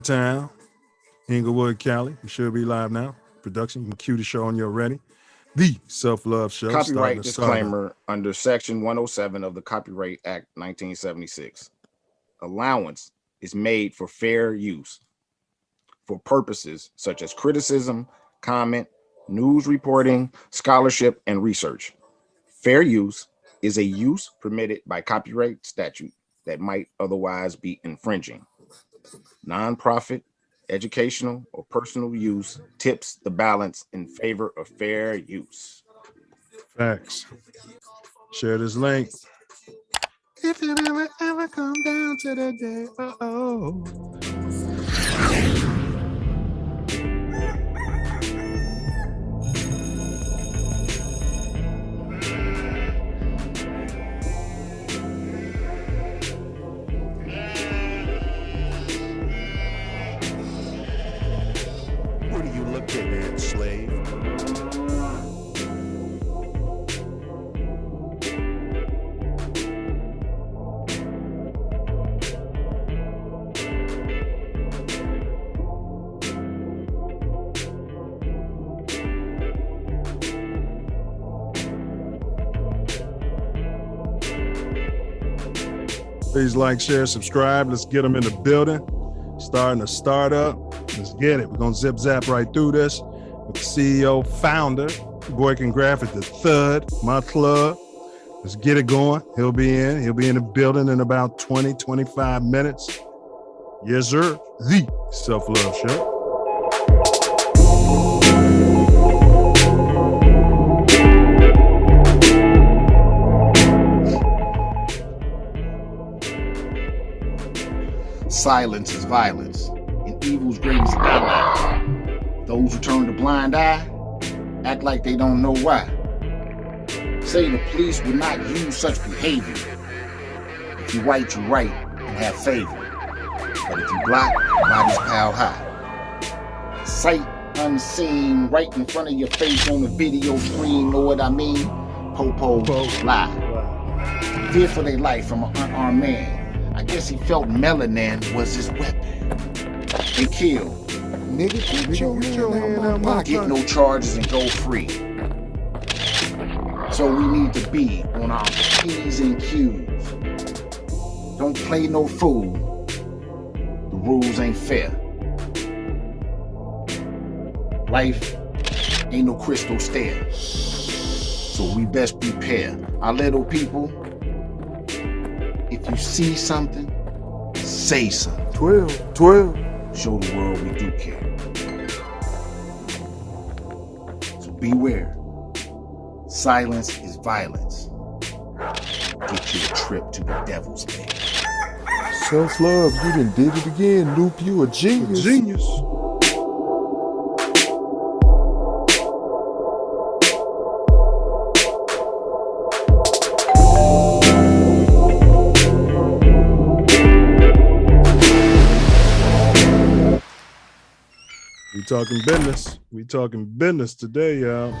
Town, Inglewood, Cali. We should be live now. Production, you can cue the show when you're ready. The Self Luv Show. Copyright disclaimer under Section 107 of the Copyright Act 1976. Allowance is made for fair use for purposes such as criticism, comment, news reporting, scholarship, and research. Fair use is a use permitted by copyright statute that might otherwise be infringing. Nonprofit, educational, or personal use tips the balance in favor of fair use. Facts. Share this link. If it ever come down to the day, What are you looking at, slave? Please like, share, subscribe. Let's get them in the building. Starting a startup. Let's get it. We're going to zip zap right through this with the CEO, founder, Boykin Gradford III, my club. Let's get it going. He'll be in the building in about 20, 25 minutes. Yes, sir. The Self Luv Show. Silence is violence, and evil's greatest ally. Those who turn a blind eye act like they don't know why. Say the police would not use such behavior. If you white, you right and have favor. But if you black, your body's pile high. Sight unseen right in front of your face on the video screen, know what I mean? Popo lie. Fear for their life from an unarmed man. I guess he felt melanin was his weapon. They kill. Nigga, put your hand out my pocket. Get no charges and go free. So we need to be on our P's and Q's. Don't play no fool. The rules ain't fair. Life ain't no crystal stair. So we best prepare. Our little people, if you see something, say something. 12. Show the world we do care. So beware. Silence is violence. Get you a trip to the devil's lair. Self love, you done did it again, Luke. You a genius. We talking business today, y'all.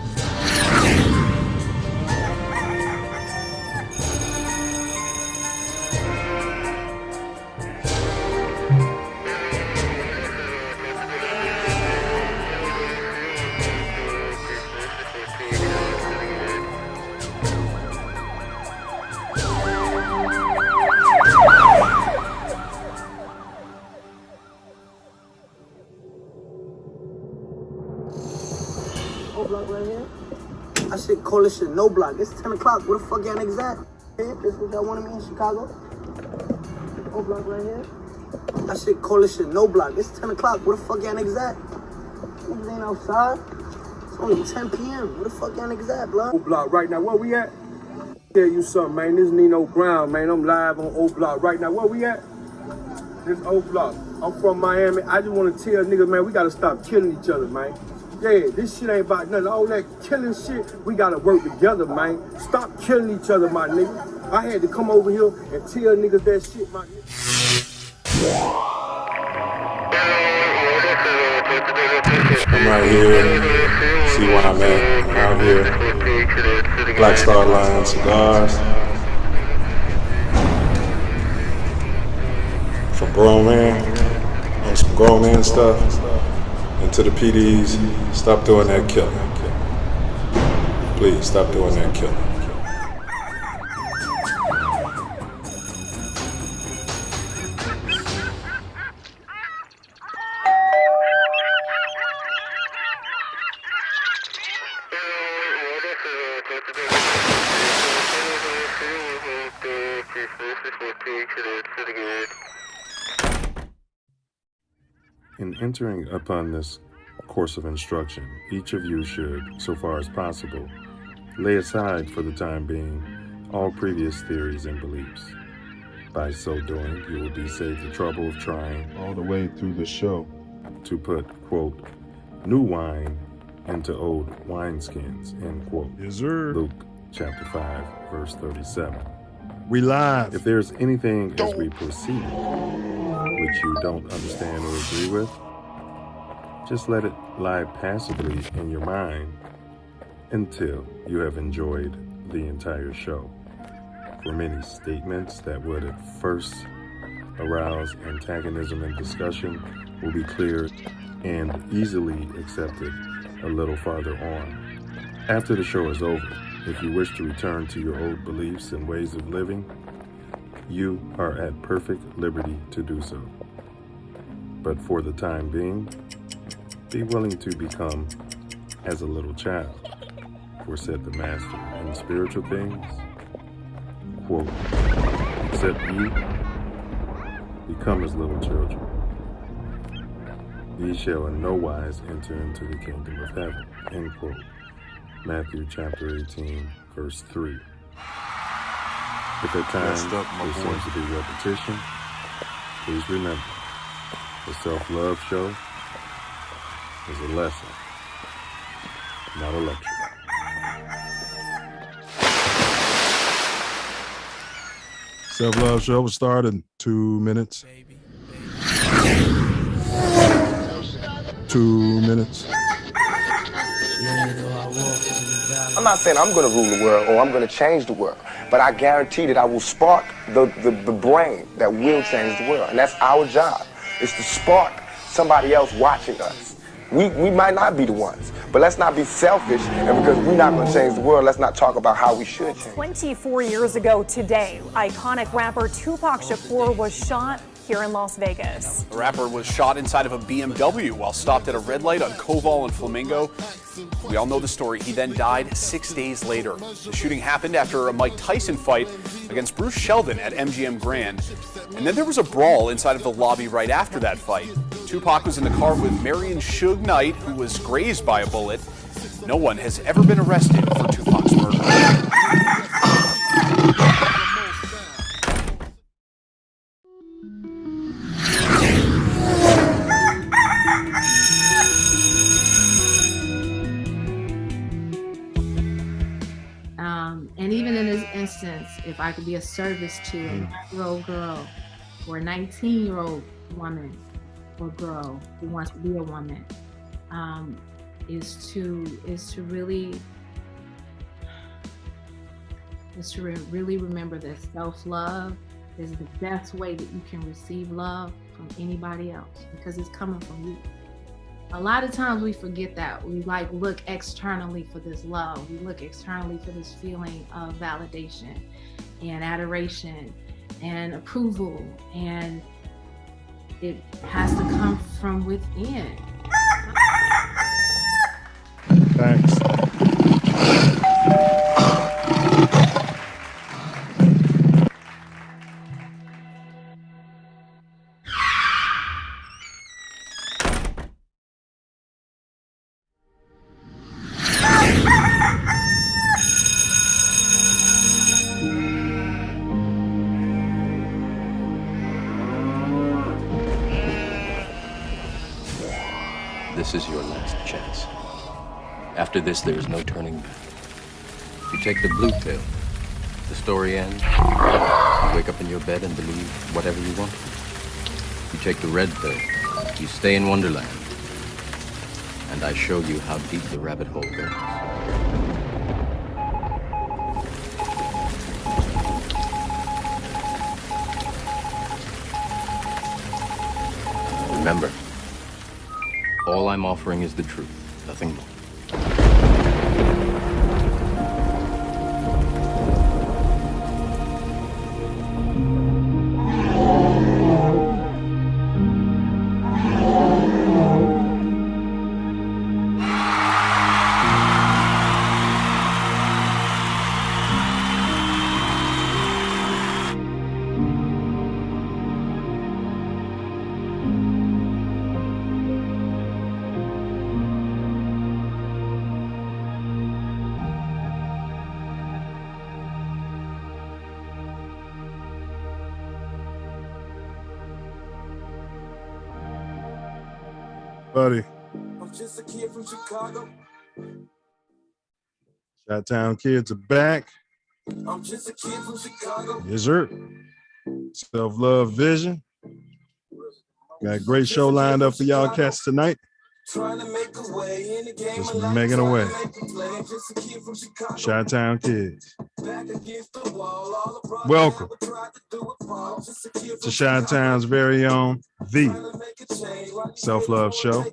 Block right here. I shit call this shit no block. It's 10 o'clock. Where the fuck y'all niggas at? Here, this what y'all wanted me in Chicago. O block right here. I shit call this shit no block. It's 10 o'clock. Where the fuck y'all niggas at? Niggas ain't outside. It's only 10 p.m. Where the fuck y'all niggas at, blood? O block right now. Where we at? Tell you something, man. This Nino Brown, man. I'm live on O block right now. Where we at? This O block. I'm from Miami. I just want to tell niggas, man, we gotta stop killing each other, man. Yeah, this shit ain't about nothing. All that killing shit, we gotta work together, man. Stop killing each other, my nigga. I had to come over here and tell niggas that shit, my nigga. I'm right here. See where I'm at. I'm out here. Black Star Line cigars. For grown man. grown man stuff. And to the PDs, stop doing that killing. Please, stop doing that killing. In entering upon this course of instruction, each of you should, so far as possible, lay aside for the time being all previous theories and beliefs. By so doing, you will be saved the trouble of trying All the way through the show. to put, quote, new wine into old wineskins, end quote. Yes, sir. Luke chapter 5, verse 37. We live. If there's anything as we proceed which you don't understand or agree with, just let it lie passively in your mind until you have enjoyed the entire show. For many statements that would at first arouse antagonism and discussion will be cleared and easily accepted a little farther on. After the show is over, if you wish to return to your old beliefs and ways of living, you are at perfect liberty to do so. But for the time being, be willing to become as a little child. For said the Master in spiritual things, quote, except ye become as little children, ye shall in no wise enter into the kingdom of heaven, end quote. Matthew chapter 18, verse 3. If at times there seems to be repetition, please remember, the Self Luv Show is a lesson, not a lecture. Self Luv Show will start in 2 minutes. 2 minutes. I'm not saying I'm going to rule the world or I'm going to change the world, but I guarantee that I will spark the brain that will change the world. And that's our job, is to spark somebody else watching us. We might not be the ones, but let's not be selfish, and because we're not going to change the world, let's not talk about how we should change. 24 years ago today, iconic rapper Tupac Shakur was shot here in Las Vegas. The rapper was shot inside of a BMW while stopped at a red light on Koval and Flamingo. We all know the story. He then died 6 days later. The shooting happened after a Mike Tyson fight against Bruce Sheldon at MGM Grand. And then there was a brawl inside of the lobby right after that fight. Tupac was in the car with Marion Suge Knight, who was grazed by a bullet. No one has ever been arrested for Tupac's murder. And even in this instance, if I could be a service to a 9-year-old girl or a 19-year-old woman or girl who wants to be a woman, is to really remember that self-love is the best way that you can receive love from anybody else, because it's coming from you. A lot of times we forget that. We look externally for this love. We look externally for this feeling of validation and adoration and approval, and it has to come from within. Thanks. This is your last chance. After this, there is no turning back. You take the blue pill, the story ends. You wake up in your bed and believe whatever you want. You take the red pill, you stay in Wonderland. And I show you how deep the rabbit hole goes. Remember, All I'm offering is the truth, nothing more. Buddy. I'm just a kid from Chicago. Chi-Town kids are back. I'm just a kid from Chicago. Yes, sir. Self Love Vision. Got a great show lined up for y'all cats tonight. Trying to make a way in the game. Just making a way. Chi-Town kids. Welcome to Chi-Town's very own The Self Love Show,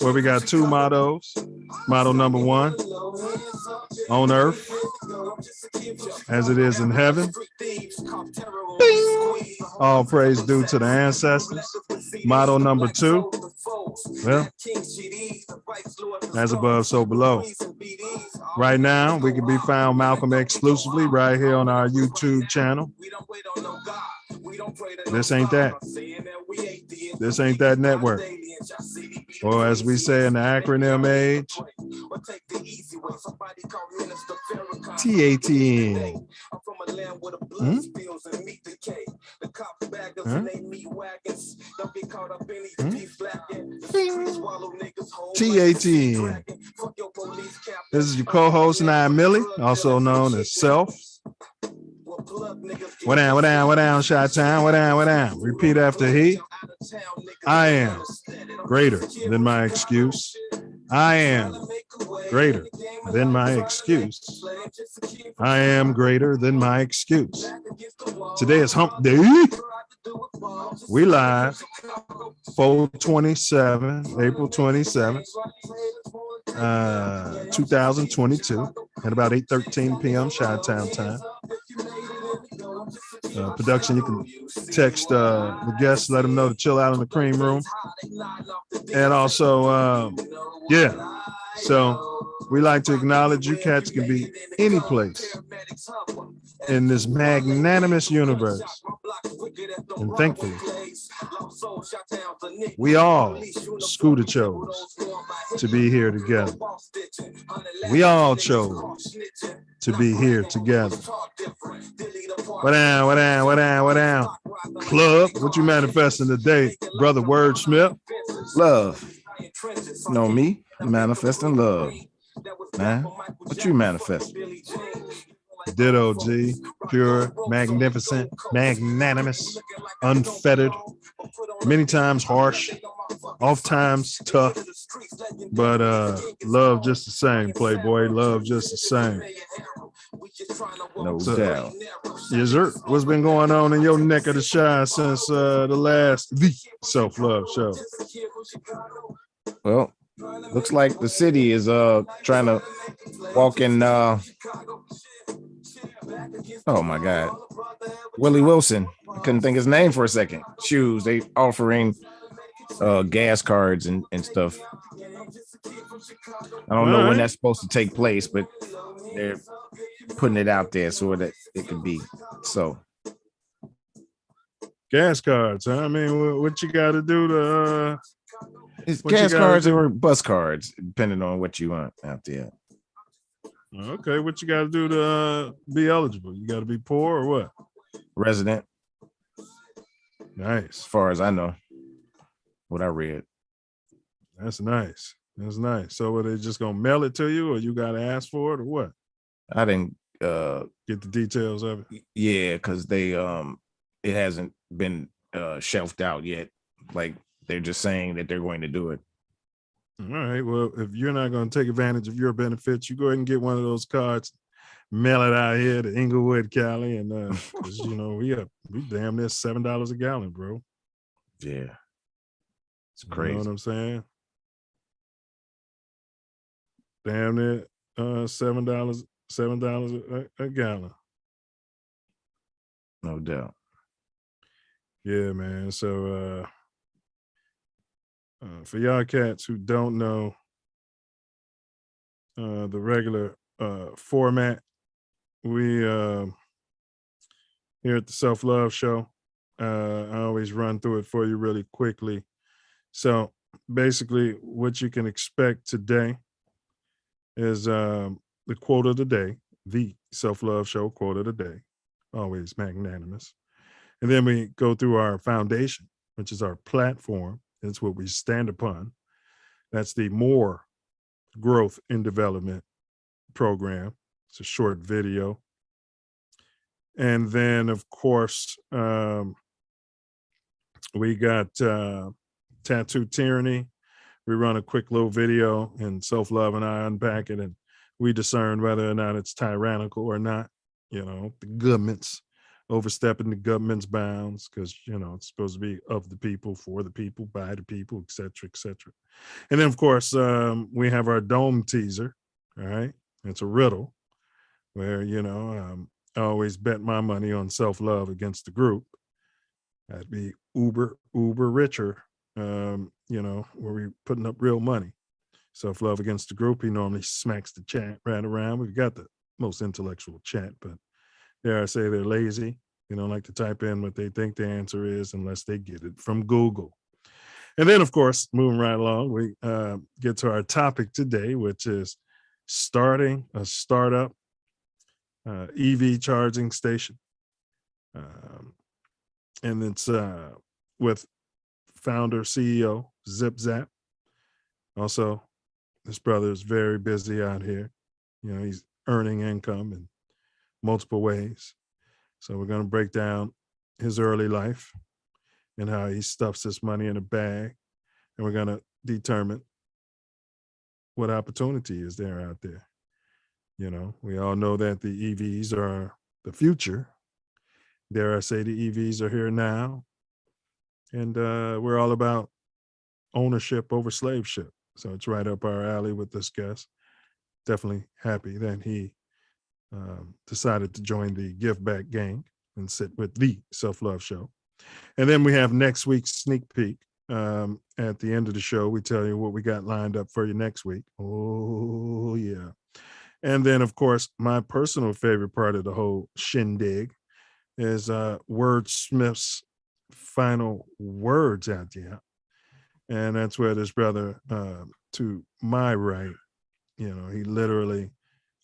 where we got two mottos. Motto number one, on earth as it is in heaven. All praise due to the ancestors. Motto number two, well, as above, so below. Right now, we can be found Malcolm exclusively right here on our YouTube channel. This ain't that. This ain't that network. Or as we say in the acronym age, TATN. TATN. This is your co-host, and I'm Millie, also known as Self. What down, Chi-Town, what down. Repeat after he. I am greater than my excuse. I am greater than my excuse. I am greater than my excuse. Today is hump day. We live 4/27, April 27th, 2022 at about 8:13 p.m. Chi-Town time. Production, you can text the guests, let them know to chill out in the cream room. And also, yeah, so we like to acknowledge you cats can be any place in this magnanimous universe. And thankfully, we all Scooter chose to be here together. We all chose to be here together. What down? Club, what you manifesting today, brother Wordsmith? Love. You know me, manifesting love. Man, what you manifesting? Ditto, G. Pure, magnificent, magnanimous, unfettered, many times harsh, oft times tough, but love just the same, Playboy. Love just the same. No doubt. Yes, sir. What's been going on in your neck of the Chi since the last The Self Love Show? Well, looks like the city is trying to walk in oh my God, Willie Wilson. I couldn't think his name for a second. Shoes. They offering gas cards and stuff. I don't know when that's supposed to take place, but they're putting it out there so that it could be so. Gas cards, huh? I mean, what you got to do to it's gas cards or bus cards, depending on what you want out there. Okay, what you got to do to be eligible? You got to be poor or what? Resident. Nice. As far as I know, what I read. That's nice. That's nice. So are they just gonna mail it to you, or you got to ask for it, or what? I didn't get the details of it. Yeah, because they it hasn't been shelved out yet. Like they're just saying that they're going to do it. All right. Well, if you're not going to take advantage of your benefits, you go ahead and get one of those cards, mail it out here to Inglewood, Cali, and you know we damn near $7 a gallon, bro. Yeah. It's You know crazy. what I'm saying? Damn it, $7 a gallon. No doubt. Yeah, man. So for y'all cats who don't know the regular format, we here at the Self Luv Show, I always run through it for you really quickly. So basically, what you can expect today is the quote of the day, the Self Luv Show quote of the day, always magnanimous. And then we go through our foundation, which is our platform. It's what we stand upon. That's the Moor Growth and Development program. It's a short video. And then, of course, we got Tattoo Tyranny. We run a quick little video, and Self Love and I unpack it, and we discern whether or not it's tyrannical or not. You know, the government's overstepping the government's bounds because, you know, it's supposed to be of the people, for the people, by the people, et cetera, et cetera. And then, of course, we have our dome teaser. All right. It's a riddle where, you know, I always bet my money on Self Love against the group. That'd be uber richer, you know, where we putting up real money. Self Love against the group. He normally smacks the chat right around. We've got the most intellectual chat, but dare I say they're lazy. They don't like to type in what they think the answer is unless they get it from Google. And then, of course, moving right along, we get to our topic today, which is starting a startup EV charging station. And it's with founder, CEO, Zip Zap. Also, this brother is very busy out here. You know, he's earning income in multiple ways. So we're going to break down his early life and how he stuffs his money in a bag. And we're going to determine what opportunity is there out there. You know, we all know that the EVs are the future. Dare I say the EVs are here now. And we're all about ownership over slave ship. So it's right up our alley with this guest. Definitely happy that he decided to join the Give Back gang and sit with the Self Love Show. And then we have next week's sneak peek. At the end of the show, we tell you what we got lined up for you next week. Oh, yeah. And then, of course, my personal favorite part of the whole shindig is Wordsmith's final words out there. And that's where this brother, to my right, you know, he literally,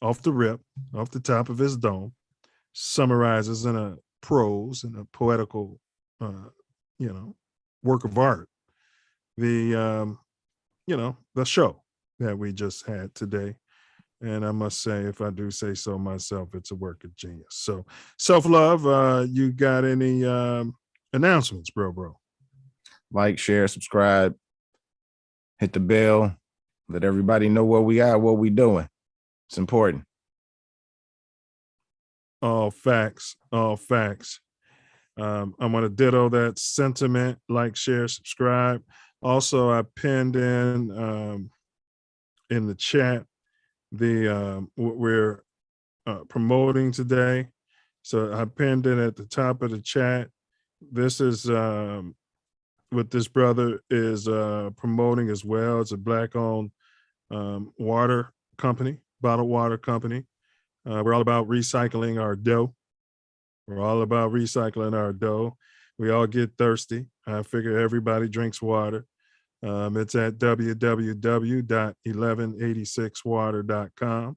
off the rip, off the top of his dome, summarizes in a prose and a poetical, you know, work of art, the, you know, the show that we just had today. And I must say, if I do say so myself, it's a work of genius. So, Self Love, you got any announcements, bro? Like, share, subscribe, hit the bell, let everybody know where we are, what we doing. It's important. All facts, all facts. I'm going to ditto that sentiment. Like, share, subscribe. Also, I pinned in the chat the what we're promoting today. So I pinned it at the top of the chat. This is what this brother is promoting as well. It's a Black-owned water company, bottled water company. We're all about recycling our dough. We're all about recycling our dough. We all get thirsty. I figure everybody drinks water. It's at www.1186water.com.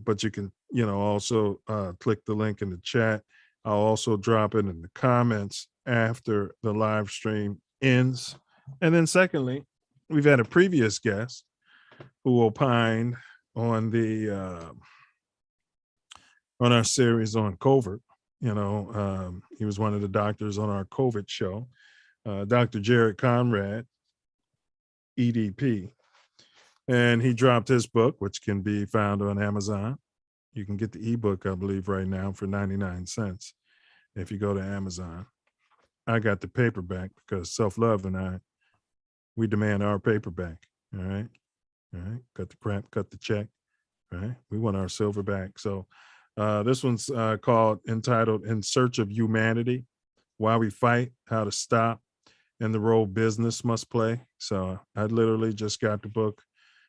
But you can, you know, also click the link in the chat. I'll also drop it in the comments after the live stream ends. And then secondly, we've had a previous guest who opined on the on our series on COVID. You know, he was one of the doctors on our COVID show, Dr. Jared Conrad, EDP. And he dropped his book, which can be found on Amazon. You can get the ebook, I believe, right now for 99 cents if you go to Amazon. I got the paperback because Self Love and I we demand our paper back. All right. All right. Cut the crap, cut the check. All right. We want our silver back. So this one's entitled In Search of Humanity, Why We Fight, How to Stop, and the Role Business Must Play. So I literally just got the book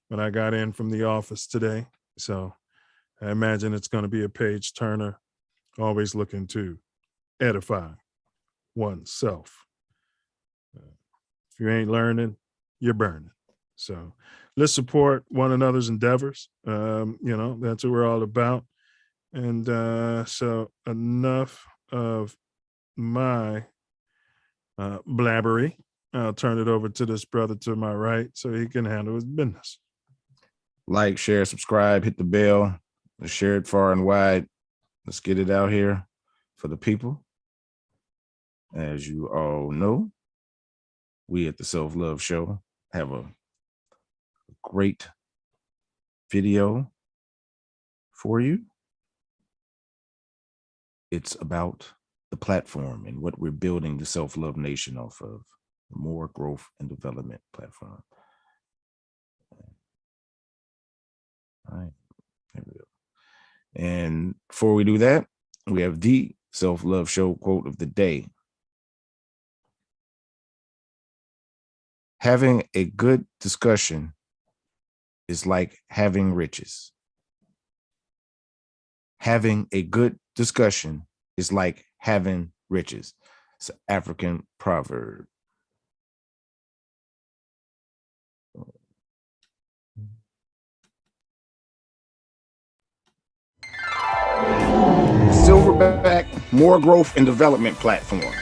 when I got in from the office today. So I imagine it's going to be a page turner, always looking to edify oneself. If you ain't learning, you're burning. So let's support one another's endeavors. That's what we're all about. And so enough of my blabbery. I'll turn it over to this brother to my right so he can handle his business. Like, share, subscribe, hit the bell. Let's share it far and wide. Let's get it out here for the people. As you all know, we at the Self Luv Show have a great video for you. It's about the platform and what we're building the Self Love Nation off of, the Moor Growth and Development platform. All right, here we go. And before we do that, we have the Self Love Show quote of the day. Having a good discussion is like having riches. Having a good discussion is like having riches. It's an African proverb. Silverback Moor Growth and Development platform.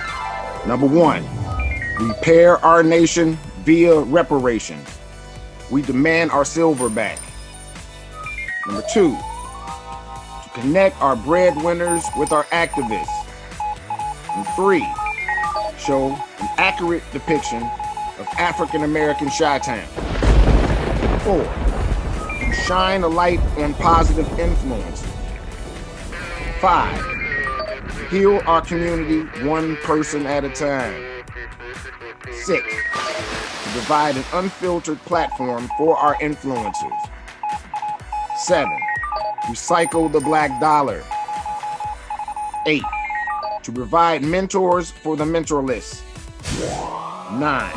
Number one, repair our nation via reparations. We demand our silver back. Number two, to connect our breadwinners with our activists. And three, show an accurate depiction of African American Chi-Town. 4, to shine a light on positive influence. 5, heal our community one person at a time. 6, to provide an unfiltered platform for our influencers. 7, recycle the black dollar. 8, to provide mentors for the mentorless. 9,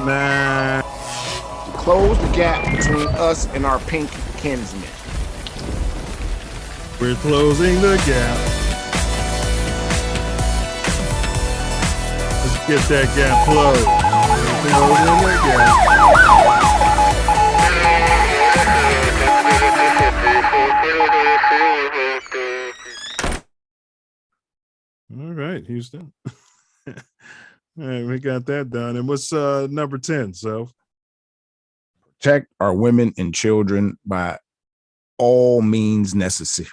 to close the gap between us and our pink kinsmen. We're closing the gap. Let's get that gap closed. We're closing the gap. All right, Houston. All right, we got that done. And what's number 10, Self? Protect our women and children by all means necessary.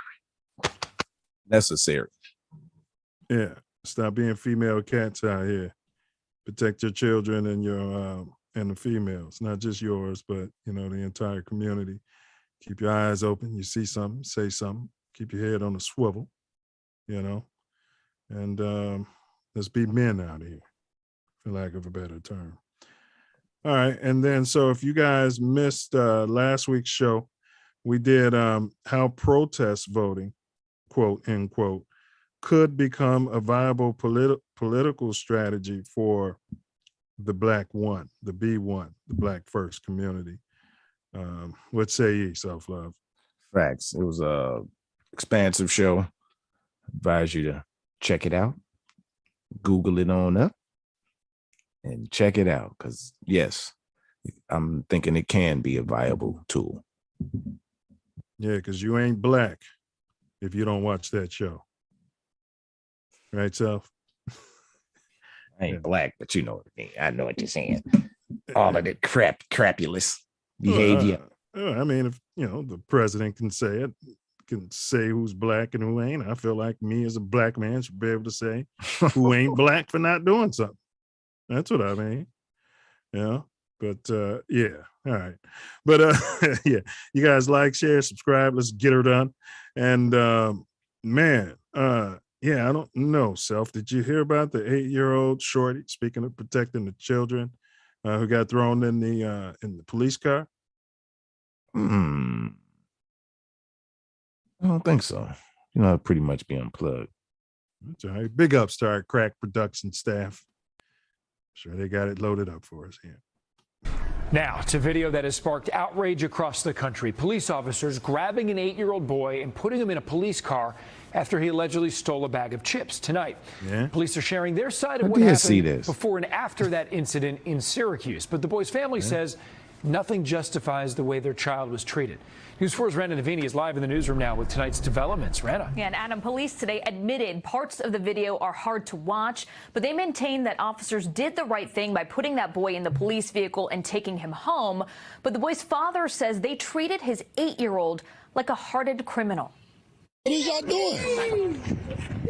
Yeah, stop being female cats out here. Protect your children and your and the females, not just yours, but the entire community. Keep your eyes open. You see something, say something. Keep your head on a swivel, and let's be men out here, for lack of a better term. All right, and then so if you guys missed last week's show, we did how protest voting, quote unquote, could become a viable political strategy for the Black One, the B1, the Black First community. What say ye, Self Love? Facts. It was a expansive show. Advise you to check it out. Google it on up and check it out. Because yes, I'm thinking it can be a viable tool. Yeah, because you ain't black if you don't watch that show. Right, Self? I ain't black, but you know what I mean. I know what you're saying. All of the crapulous behavior. I mean, if the president can say it, can say who's black and who ain't. I feel like me as a black man should be able to say who ain't black for not doing something. That's what I mean. But yeah, all right. But yeah, you guys like, share, subscribe. Let's get her done. And man, yeah, I don't know, Self. Did you hear about the 8-year-old shorty? Speaking of protecting the children, who got thrown in the police car? I don't think so. It'd pretty much be unplugged. That's all right. Big ups to our crack production staff. Sure, they got it loaded up for us here. Now to video that has sparked outrage across the country. Police officers grabbing an 8-year-old boy and putting him in a police car after he allegedly stole a bag of chips tonight. Yeah. Police are sharing their side of what happened before and after that incident in Syracuse. But the boy's family says nothing justifies the way their child was treated. News 4's Rana Navini is live in the newsroom now with tonight's developments. Rana. Yeah, and Adam, police today admitted parts of the video are hard to watch, but they maintain that officers did the right thing by putting that boy in the police vehicle and taking him home. But the boy's father says they treated his 8-year-old like a hardened criminal. What is y'all doing?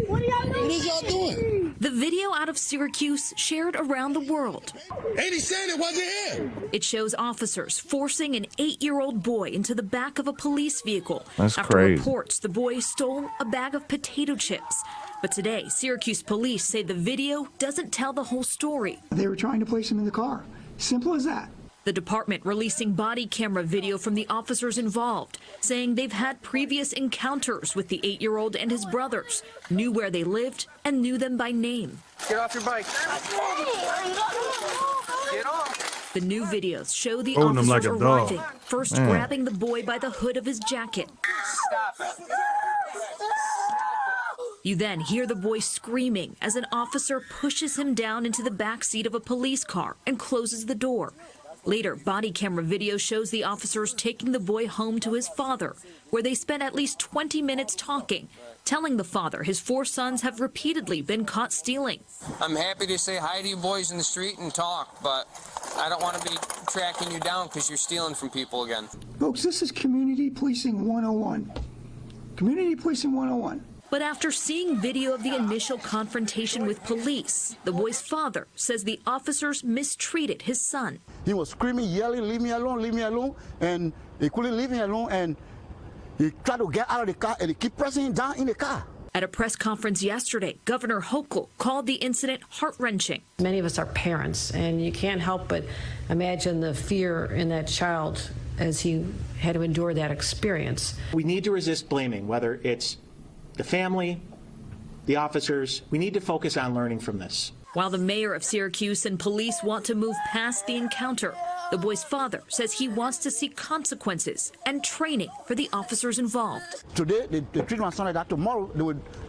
What is y'all doing? The video out of Syracuse shared around the world. Ain't he saying it wasn't him? It shows officers forcing an 8-year-old boy into the back of a police vehicle. That's after crazy. Reports the boy stole a bag of potato chips. But today, Syracuse police say the video doesn't tell the whole story. They were trying to place him in the car. Simple as that. The department releasing body camera video from the officers involved, saying they've had previous encounters with the 8-year-old and his brothers, knew where they lived, and knew them by name. Get off your bike. Get off. The new videos show the Holding him officers like a dog. arriving, first Man. grabbing the boy by the hood of his jacket. Stop it. You then hear the boy screaming as an officer pushes him down into the back seat of a police car and closes the door. Later, body camera video shows the officers taking the boy home to his father, where they spent at least 20 minutes talking, telling the father his 4 sons have repeatedly been caught stealing. I'm happy to say hi to you boys in the street and talk, but I don't want to be tracking you down because you're stealing from people again. Folks, this is Community Policing 101. Community Policing 101. But after seeing video of the initial confrontation with police, the boy's father says the officers mistreated his son. He was screaming, yelling, leave me alone, and he couldn't leave me alone, and he tried to get out of the car, and he kept pressing him down in the car. At a press conference yesterday, Governor Hochul called the incident heart-wrenching. Many of us are parents, and you can't help but imagine the fear in that child as he had to endure that experience. We need to resist blaming, whether it's the family, the officers. We need to focus on learning from this. While the mayor of Syracuse and police want to move past the encounter, the boy's father says he wants to see consequences and training for the officers involved. Today, they treat my son like that. Tomorrow, they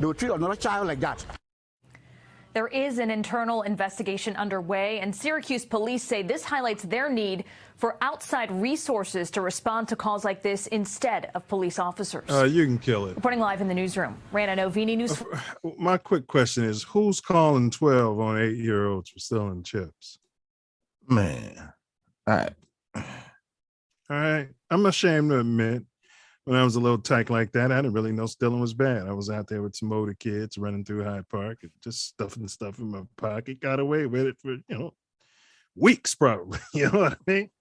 would treat another child like that. There is an internal investigation underway, and Syracuse police say this highlights their need for outside resources to respond to calls like this instead of police officers. You can kill it. Reporting live in the newsroom, Rana Novini, News. My quick question is, who's calling 12 on 8-year-olds for stealing chips? Man, all right. I'm ashamed to admit, when I was a little tyke like that, I didn't really know stealing was bad. I was out there with some older kids running through Hyde Park and just stuffing stuff in my pocket. Got away with it for, weeks probably. You know what I mean?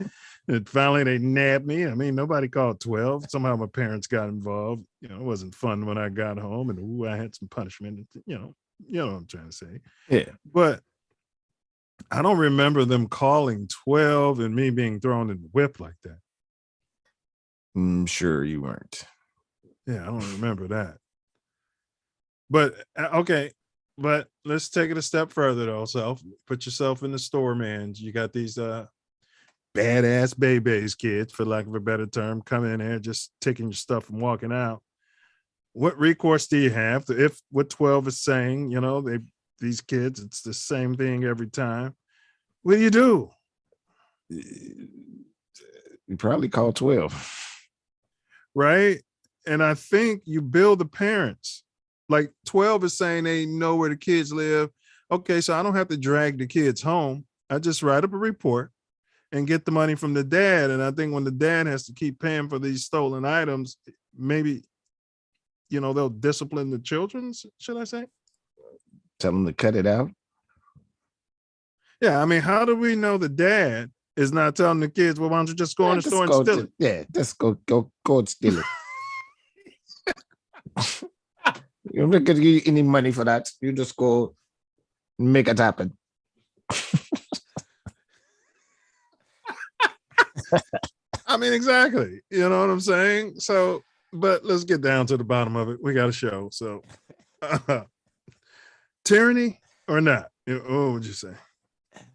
And finally they nabbed me. I mean, nobody called 12. Somehow my parents got involved. It wasn't fun when I got home, and I had some punishment. You know what I'm trying to say. Yeah. But I don't remember them calling 12 and me being thrown in the whip like that. I'm sure you weren't. Yeah, I don't remember that. But okay, but let's take it a step further though. Put yourself in the store, man. You got these badass babies kids, for lack of a better term, coming in there just taking your stuff and walking out. What recourse do you have to, if what 12 is saying, these kids, it's the same thing every time? What do you do? You probably call 12. Right? And I think you bill the parents. Like 12 is saying they know where the kids live. Okay, so I don't have to drag the kids home. I just write up a report and get the money from the dad. And I think when the dad has to keep paying for these stolen items, maybe, they'll discipline the children, should I say? Tell them to cut it out. Yeah, I mean, how do we know the dad is not telling the kids, well, why don't you just go in the store and steal it? Yeah, just go and steal it. You're not going to give you any money for that. You just go make it happen. I mean, exactly. You know what I'm saying? So, but let's get down to the bottom of it. We got a show. So, tyranny or not? What would you say?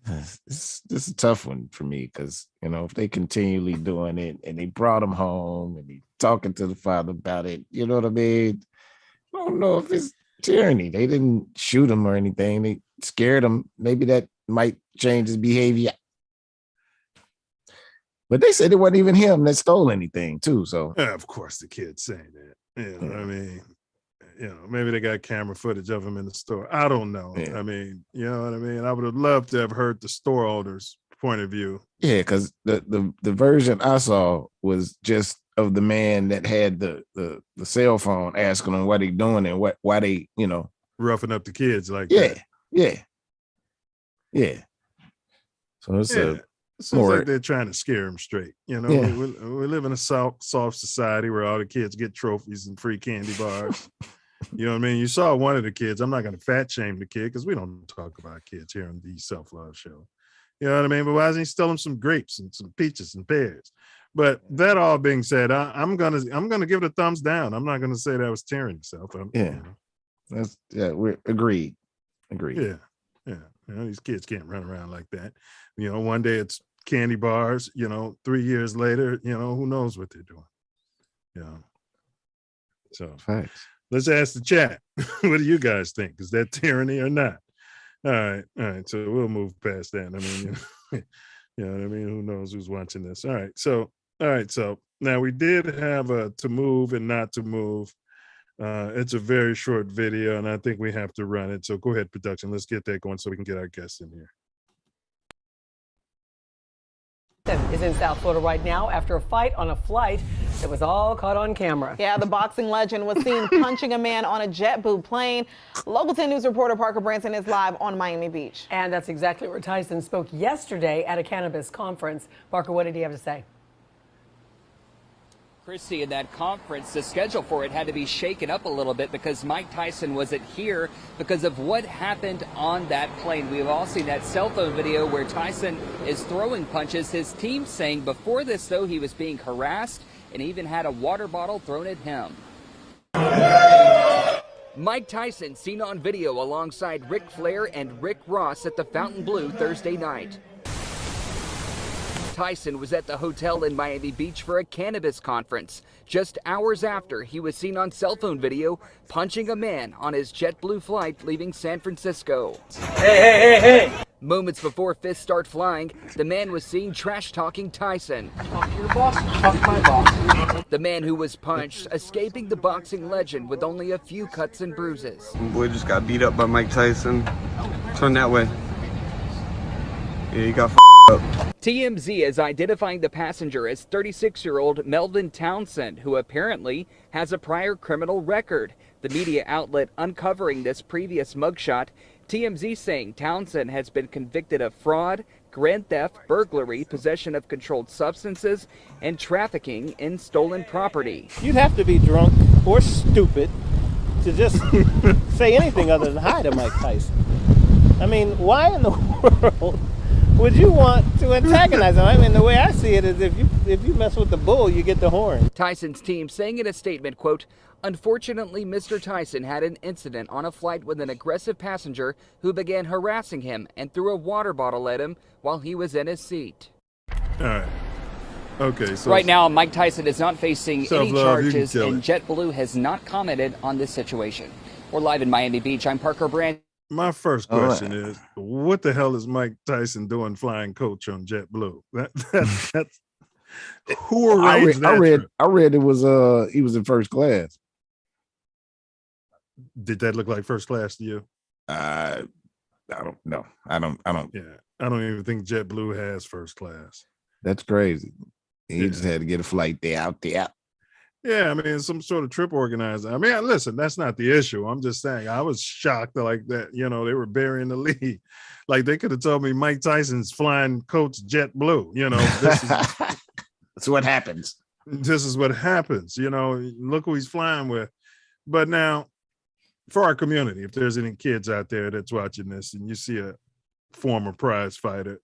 This is a tough one for me because, if they continually doing it and they brought him home and he talking to the father about it, you know what I mean? I don't know if it's tyranny. They didn't shoot him or anything. They scared him. Maybe that might change his behavior. But they said it wasn't even him that stole anything too. So of course the kid's saying that. I mean, maybe they got camera footage of him in the store. I don't know. Yeah. I mean, you know what I mean? I would have loved to have heard the store owner's point of view. Yeah, because the version I saw was just of the man that had the cell phone asking them what they doing and why they, roughing up the kids like that. Yeah. So it's it seems like they're trying to scare him straight. We live in a soft society where all the kids get trophies and free candy bars. You know what I mean? You saw one of the kids. I'm not going to fat shame the kid because we don't talk about kids here on the Self Luv Show. You know what I mean? But why doesn't he steal them some grapes and some peaches and pears? But that all being said, I'm gonna give it a thumbs down. I'm not gonna say that was tyranny, Self. We're agreed. Yeah. These kids can't run around like that. One day it's candy bars. 3 years later, who knows what they're doing. So facts. Let's ask the chat. What do you guys think? Is that tyranny or not? All right. So we'll move past that. I mean, you know what I mean? Who knows who's watching this? All right. So now we did have a to move and not to move. It's a very short video, and I think we have to run it. So go ahead, production. Let's get that going so we can get our guests in here. Is in South Florida right now after a fight on a flight that was all caught on camera. Yeah, the boxing legend was seen punching a man on a JetBlue plane. Local 10 News reporter Parker Branson is live on Miami Beach. And that's exactly where Tyson spoke yesterday at a cannabis conference. Parker, what did he have to say? Christy, in that conference, the schedule for it had to be shaken up a little bit because Mike Tyson wasn't here because of what happened on that plane. We've all seen that cell phone video where Tyson is throwing punches. His team saying before this, though, he was being harassed and even had a water bottle thrown at him. Mike Tyson seen on video alongside Ric Flair and Rick Ross at the Fontainebleau Thursday night. Tyson was at the hotel in Miami Beach for a cannabis conference. Just hours after, he was seen on cell phone video punching a man on his JetBlue flight leaving San Francisco. Hey. Moments before fists start flying, the man was seen trash-talking Tyson. Talk to your boss, talk to my boss. The man who was punched escaping the boxing legend with only a few cuts and bruises. Boy just got beat up by Mike Tyson. Turn that way. Yeah, he got up. TMZ is identifying the passenger as 36-year-old Melvin Townsend, who apparently has a prior criminal record. The media outlet uncovering this previous mugshot, TMZ saying Townsend has been convicted of fraud, grand theft, burglary, possession of controlled substances, and trafficking in stolen property. You'd have to be drunk or stupid to just say anything other than hi to Mike Tyson. I mean, why in the world would you want to antagonize him? I mean, the way I see it is if you mess with the bull, you get the horn. Tyson's team saying in a statement, quote, "Unfortunately, Mr. Tyson had an incident on a flight with an aggressive passenger who began harassing him and threw a water bottle at him while he was in his seat." All right. Okay. So right now, Mike Tyson is not facing any Self-Love, charges, and JetBlue has not commented on this situation. We're live in Miami Beach. I'm Parker Branson. My first question is, what the hell is Mike Tyson doing flying coach on JetBlue? That's who arranged that? I read it was he was in first class. Did that look like first class to you? I don't know. I don't. Yeah, I don't even think JetBlue has first class. That's crazy. He just had to get a flight out there. Yeah, I mean, some sort of trip organizer. I mean, listen, that's not the issue. I'm just saying, I was shocked like that. They were burying the lead. Like they could have told me Mike Tyson's flying coach JetBlue. That's what happens. This is what happens. Look who he's flying with. But now, for our community, if there's any kids out there that's watching this and you see a former prize fighter,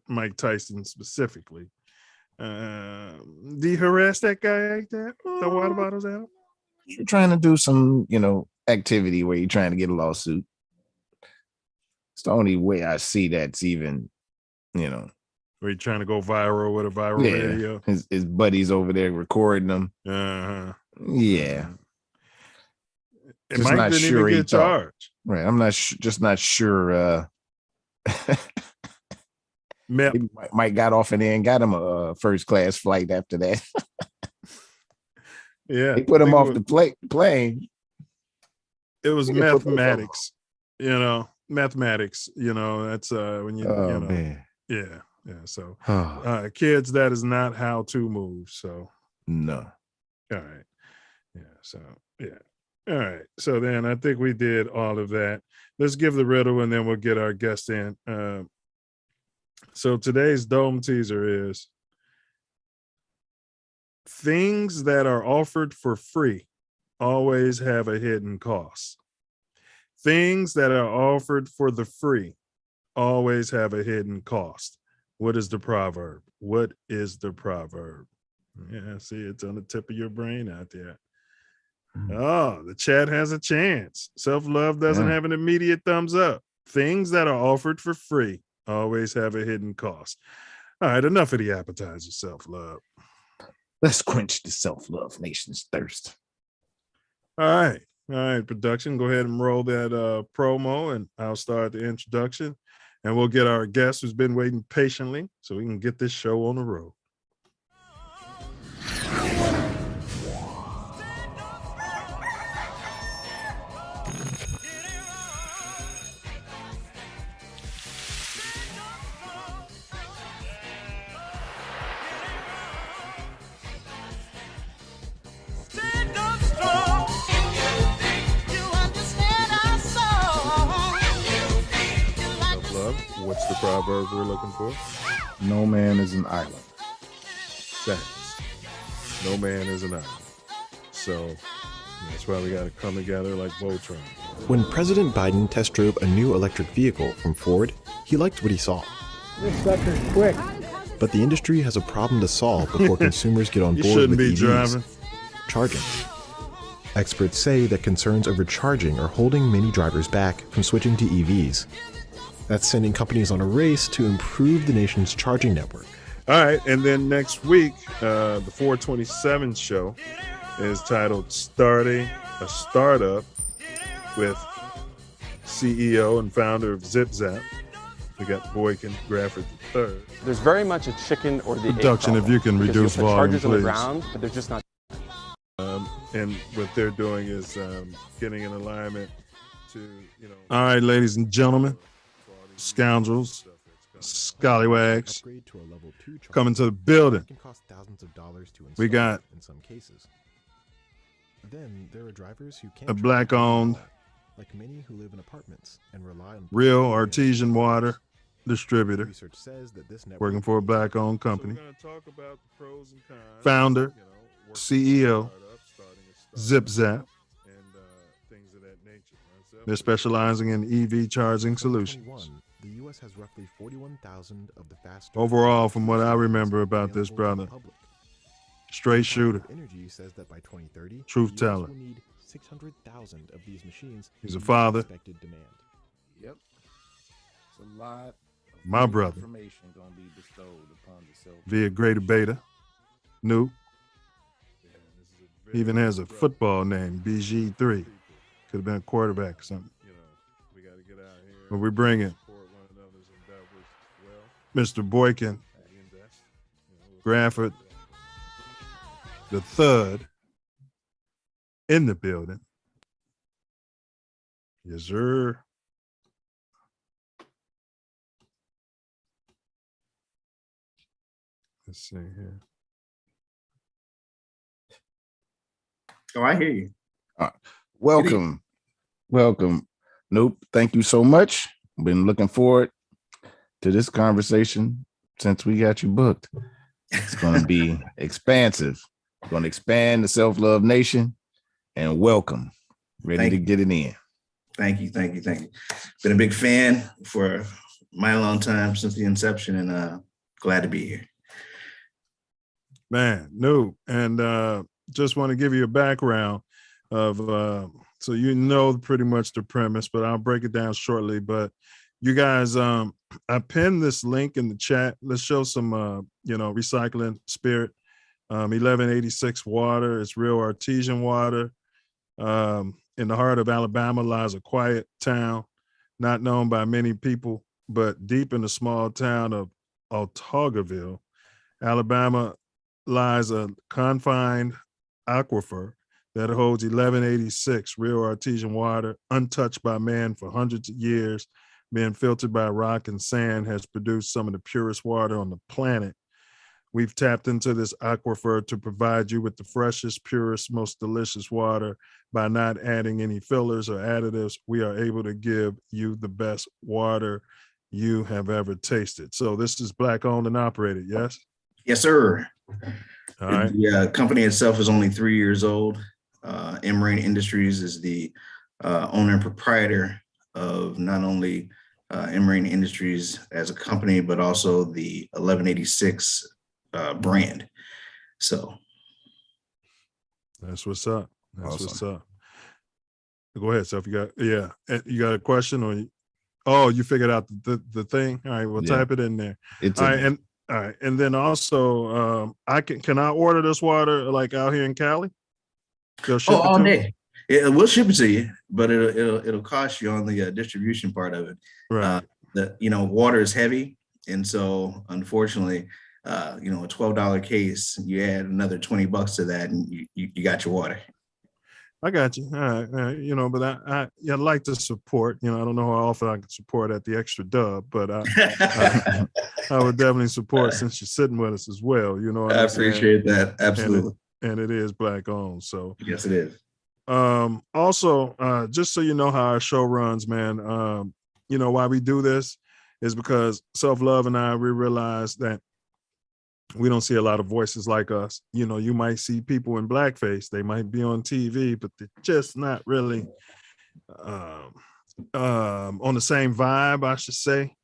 Mike Tyson specifically, Do you harass that guy like that? The water bottles out? You're trying to do some, activity where you're trying to get a lawsuit. It's the only way I see that's even, Where you're trying to go viral with a viral video. His buddies over there recording them. Uh-huh. Yeah. And Mike didn't even get charged. Right. I'm just not sure. Mike got off and then got him a first class flight after that. Yeah. They put him off the plane. It was mathematics, mathematics, that's when you, man. Yeah. So kids, that is not how to move. So no. All right. Yeah. So, yeah. All right. So then I think we did all of that. Let's give the riddle and then we'll get our guest in. So today's dome teaser is things that are offered for free always have a hidden cost. Things that are offered for the free always have a hidden cost. What is the proverb? What is the proverb? Yeah, see, it's on the tip of your brain out there. Oh, the chat has a chance. Self Love doesn't have an immediate thumbs up. Things that are offered for free always have a hidden cost. All right, enough of the appetizer, Self Love. Let's quench the Self Love Nation's thirst. All right, production, go ahead and roll that promo and I'll start the introduction and we'll get our guest who's been waiting patiently so we can get this show on the road. What's the proverb we're looking for? No man is an island. Thanks. No man is an island. So that's why we got to come together like Voltron. When President Biden test drove a new electric vehicle from Ford, he liked what he saw. This sucker's quick. But the industry has a problem to solve before consumers get on board with EVs. Driving. Charging. Experts say that concerns over charging are holding many drivers back from switching to EVs. That's sending companies on a race to improve the nation's charging network. All right, and then next week, the 427 show is titled Starting a Startup with CEO and founder of Zip Zap. We got Boykin Gradford III. There's very much a chicken or the production, if you can reduce volume, chargers please. On the ground, but they're just not. And what they're doing is getting in alignment to, All right, ladies and gentlemen, scoundrels, scallywags, coming to the building. We got in some cases. Then there are drivers who can't a black-owned, like many who live in apartments and rely on real artesian water distributor, research says that this working for a black-owned company, founder, CEO, Zip Zap. They're specializing in EV charging solutions. The U.S. has roughly 41,000 of the fast. Overall, from what I remember about this brother, straight shooter, Energy says that by 2030, truth the US teller. will need 600,000 of these machines. He's to a meet father. expected demand. Yep. It's a lot of My brother, information going to be bestowed upon the self. via Greater Beta, New. Even has a football name, BG3. Could have been a quarterback or something. But we bring in Mr. Boykin Gradford III in the building. Yes, sir. Let's see here. Oh, I hear you. Welcome. Nope. Thank you so much. Been looking forward to this conversation since we got you booked. It's going to be expansive. We're going to expand the Self Love Nation and welcome. Ready to get it in. Thank you. Been a big fan for my long time since the inception and glad to be here. Man, no. And just want to give you a background of so you know pretty much the premise, but I'll break it down shortly. But you guys, I pinned this link in the chat. Let's show some recycling spirit. 1186 water. It's real artesian water. In the heart of Alabama lies a quiet town, not known by many people, but deep in the small town of Autaugerville, Alabama, lies a confined aquifer that holds 1186 real artesian water, untouched by man for hundreds of years, being filtered by rock and sand, has produced some of the purest water on the planet. We've tapped into this aquifer to provide you with the freshest, purest, most delicious water by not adding any fillers or additives. We are able to give you the best water you have ever tasted. So this is Black owned and operated, yes? Yes, sir. All right. The company itself is only 3 years old. Marine Industries is the owner and proprietor of not only Marine Industries as a company, but also the 1186 brand. So that's what's up. That's awesome. What's up. Go ahead, Self. You got a question, or you figured out the thing? All right, we'll type it in there. All right, and then also, can I order this water like out here in Cali? All day. We'll ship it to you, but it'll cost you on the distribution part of it. Right. Water is heavy, and so unfortunately, a $12 case, you add another $20 to that, and you got your water. I got you. All right. But I'd like to support. I don't know how often I can support at the extra dub, but I would definitely support since you're sitting with us as well. I appreciate that. Absolutely. And it is Black owned. So yes, it is. Also, just so you know how our show runs, man. Why we do this is because Self Love and we realize that we don't see a lot of voices like us. You might see people in blackface. They might be on TV, but they're just not really on the same vibe, I should say,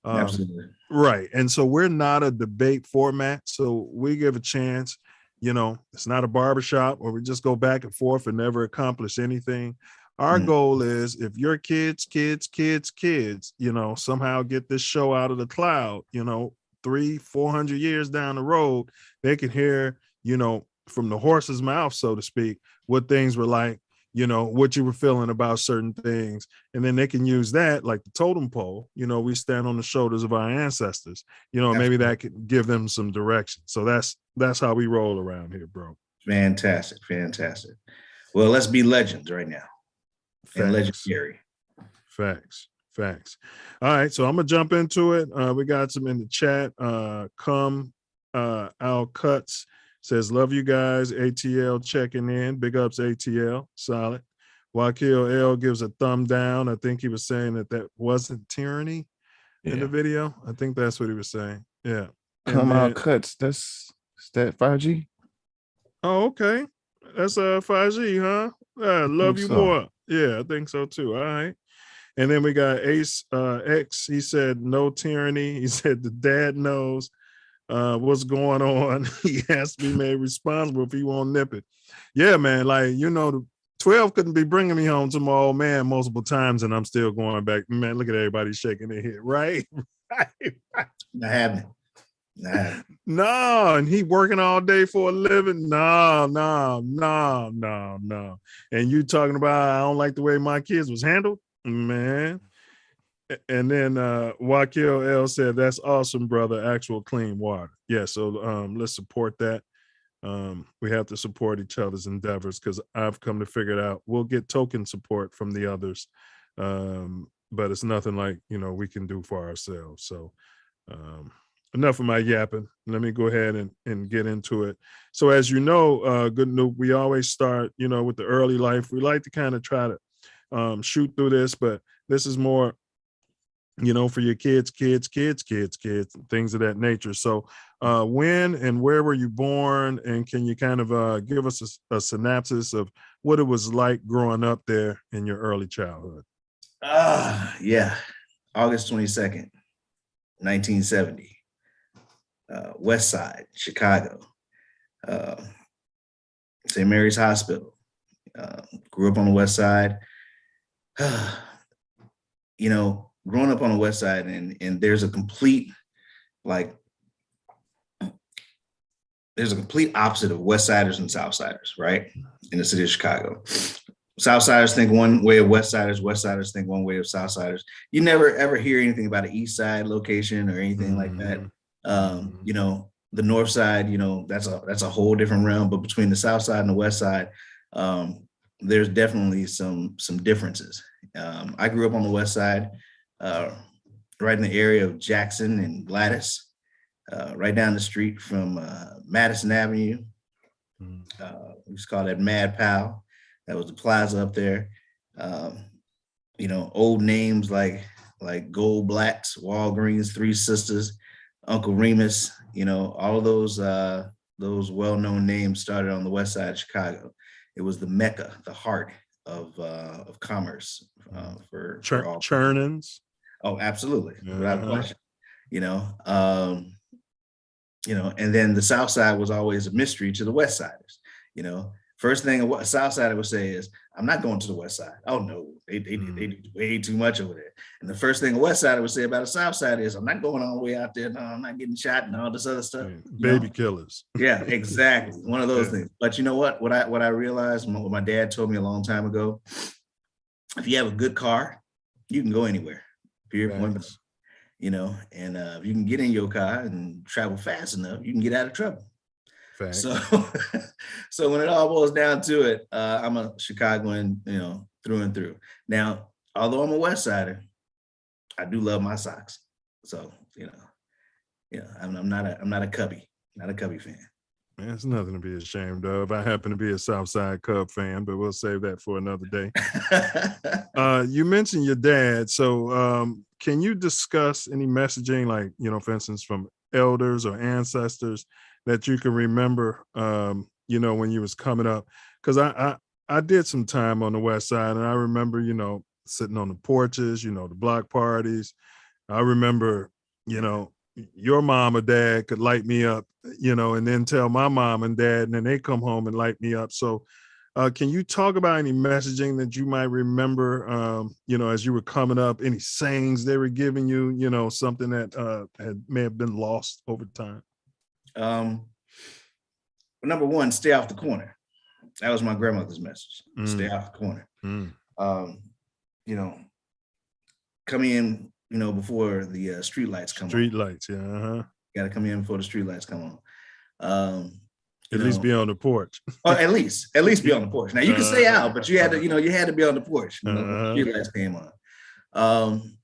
Absolutely. Right. And so we're not a debate format. So we give a chance, it's not a barbershop where we just go back and forth and never accomplish anything. Our goal is if your kids, somehow get this show out of the cloud, 300-400 years down the road, they can hear, from the horse's mouth, so to speak, what things were like, what you were feeling about certain things. And then they can use that like the totem pole. We stand on the shoulders of our ancestors, maybe that could give them some direction. So that's how we roll around here, bro. Fantastic. Well, let's be legends right now. Facts. And legendary. Facts. All right, so I'm gonna jump into it. We got some in the chat. Al Cuts says, love you guys. ATL checking in. Big ups, ATL. Solid. Wakil L gives a thumb down. I think he was saying that wasn't tyranny in the video. I think that's what he was saying. Yeah. Al Cuts. Is that 5G? Oh, okay. That's 5G, huh? Love you more. Yeah, I think so too. All right. And then we got Ace X. He said, no tyranny. He said, the dad knows what's going on. He has to be made responsible if he won't nip it. Yeah, man. The 12 couldn't be bringing me home to my old man multiple times, and I'm still going back. Man, look at everybody shaking their head, right? Not happening. No, and he working all day for a living. No. And you talking about, I don't like the way my kids was handled? Man. And then Wakil L said, that's awesome, brother. Actual clean water. Yeah, so let's support that. We have to support each other's endeavors, because I've come to figure it out. We'll get token support from the others, but it's nothing like we can do for ourselves. So enough of my yapping. Let me go ahead and get into it. So as you know, Good Noob, we always start with the early life. We like to kind of try to shoot through this, but this is more for your kids, things of that nature. So when and where were you born? And can you kind of give us a synopsis of what it was like growing up there in your early childhood? Yeah. August 22nd, 1970. West Side, Chicago. St. Mary's Hospital. Grew up on the West Side. You know, growing up on the West Side, and there's a complete opposite of West Siders and South Siders, right? In the city of Chicago. South Siders think one way of West Siders. West Siders think one way of South Siders. You never ever hear anything about an East Side location or anything like that. You know, the North Side, you know, that's a whole different realm. But between the South Side and the West Side, there's definitely some differences. I grew up on the West Side, right in the area of Jackson and Gladys, right down the street from Madison Avenue. We used to call that Mad Pal. That was the plaza up there. You know, old names like Gold Blacks, Walgreens, Three Sisters, Uncle Remus. You know, all of those well-known names started on the West Side of Chicago. It was the mecca, the heart of commerce for all. Churnins. Oh, absolutely, without question. You know, and then the South Side was always a mystery to the West Siders. You know, first thing a South Sider would say is, "I'm not going to the West Side. Oh no, they do way too much over there." And the first thing a West Sider would say about a South Side is, "I'm not going all the way out there. No, I'm not getting shot and all this other stuff." Baby killers. Yeah, exactly. One of those things. But you know what? What I realized, what my dad told me a long time ago, if you have a good car, you can go anywhere. Period. Point blank. You know, and if you can get in your car and travel fast enough, you can get out of trouble. Facts. So when it all boils down to it, I'm a Chicagoan, you know, through and through. Now, although I'm a West Sider, I do love my Sox. So, you know, I'm not a Cubby fan. Man, it's nothing to be ashamed of. I happen to be a Southside Cub fan, but we'll save that for another day. You mentioned your dad. So can you discuss any messaging, like, you know, for instance, from elders or ancestors that you can remember, you know, when you was coming up? Because I did some time on the West Side, and I remember, you know, sitting on the porches, you know, the block parties. I remember, you know, your mom or dad could light me up, you know, and then tell my mom and dad, and then they come home and light me up. So can you talk about any messaging that you might remember, you know, as you were coming up, any sayings they were giving you, you know, something that may have been lost over time? Number one, stay off the corner. That was my grandmother's message. Stay off the corner. You know, come in, you know, before the street lights come on. Street lights, yeah. Got to come in before the street lights come on. At least be on the porch. Or at least be on the porch. Now you can stay out, but you had to, you know, you had to be on the porch. You know, street lights came on.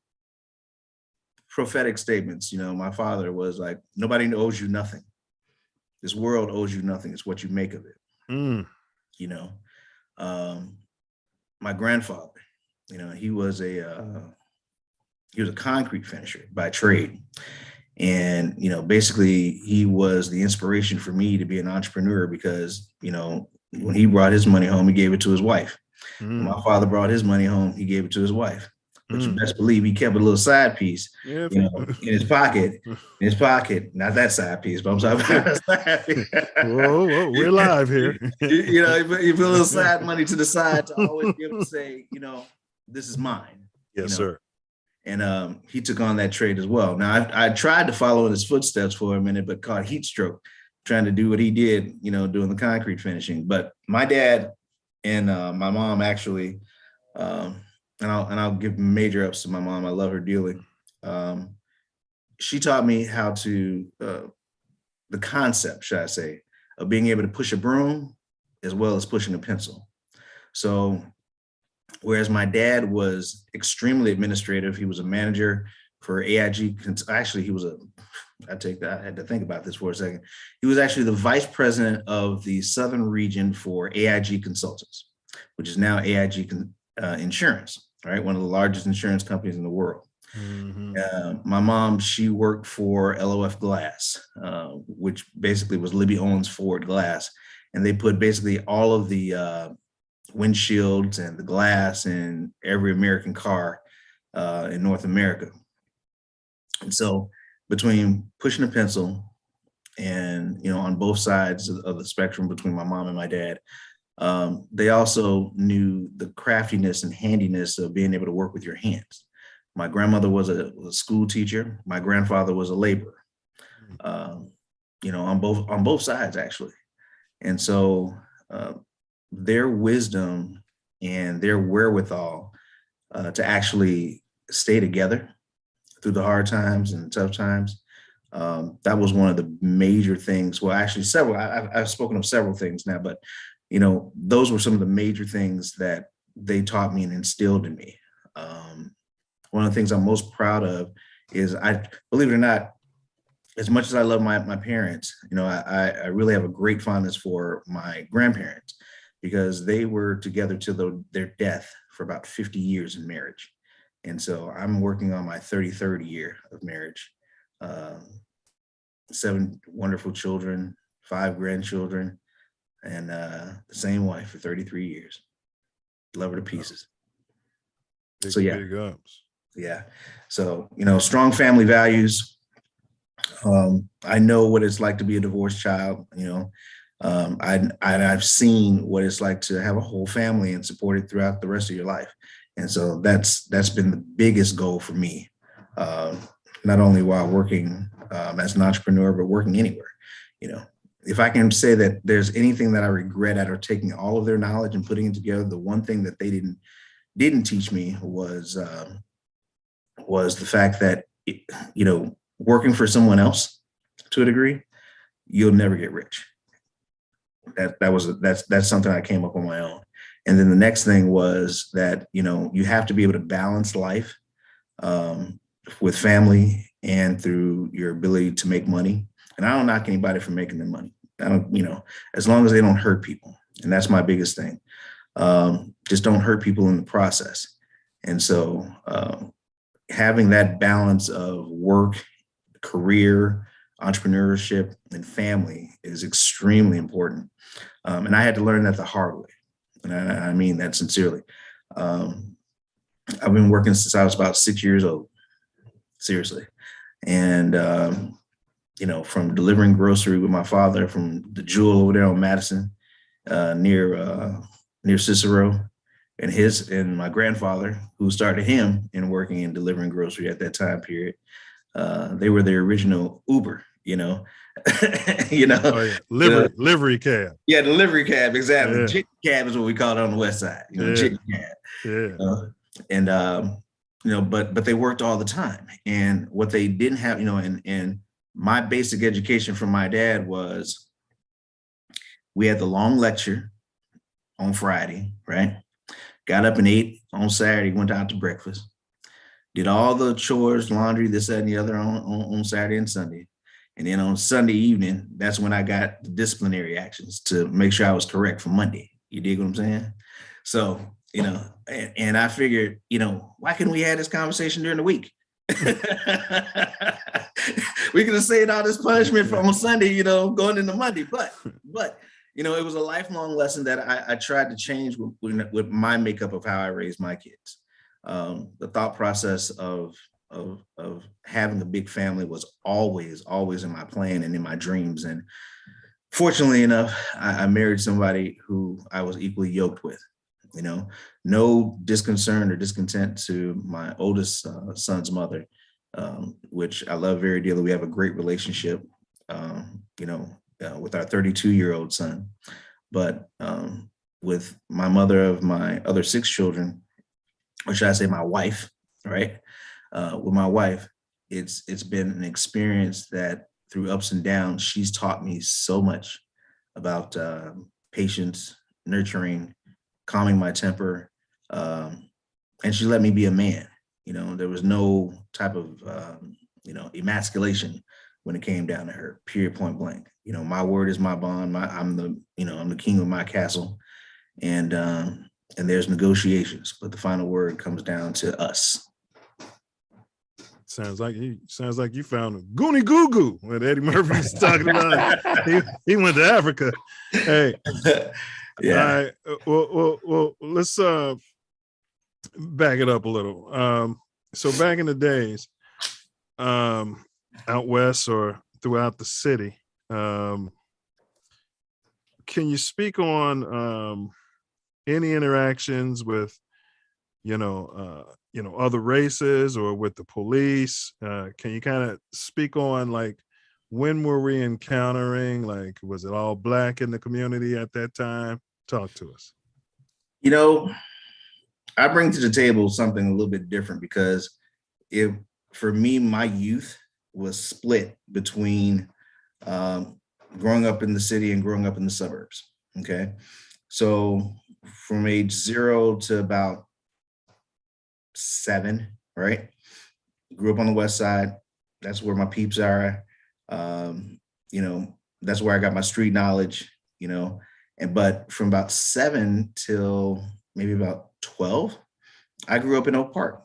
Prophetic statements. You know, my father was like, "Nobody owes you nothing. This world owes you nothing. It's what you make of it." You know, my grandfather, you know, he was a concrete finisher by trade. And, you know, basically he was the inspiration for me to be an entrepreneur because, you know, when he brought his money home, he gave it to his wife. When my father brought his money home, he gave it to his wife. But you best believe he kept a little side piece, you know, in his pocket, not that side piece, but I'm talking about a side piece. Whoa, we're live here. You know, you put a little side money to the side to always be able to say, you know, this is mine. Yes, you know? sir. And he took on that trade as well. Now, I tried to follow in his footsteps for a minute, but caught heat stroke trying to do what he did, you know, doing the concrete finishing. But my dad and my mom actually, and I'll give major ups to my mom. I love her dearly. She taught me how to, the concept, should I say, of being able to push a broom as well as pushing a pencil. So whereas my dad was extremely administrative, he was a manager for AIG. Actually, I had to think about this for a second. He was actually the vice president of the Southern region for AIG Consultants, which is now AIG Insurance, right? One of the largest insurance companies in the world. My mom, she worked for LOF Glass, which basically was Libby Owens Ford Glass. And they put basically all of the windshields and the glass in every American car in North America. And so between pushing a pencil and, you know, on both sides of the spectrum between my mom and my dad. They also knew the craftiness and handiness of being able to work with your hands. My grandmother was a school teacher. My grandfather was a laborer, you know, on both sides, actually. And so their wisdom and their wherewithal to actually stay together through the hard times and tough times, that was one of the major things. Well, actually several, I've spoken of several things now, but, you know, those were some of the major things that they taught me and instilled in me. One of the things I'm most proud of is, I believe it or not, as much as I love my parents, you know, I really have a great fondness for my grandparents, because they were together till their death for about 50 years in marriage. And so I'm working on my 33rd year of marriage. 7 wonderful children, 5 grandchildren, and the same wife for 33 years. Love her to pieces. So yeah. Big ups. Yeah. So, you know, strong family values. I know what it's like to be a divorced child. You know, I've seen what it's like to have a whole family and support it throughout the rest of your life. And so that's been the biggest goal for me, not only while working as an entrepreneur, but working anywhere. You know, if I can say that there's anything that I regret out of taking all of their knowledge and putting it together, the one thing that they didn't teach me was the fact that, you know, working for someone else to a degree, you'll never get rich. That's something I came up on my own. And then the next thing was that, you know, you have to be able to balance life with family and through your ability to make money. And I don't knock anybody for making their money. I don't, you know, as long as they don't hurt people. And that's my biggest thing. Just don't hurt people in the process. And so having that balance of work, career, entrepreneurship, and family is extremely important. And I had to learn that the hard way. And I mean that sincerely. I've been working since I was about 6 years old, seriously. And, you know, from delivering grocery with my father from the Jewel over there on Madison, near Cicero, and my grandfather, who started him in working and delivering grocery at that time period. They were the original Uber, you know. You know, oh, yeah. Livery cab. Yeah, the livery cab, exactly. Yeah. Chicken cab is what we call it on the west side. You know, Yeah. chicken cab. Yeah. And you know, but they worked all the time. And what they didn't have, you know, and my basic education from my dad was, we had the long lecture on Friday, right? Got up and ate on Saturday, went out to breakfast, did all the chores, laundry, this, that, and the other on Saturday and Sunday. And then on Sunday evening, that's when I got the disciplinary actions to make sure I was correct for Monday. You dig what I'm saying? So, you know, and I figured, you know, why couldn't we have this conversation during the week? We could have saved all this punishment from on Sunday, you know, going into Monday. But, you know, it was a lifelong lesson that I tried to change with my makeup of how I raised my kids. The thought process of having a big family was always in my plan and in my dreams. And fortunately enough, I married somebody who I was equally yoked with. You know, no disconcern or discontent to my oldest son's mother, which I love very dearly. We have a great relationship, you know, with our 32-year-old son. But with my mother of my other 6 children, or should I say my wife, right? With my wife, it's been an experience that through ups and downs, she's taught me so much about patience, nurturing, calming my temper, and she let me be a man. You know, there was no type of you know, emasculation when it came down to her, period, point blank. You know, my word is my bond. I'm the king of my castle, and there's negotiations, but the final word comes down to us. Sounds like you found a goonie goo goo when Eddie Murphy was talking about it. He went to Africa. Hey, yeah. All right. Well, let's back it up a little. So back in the days, out west or throughout the city, Can you speak on any interactions with, other races or with the police? Can you kind of speak on, like, when were we encountering, like, was it all Black in the community at that time? Talk to us. I bring to the table something a little bit different, because for me, my youth was split between growing up in the city and growing up in the suburbs. Okay. So from age 0 to about 7, right? Grew up on the West Side. That's where my peeps are. That's where I got my street knowledge, but from about 7 till maybe about 12, I grew up in Oak Park.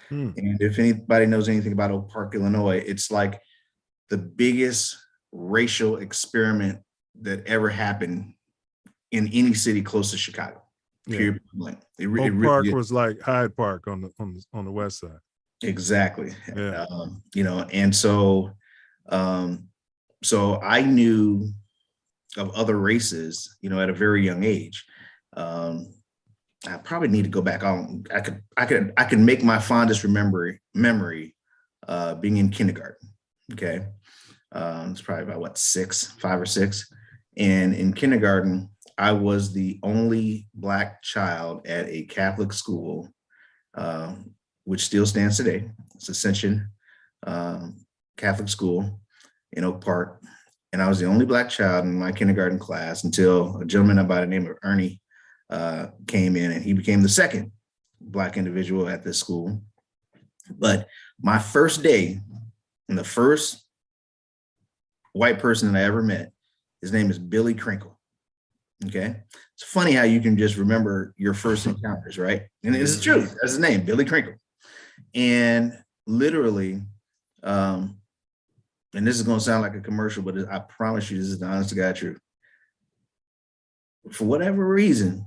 And if anybody knows anything about Oak Park, Illinois, it's like the biggest racial experiment that ever happened in any city close to Chicago. Period. Oak Park was like Hyde Park on the West Side. Exactly. Yeah. And so I knew of other races, at a very young age. I probably need to go back on. I could make my fondest memory being in kindergarten. Okay. It's probably about 5 or 6. And in kindergarten, I was the only Black child at a Catholic school, which still stands today. It's Ascension Catholic School in Oak Park. And I was the only Black child in my kindergarten class until a gentleman by the name of Ernie came in, and he became the second Black individual at this school. But my first day, and the first white person that I ever met, his name is Billy Crinkle. Okay. It's funny how you can just remember your first encounters, right? And it's true. That's his name, Billy Crinkle. And literally, and this is going to sound like a commercial, but I promise you, this is the honest to God truth. For whatever reason,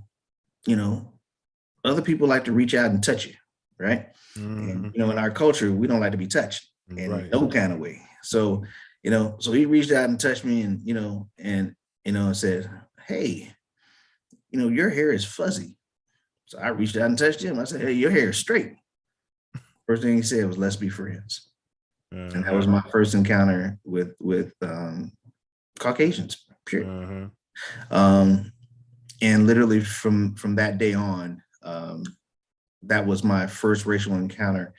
other people like to reach out and touch you, right? And, in our culture, we don't like to be touched in no kind of way. So, so he reached out and touched me, and said, "Hey, your hair is fuzzy." So I reached out and touched him. I said, "Hey, your hair is straight." First thing he said was, "Let's be friends." And that was my first encounter with Caucasians, period. And literally from that day on, that was my first racial encounter,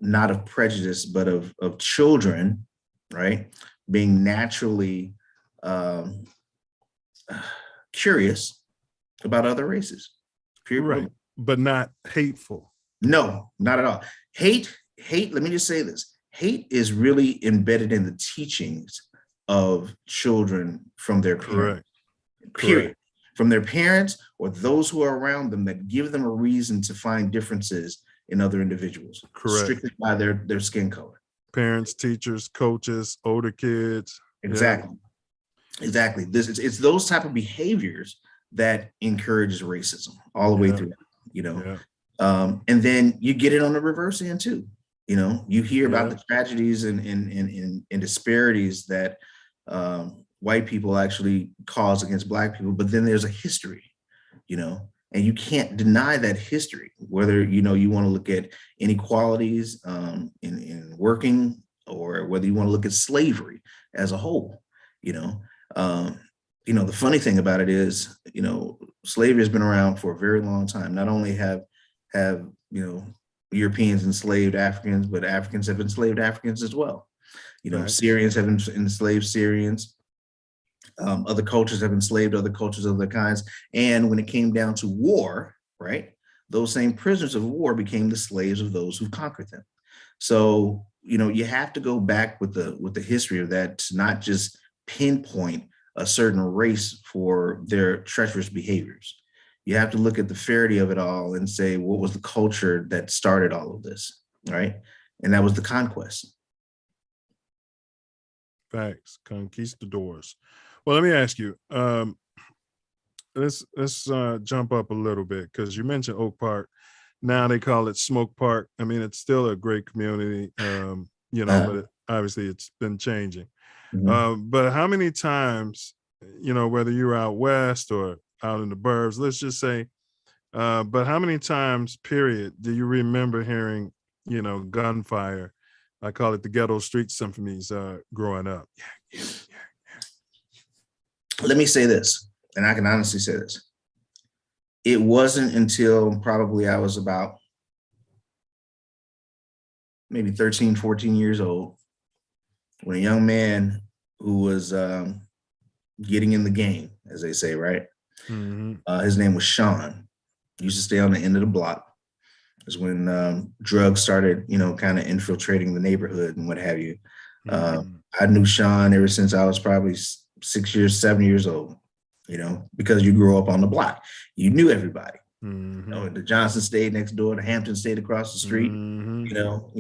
not of prejudice, but of children, right, being naturally curious about other races. Period. Right, but not hateful. No, not at all. Hate, let me just say this. Hate is really embedded in the teachings of children from their parents. Period. Correct. From their parents or those who are around them that give them a reason to find differences in other individuals. Correct. Strictly by their skin color. Parents, teachers, coaches, older kids. Exactly. Yeah. Exactly. It's those type of behaviors that encourages racism all the way through, and then you get it on the reverse end too. You hear about the tragedies and disparities that white people actually cause against Black people, but then there's a history, and you can't deny that history, whether, you want to look at inequalities in working, or whether you want to look at slavery as a whole, the funny thing about it is, slavery has been around for a very long time. Not only have Europeans enslaved Africans, but Africans have enslaved Africans as well. Syrians have enslaved Syrians. Other cultures have enslaved other cultures of other kinds. And when it came down to war, right, those same prisoners of war became the slaves of those who conquered them. So, you have to go back with the history of that to not just pinpoint a certain race for their treacherous behaviors. You have to look at the fairity of it all and say, what was the culture that started all of this, right? And that was the conquest. Facts, conquistadors. Well, let me ask you, let's jump up a little bit, because you mentioned Oak Park. Now they call it Smoke Park. I mean, it's still a great community, but obviously it's been changing. But how many times, you know, whether you're out west or out in the burbs, let's just say, but how many times, period, do you remember hearing, you know, gunfire? I call it the ghetto street symphonies growing up. Let me say this, and I can honestly say this. It wasn't until probably I was about maybe 13, 14 years old, when a young man who was getting in the game, as they say, right? His name was Sean. He used to stay on the end of the block. It was when drugs started, you know, kind of infiltrating the neighborhood and what have you. I knew Sean ever since I was probably 6 years, 7 years old, you know, because you grew up on the block. You knew everybody. You know, the Johnson stayed next door, the Hampton stayed across the street. You know,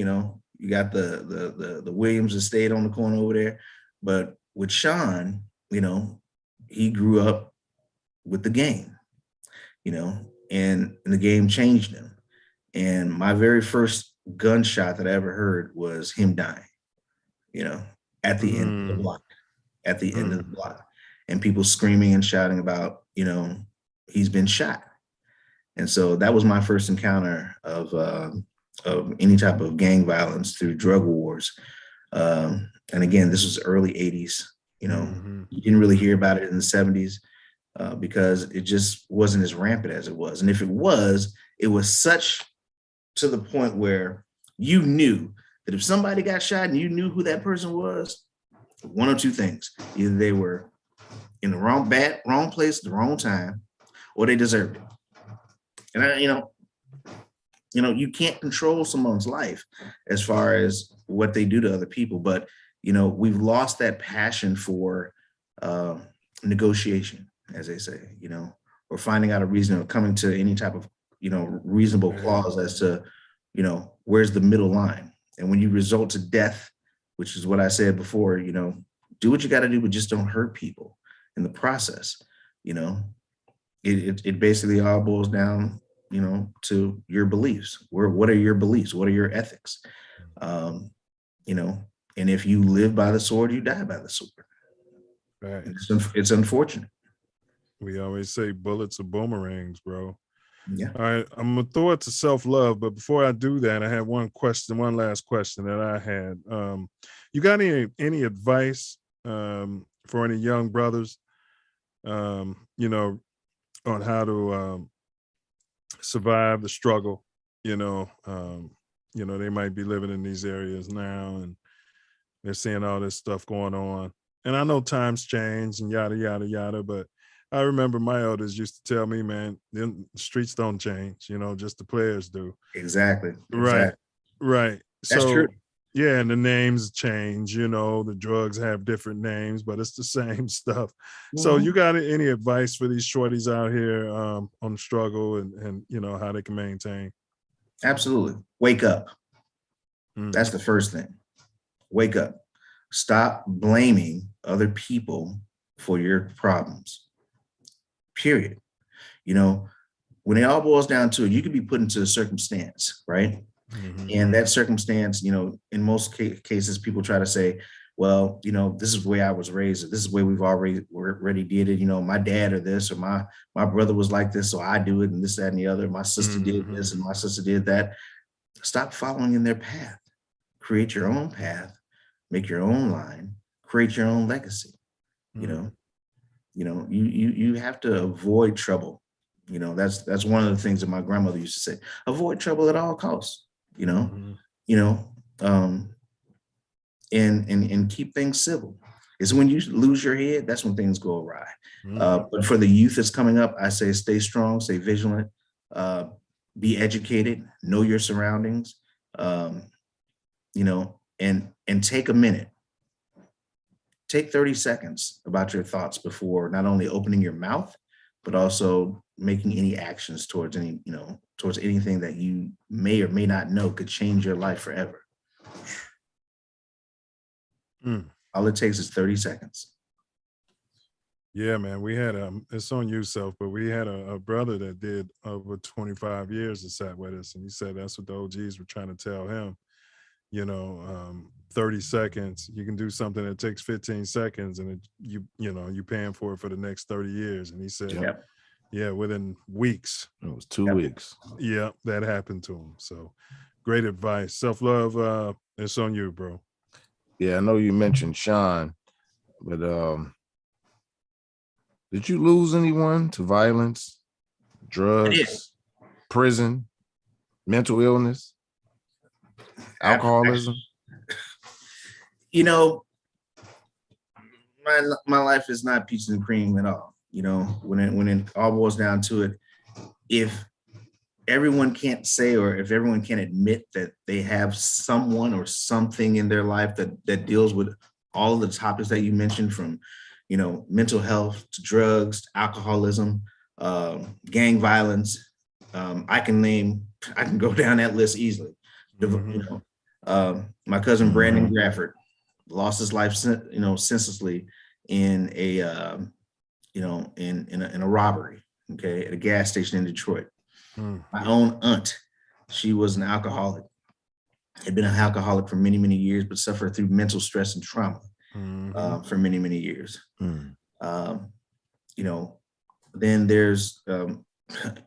you got the Williams that stayed on the corner over there. But with Sean, you know, he grew up with the game, you know, and the game changed him. And my very first gunshot that I ever heard was him dying, you know, at the end of the block, at the end of the block, and people screaming and shouting about, you know, he's been shot. And so that was my first encounter of any type of gang violence through drug wars. And again, this was early 80s, you know, you didn't really hear about it in the 70s because it just wasn't as rampant as it was. And if it was such to the point where you knew that if somebody got shot and you knew who that person was, one of two things: either they were in the wrong place at the wrong time, or they deserved it. And you know, you can't control someone's life as far as what they do to other people, but you know, we've lost that passion for negotiation, as they say, you know, or finding out a reason or coming to any type of, you know, reasonable clause as to, you know, where's the middle line. And when you resort to death, which is what I said before, you know, do what you got to do, but just don't hurt people in the process. You know, it basically all boils down, you know, to your beliefs. What are your beliefs? What are your ethics? You know, and if you live by the sword, you die by the sword. Right. It's unfortunate. We always say bullets are boomerangs, bro. Yeah. All right, I'm gonna throw it to self-love, but before I do that, I have one last question that I had. You got any advice for any young brothers, you know, on how to survive the struggle? You know, they might be living in these areas now and they're seeing all this stuff going on. And I know times change and yada, yada, yada, but I remember my elders used to tell me, man, the streets don't change, you know, just the players do. Exactly. Right. Right. That's so, true. Yeah, and the names change, you know, the drugs have different names, but it's the same stuff. So you got any advice for these shorties out here on the struggle and, you know, how they can maintain? Absolutely. Wake up. That's the first thing. Wake up. Stop blaming other people for your problems. Period. You know, when it all boils down to it, you could be put into a circumstance, right? And that circumstance, you know, in most cases, people try to say, well, you know, this is the way I was raised, or this is the way we've already did it. You know, my dad or this, or my brother was like this, so I do it, and this, that, and the other. My sister did this, and my sister did that. Stop following in their path. Create your own path. Make your own line. Create your own legacy. You know, you have to avoid trouble. You know, that's one of the things that my grandmother used to say. Avoid trouble at all costs. You know, and keep things civil. It's when you lose your head, that's when things go awry. But for the youth that's coming up, I say stay strong, stay vigilant, be educated, know your surroundings, you know, and take a minute. Take 30 seconds about your thoughts before not only opening your mouth, but also making any actions towards anything that you may or may not know could change your life forever. All it takes is 30 seconds. Yeah, man, we had it's on you, Self, but we had a brother that did over 25 years that sat with us, and he said that's what the OGs were trying to tell him. 30 seconds. You can do something that takes 15 seconds, and you're paying for it for the next 30 years. And he said, yeah, within weeks. It was 2 weeks. Yeah, that happened to him. So great advice. Self love. It's on you, bro. Yeah, I know you mentioned Sean, but did you lose anyone to violence, drugs, prison, mental illness, alcoholism? My life is not peaches and cream at all. When it all boils down to it, if everyone can't say, or if everyone can't admit that they have someone or something in their life that deals with all of the topics that you mentioned, from mental health to drugs to alcoholism, gang violence, I can go down that list easily. My cousin Brandon Gradford lost his life senselessly in a in a robbery, at a gas station in Detroit. My own aunt, she was an alcoholic, had been an alcoholic for many, many years, but suffered through mental stress and trauma for many, many years. Then there's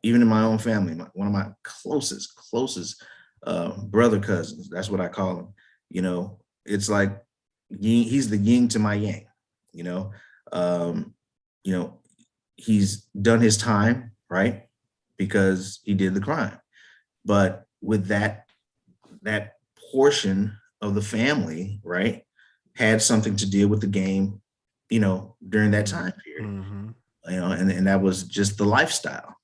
even in my own family, one of my closest brother cousins, that's what I call him. It's like he's the yin to my yang. He's done his time, right? Because he did the crime. But with that portion of the family, right, had something to deal with the game, during that time period. And that was just the lifestyle,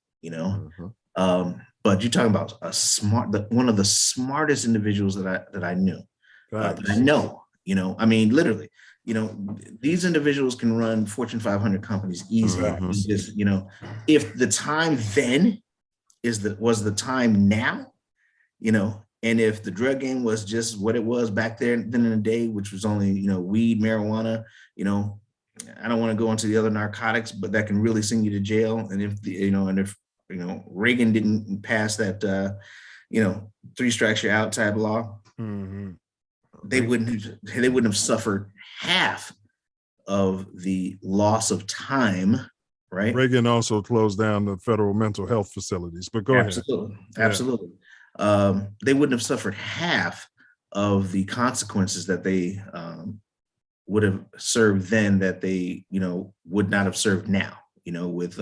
but you're talking about one of the smartest individuals that I knew, that I know, I mean, literally, these individuals can run Fortune 500 companies easy. Just, if the time then was the time now, and if the drug game was just what it was back then in the day, which was only, weed, marijuana, I don't want to go into the other narcotics, but that can really send you to jail. And if Reagan didn't pass that, 3 strikes you're out type law, they wouldn't have suffered half of the loss of time, right? Reagan also closed down the federal mental health facilities, but go ahead. Absolutely. They wouldn't have suffered half of the consequences that they would have served then, that they, would not have served now, with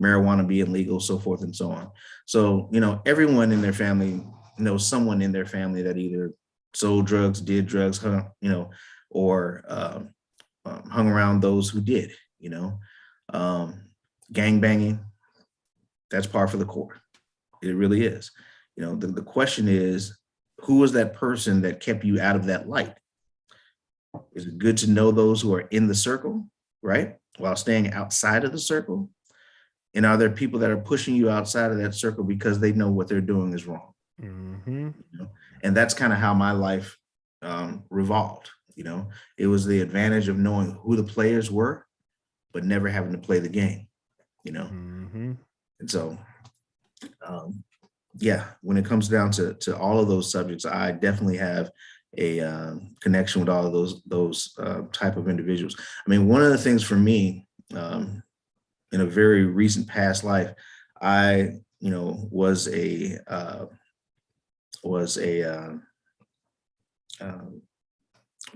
marijuana being legal, so forth and so on. So, everyone in their family knows someone in their family that either sold drugs, did drugs, or hung around those who did, gang banging, that's par for the course. It really is. The question is, who was that person that kept you out of that light? Is it good to know those who are in the circle, right, while staying outside of the circle? And are there people that are pushing you outside of that circle because they know what they're doing is wrong? And that's kind of how my life revolved. It was the advantage of knowing who the players were, but never having to play the game. And so, when it comes down to all of those subjects, I definitely have a connection with all of those type of individuals. I mean, one of the things for me, in a very recent past life, I, was a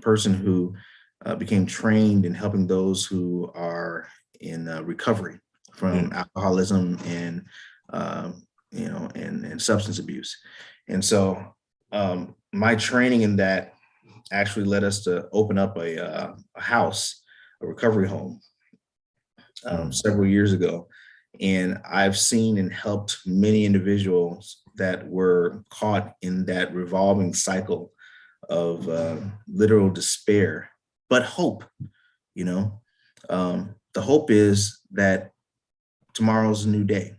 person who became trained in helping those who are in recovery from alcoholism and and substance abuse. And so my training in that actually led us to open up a house, a recovery home, several years ago. And I've seen and helped many individuals that were caught in that revolving cycle of literal despair, but hope. The hope is that tomorrow's a new day.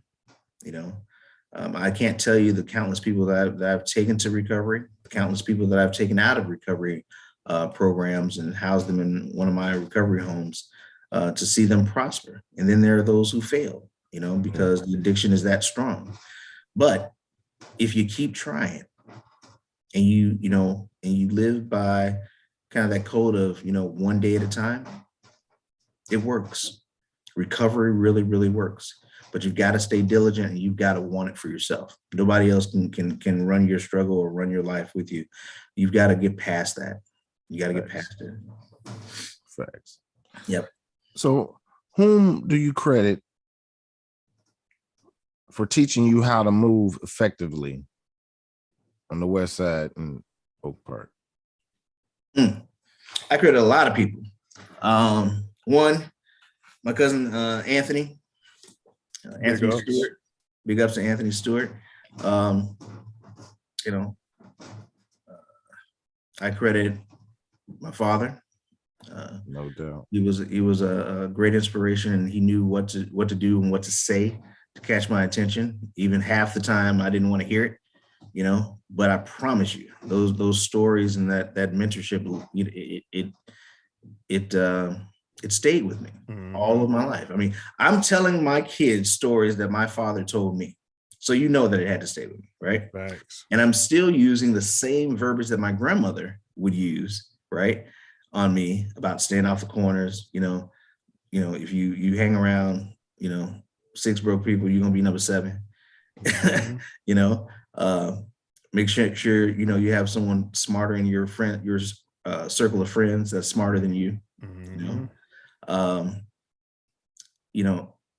I can't tell you the countless people that I've taken to recovery, the countless people that I've taken out of recovery programs and housed them in one of my recovery homes to see them prosper. And then there are those who fail, because the addiction is that strong. But if you keep trying, and you live by kind of that code of, one day at a time, it works. Recovery really, really works. But you've got to stay diligent, and you've got to want it for yourself. Nobody else can run your struggle or run your life with you. You've got to get past that. You got to get past it. Facts. Yep. So whom do you credit for teaching you how to move effectively on the West Side and Oak Park? I credit a lot of people. One, my cousin Anthony. Anthony Stewart. Big ups to Anthony Stewart. I credit my father. No doubt. He was a great inspiration, and he knew what to do and what to say to catch my attention. Even half the time I didn't want to hear it, but I promise you, those stories and that mentorship, it stayed with me all of my life. I mean, I'm telling my kids stories that my father told me. So that it had to stay with me, right? Thanks. And I'm still using the same verbiage that my grandmother would use, right, on me about staying off the corners. If you hang around, 6 broke people, you're gonna be number 7. Make sure you have someone smarter in your circle of friends that's smarter than you.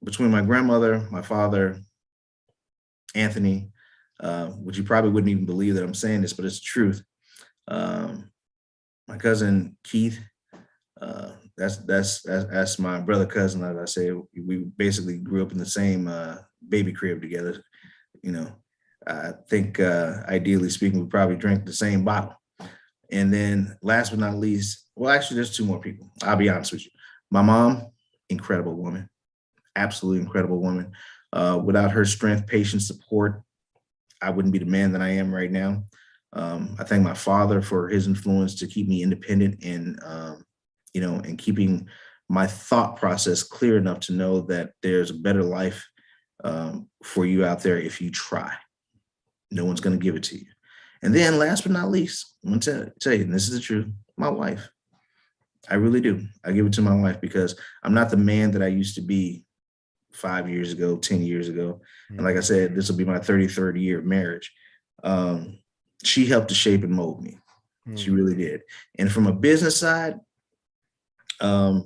Between my grandmother, my father, Anthony, which you probably wouldn't even believe that I'm saying this, but it's the truth. My cousin Keith, that's my brother cousin. As I say, we basically grew up in the same baby crib together. I think ideally speaking, we probably drank the same bottle. And then last but not least, well, actually, there's 2 more people. I'll be honest with you. My mom, incredible woman, absolutely incredible woman. Without her strength, patience, support, I wouldn't be the man that I am right now. I thank my father for his influence to keep me independent and, and keeping my thought process clear enough to know that there's a better life for you out there if you try. No one's going to give it to you. And then last but not least, I'm going to tell you, and this is the truth, my wife. I really do. I give it to my wife because I'm not the man that I used to be 5 years ago, 10 years ago. And like I said, this will be my 33rd year of marriage. She helped to shape and mold me. She really did. And from a business side, there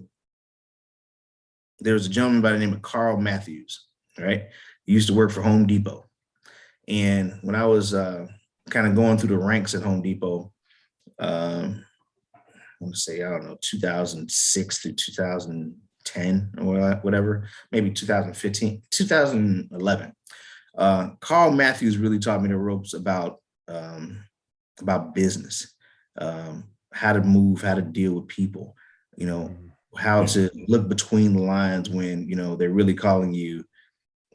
was a gentleman by the name of Carl Matthews, right? He used to work for Home Depot. And when I was kind of going through the ranks at Home Depot, I want to say, 2006 through 2010 or whatever, maybe 2015, 2011. Carl Matthews really taught me the ropes about business, how to move, how to deal with people, how to look between the lines when, they're really calling you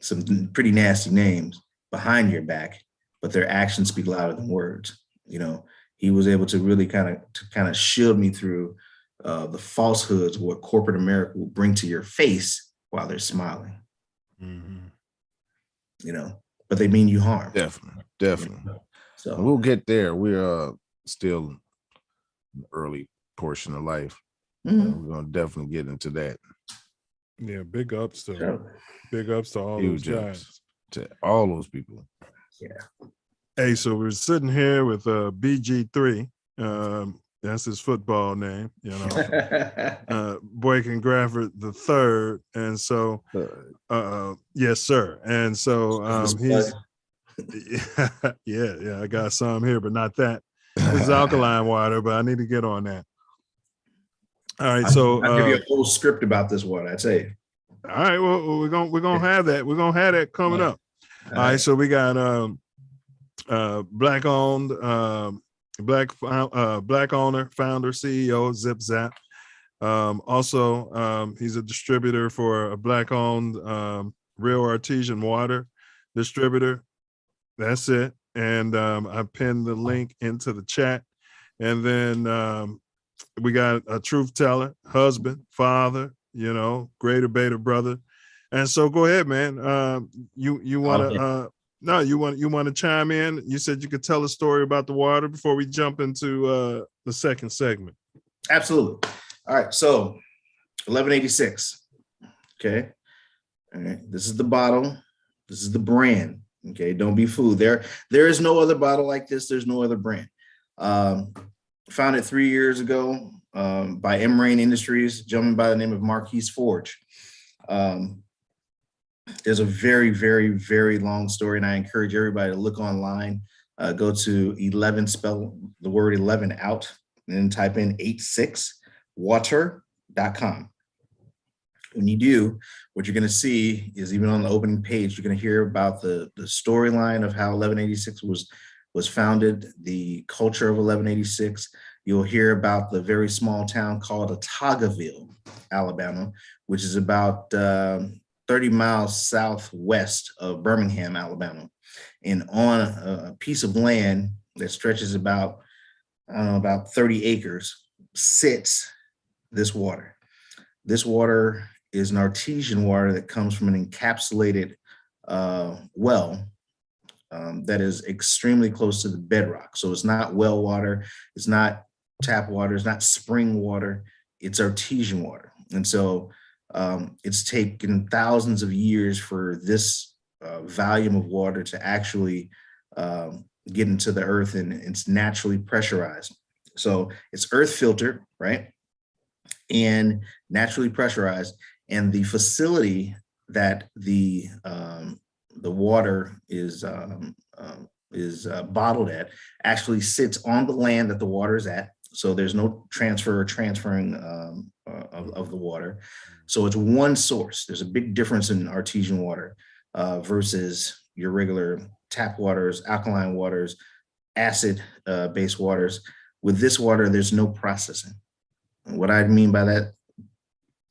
some pretty nasty names behind your back, but their actions speak louder than words. He was able to really kind of shield me through the falsehoods what corporate America will bring to your face while they're smiling. But they mean you harm. Definitely. So we'll get there. We're still in the early portion of life. We're gonna definitely get into that. Yeah, big ups to all Huge those ups guys. to all those people. Yeah. Hey, so we're sitting here with BG3. That's his football name, Boykin Gradford III. And so, yes, sir. And so he's, yeah, I got some here, but not that. This is alkaline water, but I need to get on that. All right, so I'll give you a whole script about this water, I tell you. All right, well, we're gonna have that. We're gonna have that coming up. All right, so we got black owned, black owner, founder, CEO, Zip Zap. Also, he's a distributor for a black owned real artesian water distributor. That's it. And I pinned the link into the chat. And then we got a truth teller, husband, father, greater beta brother. And so go ahead, man. You want to No, you want to chime in? You said you could tell a story about the water before we jump into the second segment. Absolutely. All right. So 1186. Okay. All right. This is the bottle. This is the brand. Okay. Don't be fooled. There is no other bottle like this. There's no other brand. Founded 3 years ago by Emrain Industries, a gentleman by the name of Marquise Forge. There's a very, very, very long story, and I encourage everybody to look online. Go to 11, spell the word 11 out, and then type in 86water.com. When you do, what you're going to see is, even on the opening page, you're going to hear about the storyline of how 1186 was founded, the culture of 1186. You'll hear about the very small town called Ottagaville, Alabama, which is about 30 miles southwest of Birmingham, Alabama. And on a piece of land that stretches about 30 acres sits this water. This water is an artesian water that comes from an encapsulated well that is extremely close to the bedrock. So it's not well water, it's not tap water, it's not spring water, it's artesian water. And so it's taken thousands of years for this volume of water to actually get into the earth, and it's naturally pressurized. So it's earth filtered, right? And naturally pressurized. And the facility that the water is bottled at actually sits on the land that the water is at. So there's no transferring of the water. So it's one source. There's a big difference in artesian water versus your regular tap waters, alkaline waters, acid based waters. With this water, there's no processing. And what I mean by that,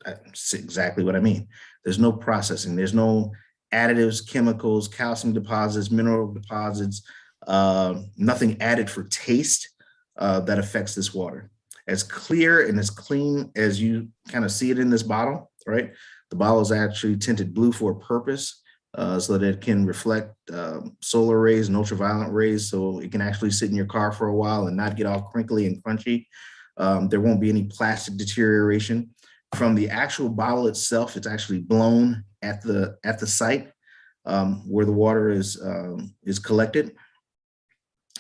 that's exactly what I mean. There's no processing. There's no additives, chemicals, calcium deposits, mineral deposits, nothing added for taste that affects this water. As clear and as clean as you kind of see it in this bottle, right? The bottle is actually tinted blue for a purpose, so that it can reflect solar rays and ultraviolet rays, so it can actually sit in your car for a while and not get all crinkly and crunchy. There won't be any plastic deterioration. From the actual bottle itself, it's actually blown at the site where the water is collected.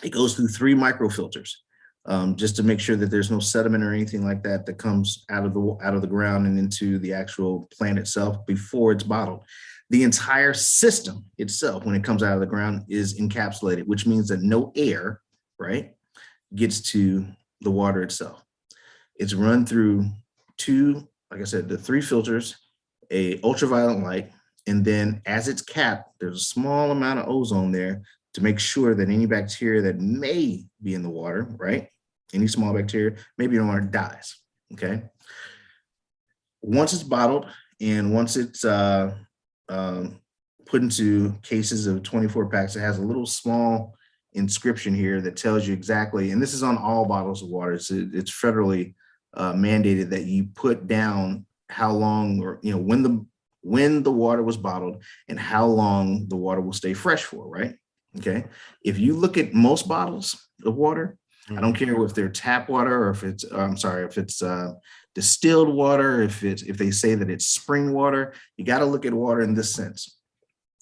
It goes through 3 microfilters just to make sure that there's no sediment or anything like that that comes out of the ground and into the actual plant itself before it's bottled. The entire system itself, when it comes out of the ground, is encapsulated, which means that no air, right, gets to the water itself. It's run through 2, like I said, the 3 filters, a ultraviolet light, and then as it's capped, there's a small amount of ozone there to make sure that any bacteria that may be in the water, right, any small bacteria, maybe in the water, dies, okay? Once it's bottled and once it's put into cases of 24 packs, it has a little small inscription here that tells you exactly, and this is on all bottles of water, it's federally mandated that you put down how long, or when the water was bottled and how long the water will stay fresh for, right? Okay. If you look at most bottles of water, I don't care if they're tap water or if it's distilled water, if they say that it's spring water, you got to look at water in this sense.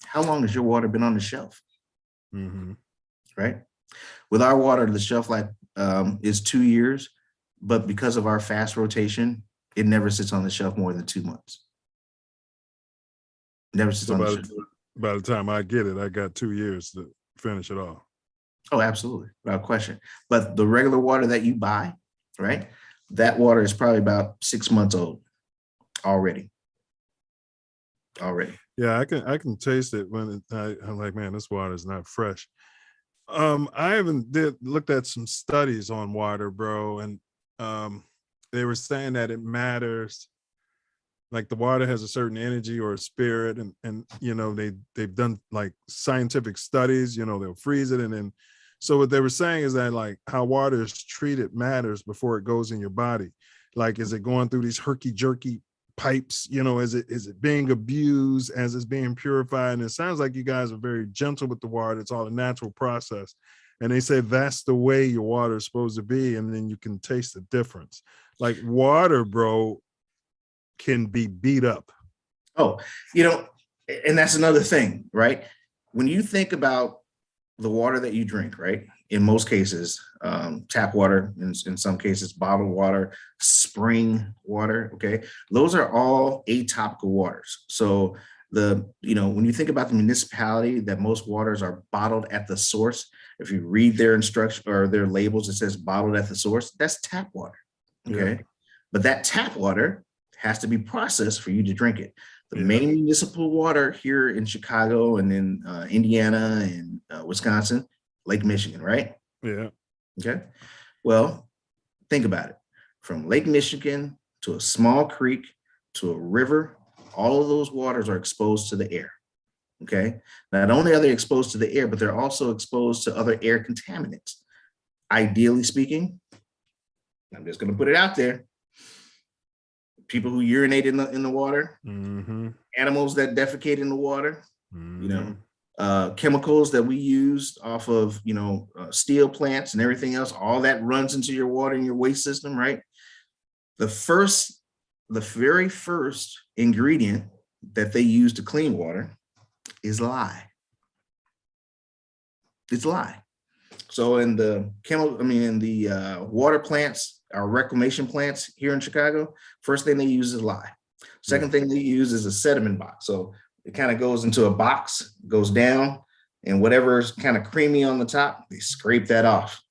How long has your water been on the shelf? Right? With our water, the shelf life is 2 years, but because of our fast rotation, it never sits on the shelf more than 2 months. Never sits on the shelf. By the time I get it, I got 2 years to finish it off. Oh, absolutely, without question. But the regular water that you buy, right? That water is probably about 6 months old already. Yeah, I can taste it when I'm like, man, this water is not fresh. I haven't looked at some studies on water, bro, and they were saying that it matters. Like the water has a certain energy or a spirit, and they've done like scientific studies. They'll freeze it, and then so what they were saying is that like how water is treated matters before it goes in your body. Like, is it going through these herky jerky pipes, is it being abused as it's being purified? And it sounds like you guys are very gentle with the water. It's all a natural process. And they say that's the way your water is supposed to be. And then you can taste the difference. Like water, bro, can be beat up. Oh, and that's another thing, right? When you think about the water that you drink, right? In most cases, tap water, in some cases, bottled water, spring water, okay? Those are all atopical waters. So when you think about the municipality, that most waters are bottled at the source. If you read their instruction or their labels, it says bottled at the source. That's tap water, okay? Yeah. But that tap water has to be processed for you to drink it. The main municipal water here in Chicago and in Indiana and Wisconsin, Lake Michigan, right? Yeah. Okay. Well, think about it. From Lake Michigan to a small creek to a river, all of those waters are exposed to the air. Okay. Not only are they exposed to the air, but they're also exposed to other air contaminants. Ideally speaking, I'm just going to put it out there. People who urinate in the water, animals that defecate in the water, chemicals that we use off of, steel plants and everything else, all that runs into your water and your waste system, right? The very first ingredient that they use to clean water is lye. It's lye. So in the water plants, our reclamation plants here in Chicago, first thing they use is lye. Second thing they use is a sediment box. So it kind of goes into a box, goes down, and whatever's kind of creamy on the top, they scrape that off.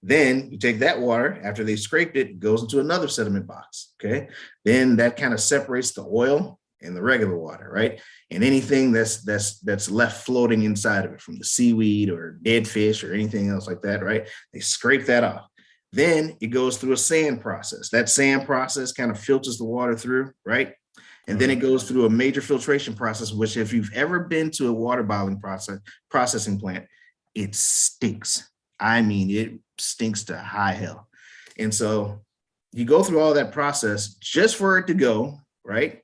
Then you take that water, after they scraped it, goes into another sediment box, okay? Then that kind of separates the oil and the regular water, right? And anything that's left floating inside of it, from the seaweed or dead fish or anything else like that, right? They scrape that off. Then it goes through a sand process. That sand process kind of filters the water through, right? And then it goes through a major filtration process, which if you've ever been to a water bottling processing plant, it stinks. I mean, it stinks to high hell. And so you go through all that process just for it to go, right,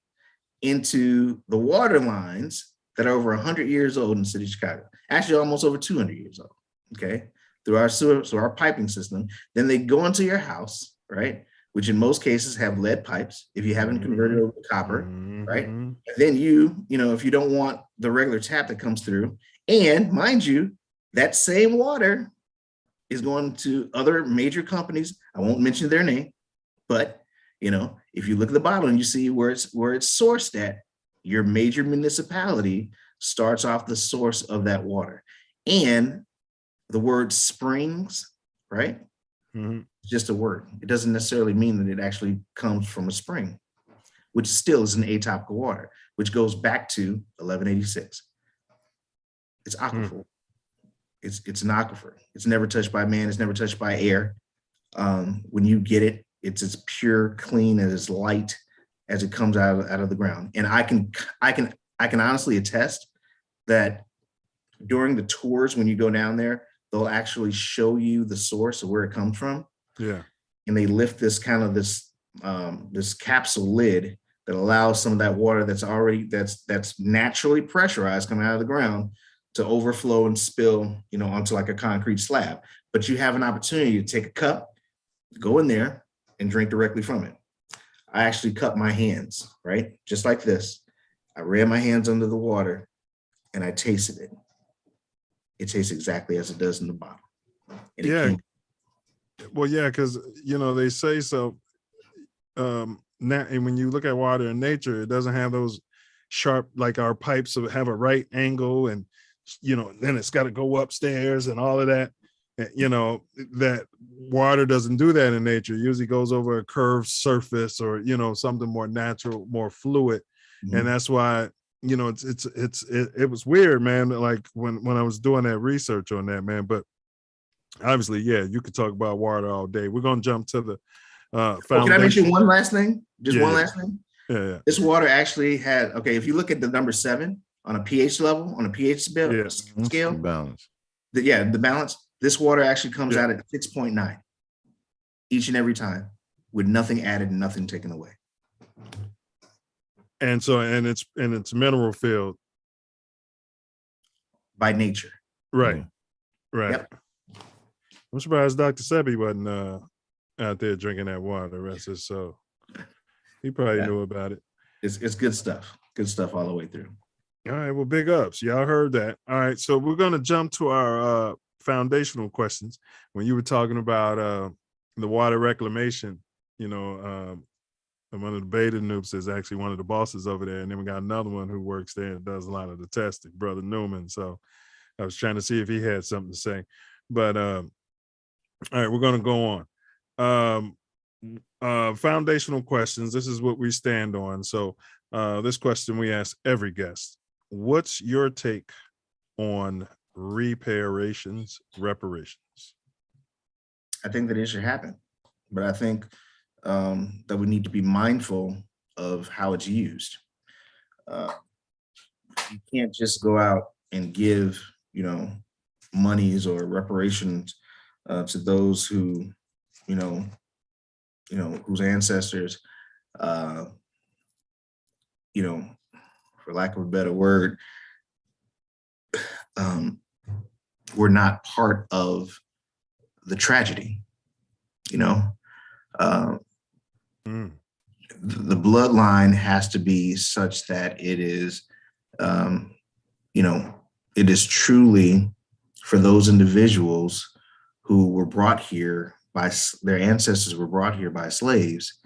into the water lines that are over 100 years old in the city of Chicago. Actually, almost over 200 years old, okay? Through our sewer, so our piping system. Then they go into your house, right? Which in most cases have lead pipes if you haven't converted over to copper, right? And then if you don't want the regular tap that comes through, and mind you, that same water is going to other major companies. I won't mention their name, but if you look at the bottle and you see where it's sourced at, your major municipality starts off the source of that water. And the word springs, right? It's just a word. It doesn't necessarily mean that it actually comes from a spring, which still is an atopical water, which goes back to 1186. It's aquifer. It's an aquifer. It's never touched by man. It's never touched by air. When you get it, it's as pure, clean, and as light as it comes out of the ground. And I can honestly attest that during the tours, when you go down there, they'll actually show you the source of where it comes from. Yeah. And they lift this kind of this capsule lid that allows some of that water that's naturally pressurized coming out of the ground to overflow and spill, onto like a concrete slab. But you have an opportunity to take a cup, go in there and drink directly from it. I actually cut my hands, right? Just like this. I ran my hands under the water and I tasted it. It tastes exactly as it does in the bottle. And well, yeah, because they say so. And when you look at water in nature, it doesn't have those sharp, like our pipes have a right angle, and then it's got to go upstairs and all of that. That water doesn't do that in nature. It usually goes over a curved surface or something more natural, more fluid, and that's why. It was weird, man. Like when I was doing that research on that, man. But obviously, yeah, you could talk about water all day. We're gonna jump to the foundation. Can I mention one last thing? Last thing. Yeah. This water actually had, if you look at the number 7 on a pH level, on a pH scale, balance. The balance. This water actually comes out at 6.9 each and every time, with nothing added and nothing taken away. And so, and it's mineral filled by nature. Right. Right. Yep. I'm surprised Dr. Sebi wasn't out there drinking that water the rest of his soul. He probably knew about it. It's good stuff. Good stuff all the way through. All right. Well, big ups. Y'all heard that. All right. So we're going to jump to our foundational questions. When you were talking about the water reclamation, you know, one of the beta noobs is actually one of the bosses over there. And then we got another one who works there and does a lot of the testing, Brother Newman. So I was trying to see if he had something to say. But all right, we're going to go on. Foundational questions. This is what we stand on. So this question we ask every guest. What's your take on reparations? I think that it should happen, but I think that we need to be mindful of how it's used. You can't just go out and give, you know, monies or reparations to those who, you know, whose ancestors, you know, for lack of a better word, were not part of the tragedy, you know. The bloodline has to be such that it is, you know, it is truly for those individuals who were brought here by their ancestors were brought here by slaves,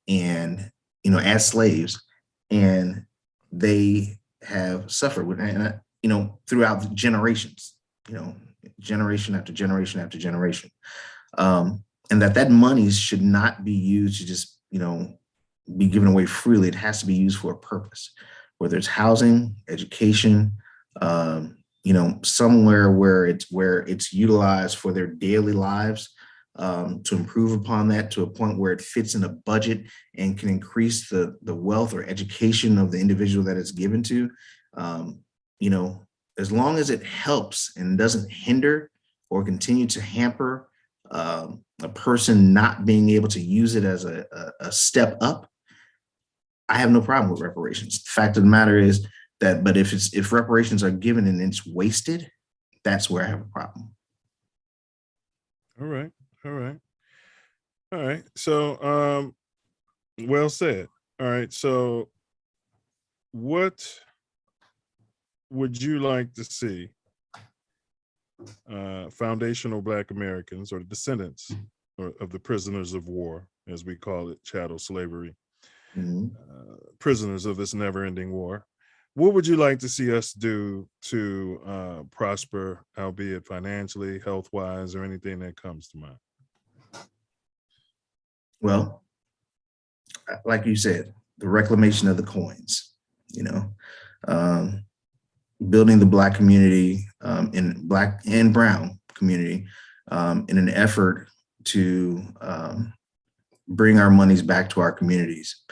and, you know, as slaves, and they have suffered with, and, you know, throughout the generations, you know, generation after generation after generation. And that money should not be used to just, you know, be given away freely. It has to be used for a purpose, whether it's housing, education, you know, somewhere where it's utilized for their daily lives, to improve upon that to a point where it fits in a budget and can increase the wealth or education of the individual that it's given to. You know, as long as it helps and doesn't hinder or continue to hamper a person not being able to use it as a step up, I have no problem with reparations. The fact of the matter is that, but if reparations are given and it's wasted, that's where I have a problem. All right. So, well said. All right. So what would you like to see foundational Black Americans, or the descendants of the prisoners of war, as we call it, chattel slavery, prisoners of this never-ending war, what would you like to see us do to prosper, albeit financially, health-wise, or anything that comes to mind? Well, like you said, the reclamation of the coins, you know, building the Black community, in Black and Brown community, in an effort to bring our monies back to our communities.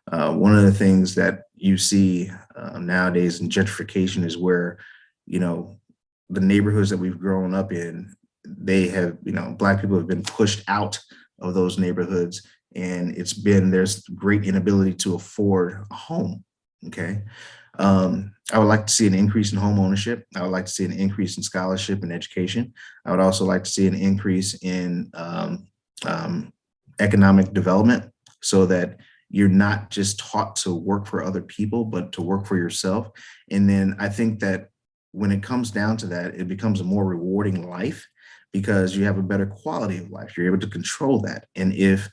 One of the things that you see nowadays in gentrification is where, you know, the neighborhoods that we've grown up in, they have, you know, Black people have been pushed out of those neighborhoods, and there's great inability to afford a home. Okay. I would like to see an increase in home ownership. I would like to see an increase in scholarship and education. I would also like to see an increase in economic development, so that you're not just taught to work for other people, but to work for yourself. And then I think that when it comes down to that, it becomes a more rewarding life because you have a better quality of life. You're able to control that. And if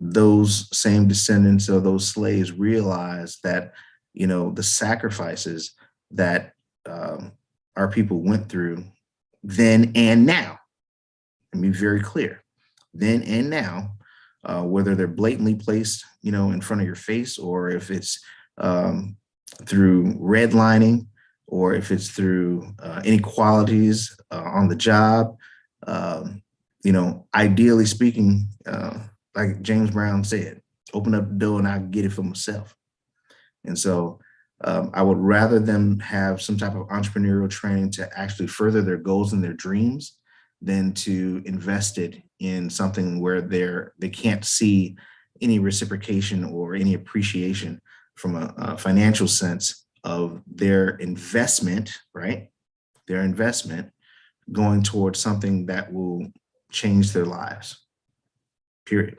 those same descendants of those slaves realize that, you know, the sacrifices that our people went through then and now, let me be very clear, then and now, whether they're blatantly placed, you know, in front of your face, or if it's through redlining, or if it's through inequalities on the job, you know, ideally speaking, like James Brown said, open up the door and I'll get it for myself. And so I would rather them have some type of entrepreneurial training to actually further their goals and their dreams than to invest it in something where they can't see any reciprocation or any appreciation from a financial sense of their investment, right? Their investment going towards something that will change their lives, period.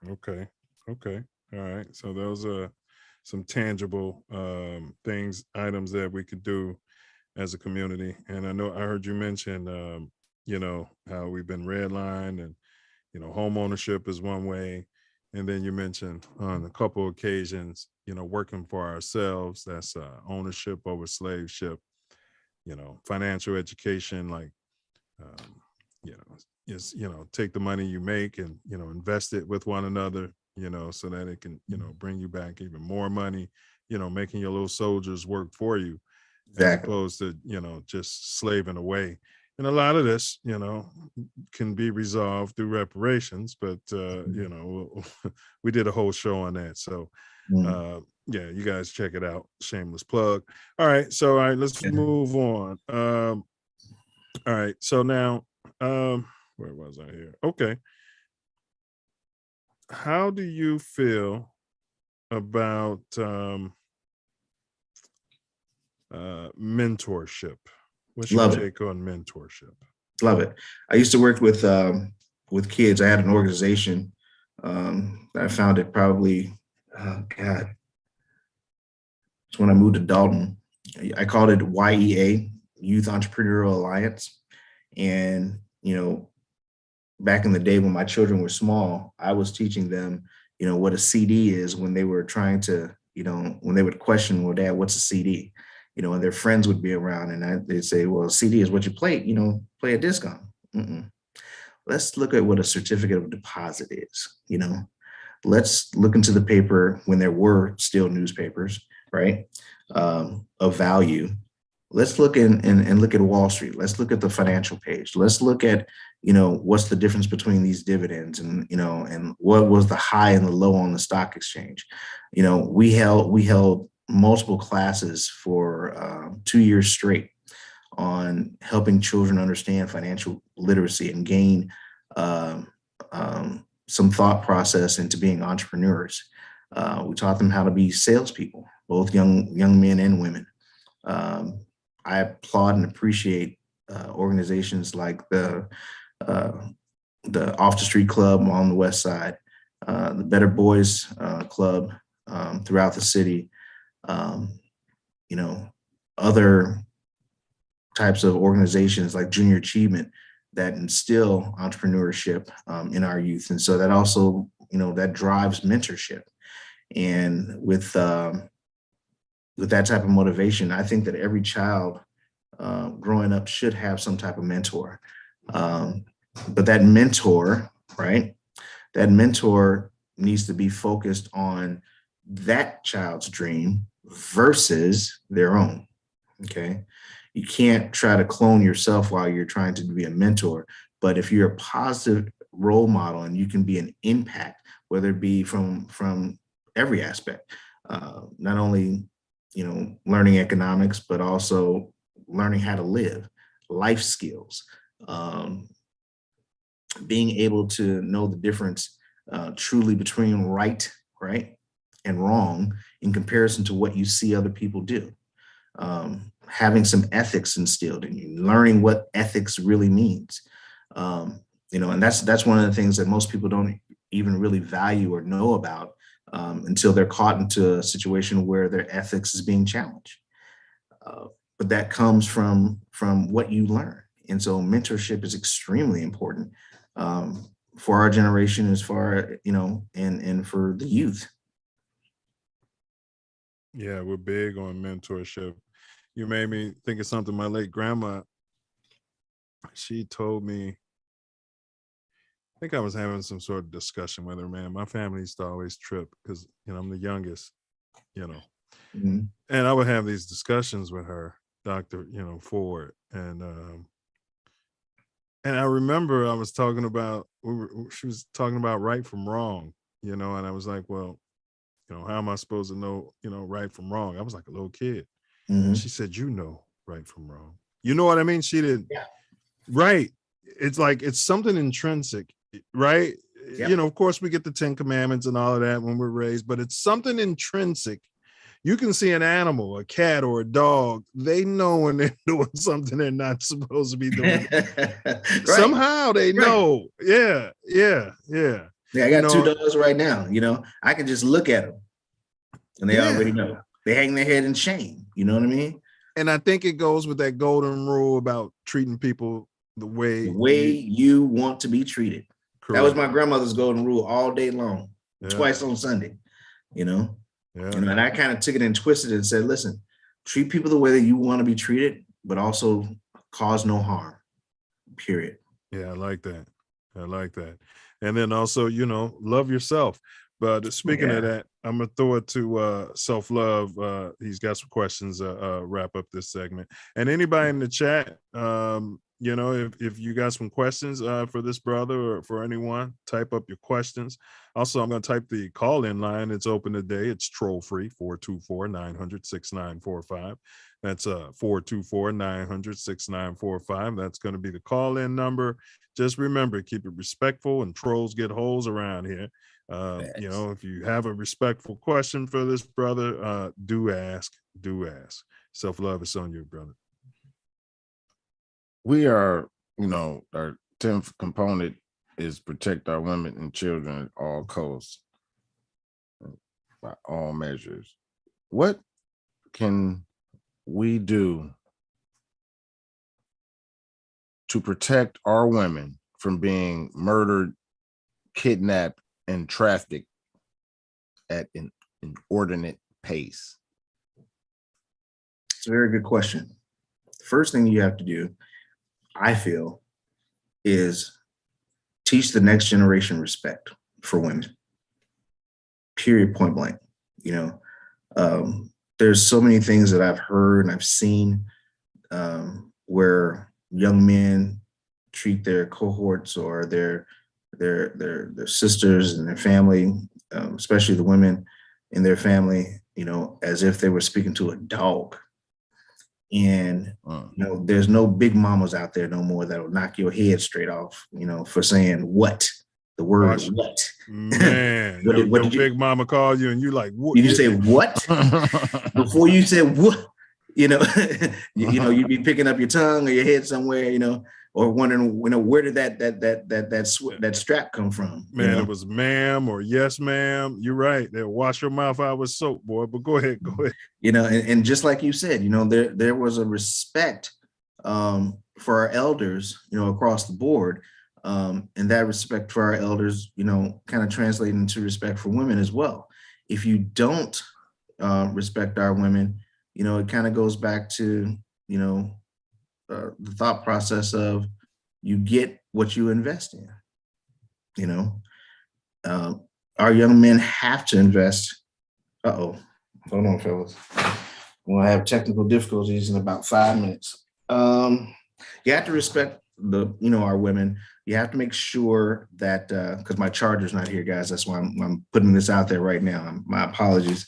Okay. All right. So those are some tangible items that we could do as a community. And I know I heard you mention, how we've been redlined and, home ownership is one way. And then you mentioned on a couple of occasions, working for ourselves, that's ownership over slave ship, financial education, like, take the money you make and, invest it with one another, so that it can, bring you back even more money, making your little soldiers work for you, as opposed to, just slaving away. And a lot of this, can be resolved through reparations, but, we did a whole show on that. So, yeah, you guys check it out. Shameless plug. All right. So, all right, let's move on. All right. So now, where was I here? Okay. How do you feel about mentorship? What's your take on mentorship? Love it. I used to work with kids. I had an organization that I founded probably, it's when I moved to Dalton. I called it YEA, Youth Entrepreneurial Alliance. And, back in the day when my children were small, I was teaching them, what a CD is when they were trying to, when they would question, well, Dad, what's a CD? And their friends would be around and they'd say, well, a CD is what you play, play a disc on. Let's look at what a certificate of deposit is. Let's look into the paper when there were still newspapers, right? Of value. Let's look and look at Wall Street. Let's look at the financial page. Let's look at, what's the difference between these dividends and, and what was the high and the low on the stock exchange. We held multiple classes for 2 years straight on helping children understand financial literacy and gain some thought process into being entrepreneurs. We taught them how to be salespeople, both young men and women. I applaud and appreciate organizations like the Off the Street Club on the West Side, the Better Boys Club throughout the city, other types of organizations like Junior Achievement that instill entrepreneurship in our youth. And so that also, that drives mentorship. And with that type of motivation, I think that every child growing up should have some type of mentor. But that mentor, right? That mentor needs to be focused on that child's dream versus their own. Okay. You can't try to clone yourself while you're trying to be a mentor. But if you're a positive role model and you can be an impact, whether it be from every aspect, not only, learning economics, but also learning how to live, life skills, being able to know the difference truly between right, and wrong in comparison to what you see other people do. Having some ethics instilled in you, learning what ethics really means. And that's one of the things that most people don't even really value or know about until they're caught into a situation where their ethics is being challenged. But that comes from what you learn. And so mentorship is extremely important for our generation as far, and for the youth. Yeah, we're big on mentorship. You made me think of something. My late grandma, she told me, I think I was having some sort of discussion with her, man. My family used to always trip because, I'm the youngest, Mm-hmm. And I would have these discussions with her, Dr. Ford. And I remember I was talking about, she was talking about right from wrong, and I was like, well, how am I supposed to know, right from wrong? I was like a little kid. Mm-hmm. She said, right from wrong. You know what I mean? She didn't. Yeah. Right. it's like it's something intrinsic, right? Yep. You know, of course we get the 10 commandments and all of that when we're raised, but it's something intrinsic. You can see an animal, a cat or a dog, they know when they're doing something they're not supposed to be doing. Right. Somehow they know. Yeah. Yeah, I got two dogs right now. You know, I can just look at them and they already know. They hang their head in shame. You know what I mean? And I think it goes with that golden rule about treating people the way you want to be treated. Correct. That was my grandmother's golden rule all day long, twice on Sunday, you know? You know, and I kind of took it and twisted it and said, listen, treat people the way that you want to be treated, but also cause no harm, period. Yeah, I like that. I like that. And then also, you know, love yourself. But speaking of that, I'm going to throw it to Self Love. He's got some questions wrap up this segment. And anybody in the chat, you know, if you got some questions for this brother or for anyone, type up your questions. Also, I'm going to type the call-in line. It's open today. It's troll-free, 424-900-6945. That's 424-900-6945. That's going to be the call-in number. Just remember, keep it respectful, and trolls get holes around here. You know, if you have a respectful question for this brother, do ask. Self Love is on you, brother. We are, you know, our 10th component is protect our women and children at all costs, by all measures. What can we do to protect our women from being murdered, kidnapped, and trafficked at an inordinate pace? It's a very good question. The first thing you have to do, I feel, is teach the next generation respect for women. Period, point blank. You know, there's so many things that I've heard and I've seen where young men treat their cohorts or their sisters and their family, especially the women in their family, you know, as if they were speaking to a dog. And, you know, there's no big mamas out there no more that'll knock your head straight off, you know, for saying what, the word what. Man, what your did big mama called you and you like, what? You say what? Before you said what, you know, you know, you'd be picking up your tongue or your head somewhere, you know, or wondering, you know, where did that strap come from? Man, you know? It was ma'am or yes, ma'am. You're right. They'll wash your mouth out with soap, boy. But go ahead. You know, and just like you said, you know, there was a respect for our elders, you know, across the board. And that respect for our elders, you know, kind of translating into respect for women as well. If you don't respect our women, you know, it kind of goes back to, you know, the thought process of you get what you invest in. You know, our young men have to invest. Hold on, fellas. We'll have technical difficulties in about 5 minutes. You have to respect our women. You have to make sure that, because my charger's not here, guys. That's why I'm putting this out there right now. My apologies.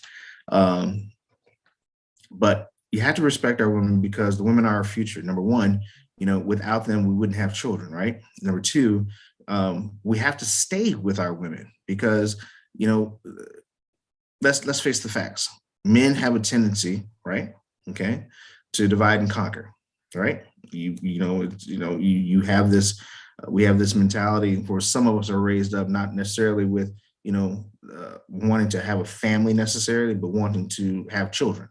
But you have to respect our women because the women are our future. Number one, you know, without them, we wouldn't have children, right? Number two, we have to stay with our women because, you know, let's face the facts. Men have a tendency, right? Okay, to divide and conquer, right? You have this. We have this mentality. For some of us are raised up not necessarily with, you know, wanting to have a family necessarily, but wanting to have children.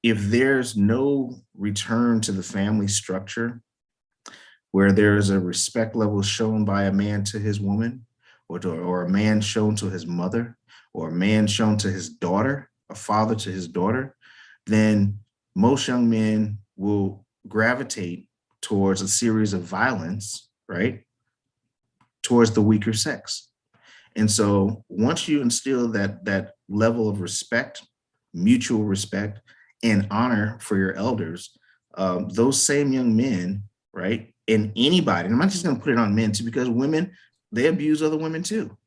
If there's no return to the family structure where there is a respect level shown by a man to his woman, or a man shown to his mother, or a man shown to his daughter, a father to his daughter, then most young men will gravitate towards a series of violence, right, towards the weaker sex. And so once you instill that level of respect, mutual respect, and honor for your elders, those same young men, right, and anybody, and I'm not just going to put it on men too, because women, they abuse other women too,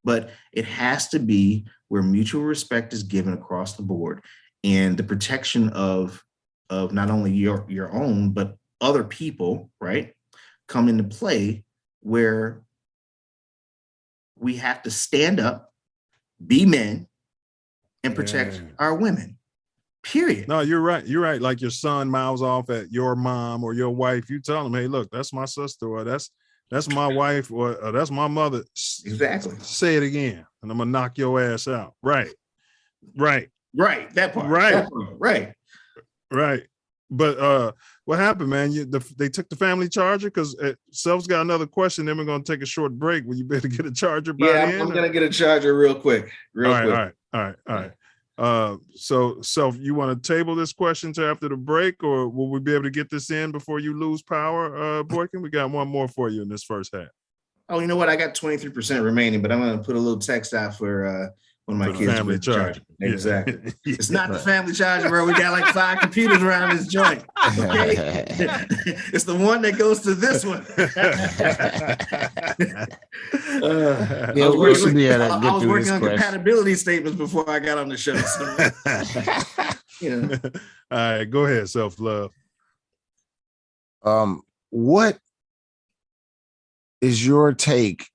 but it has to be where mutual respect is given across the board, and the protection of not only your own, but other people, right, come into play where we have to stand up, be men, and protect our women. Period. No, you're right. You're right. Like your son mouths off at your mom or your wife. You tell them, hey, look, that's my sister, or that's my wife, or that's my mother. Exactly. Say it again, and I'm gonna knock your ass out. Right. Right. Right. That part. Right. That part. Right. Right. But what happened, man? They took the family charger, because Self's got another question. Then we're gonna take a short break. Will you better get a charger by then? I'm gonna get a charger real quick. All right. So Self, you want to table this question to after the break, or will we be able to get this in before you lose power, Boykin? We got one more for you in this first half. Oh, you know what? I got 23% remaining, but I'm gonna put a little text out for one of my kids. Family charger. Exactly. Yeah. It's not the family charger, bro. We got like 5 computers around this joint. Okay. It's the one that goes to this one. I was working on compatibility statements before I got on the show. So, you know. All right, go ahead, Self Love. What is your take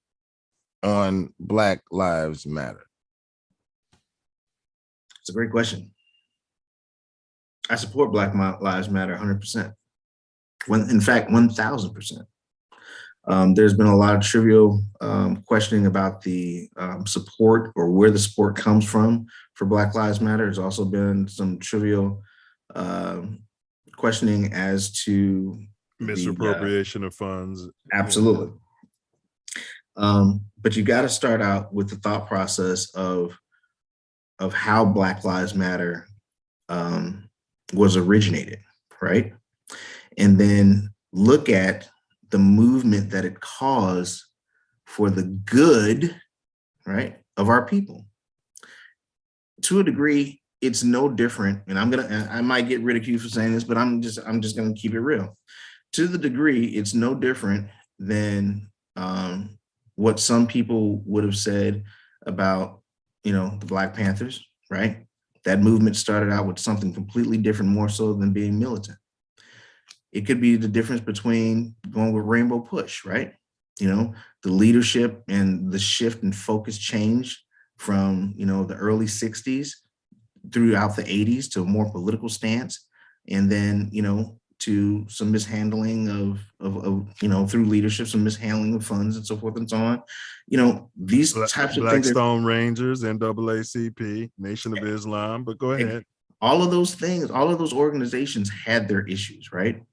on Black Lives Matter? It's a great question. I support Black Lives Matter 100%. In fact, 1,000%. There's been a lot of trivial questioning about the support or where the support comes from for Black Lives Matter. There's also been some trivial questioning as to misappropriation of funds. Absolutely. But you got to start out with the thought process of how Black Lives Matter was originated, right? And then look at the movement that it caused for the good, right, of our people. To a degree, it's no different, and I might get ridiculed for saying this, but I'm just gonna keep it real. To the degree, it's no different than what some people would have said about, the Black Panthers, right? That movement started out with something completely different, more so than being militant. It could be the difference between going with Rainbow Push, right? The leadership and the shift and focus change from, the early 60s throughout the 80s to a more political stance. And then, to some mishandling of through leadership, some mishandling of funds and so forth and so on. These types of things. Blackstone Rangers, NAACP, Nation of Islam, but go ahead. All of those things, all of those organizations had their issues, right?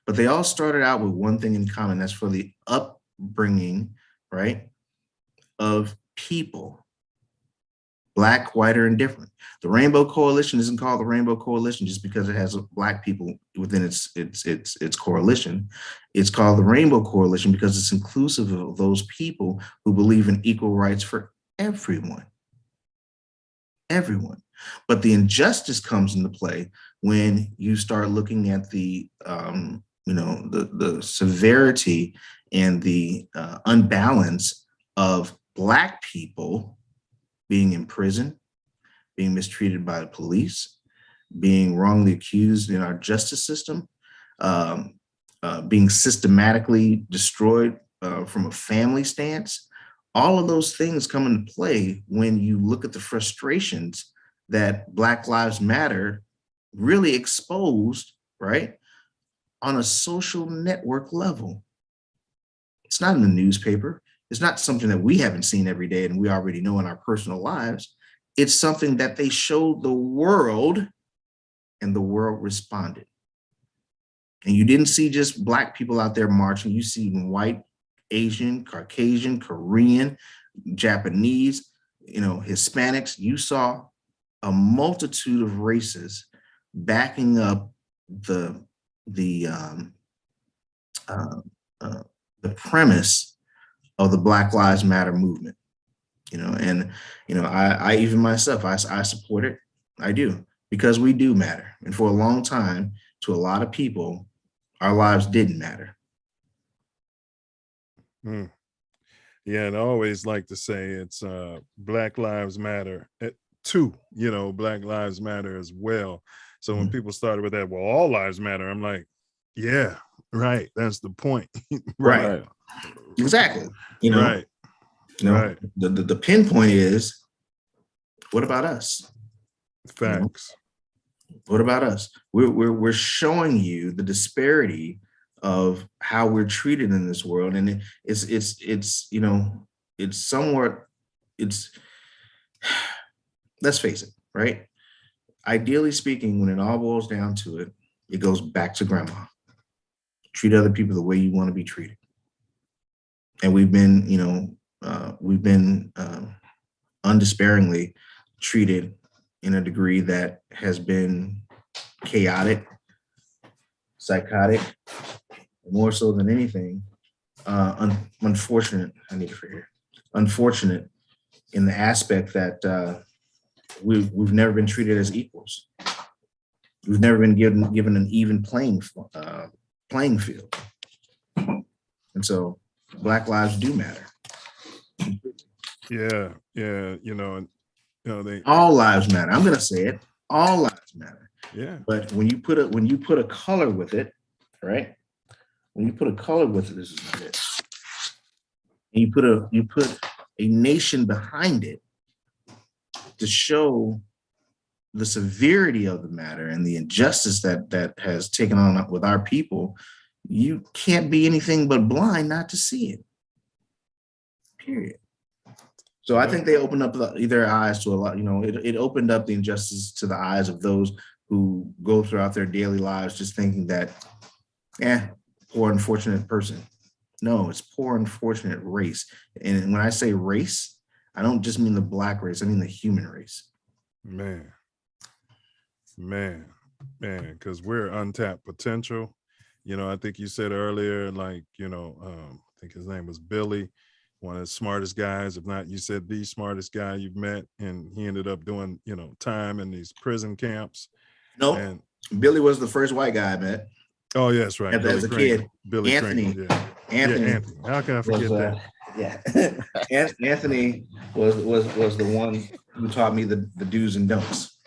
But they all started out with one thing in common. That's for the upbringing, right, of people. Black, white, or indifferent. The Rainbow Coalition isn't called the Rainbow Coalition just because it has Black people within its coalition. It's called the Rainbow Coalition because it's inclusive of those people who believe in equal rights for everyone. Everyone. But the injustice comes into play when you start looking at the severity and the unbalance of Black people being in prison, being mistreated by the police, being wrongly accused in our justice system, being systematically destroyed from a family stance. All of those things come into play when you look at the frustrations that Black Lives Matter really exposed, right, on a social network level. It's not in the newspaper. It's not something that we haven't seen every day and we already know in our personal lives. It's something that they showed the world and the world responded. And you didn't see just Black people out there marching. You see white, Asian, Caucasian, Korean, Japanese, Hispanics. You saw a multitude of races backing up the premise of the Black Lives Matter movement, I even myself, I support it. I do, because we do matter. And for a long time, to a lot of people, our lives didn't matter. Yeah, and I always like to say it's Black Lives Matter too, Black Lives Matter as well. So when people started with that, well, all lives matter, I'm like, yeah, Right. That's the point. Right. Exactly. You know, Right. You know, Right. the pinpoint is, what about us? Facts. You know, what about us? We're showing you the disparity of how we're treated in this world, and it's you know, it's somewhat, it's, let's face it, right? Ideally speaking, when it all boils down to it, it goes back to grandma. Treat other people the way you want to be treated. And we've been, you know, undespairingly treated in a degree that has been chaotic, psychotic, more so than anything, unfortunate. I need to forget. Unfortunate in the aspect that we've never been treated as equals. We've never been given an even playing field, and so Black lives do matter. Yeah, you know, all lives matter. I'm gonna say it. All lives matter. Yeah. But when you put a color with it, right? When you put a color with it, this is it. And you put a nation behind it to show the severity of the matter and the injustice that has taken on with our people. You can't be anything but blind not to see it. Period. So I think they opened up their eyes to a lot, you know, it opened up the injustice to the eyes of those who go throughout their daily lives just thinking that, poor unfortunate person. No, it's poor unfortunate race. And when I say race, I don't just mean the Black race, I mean the human race. Man, because we're untapped potential. You know, I think you said earlier, like, you know, I think his name was Billy, one of the smartest guys, if not, you said the smartest guy you've met, and he ended up doing, you know, time in these prison camps. Nope. And Billy was the first white guy I met. Oh, yes, right. As a kid. Billy Anthony. Crinkle, yeah. Anthony. Yeah, Anthony. How can I forget that? Yeah. Anthony was the one who taught me the do's and don'ts.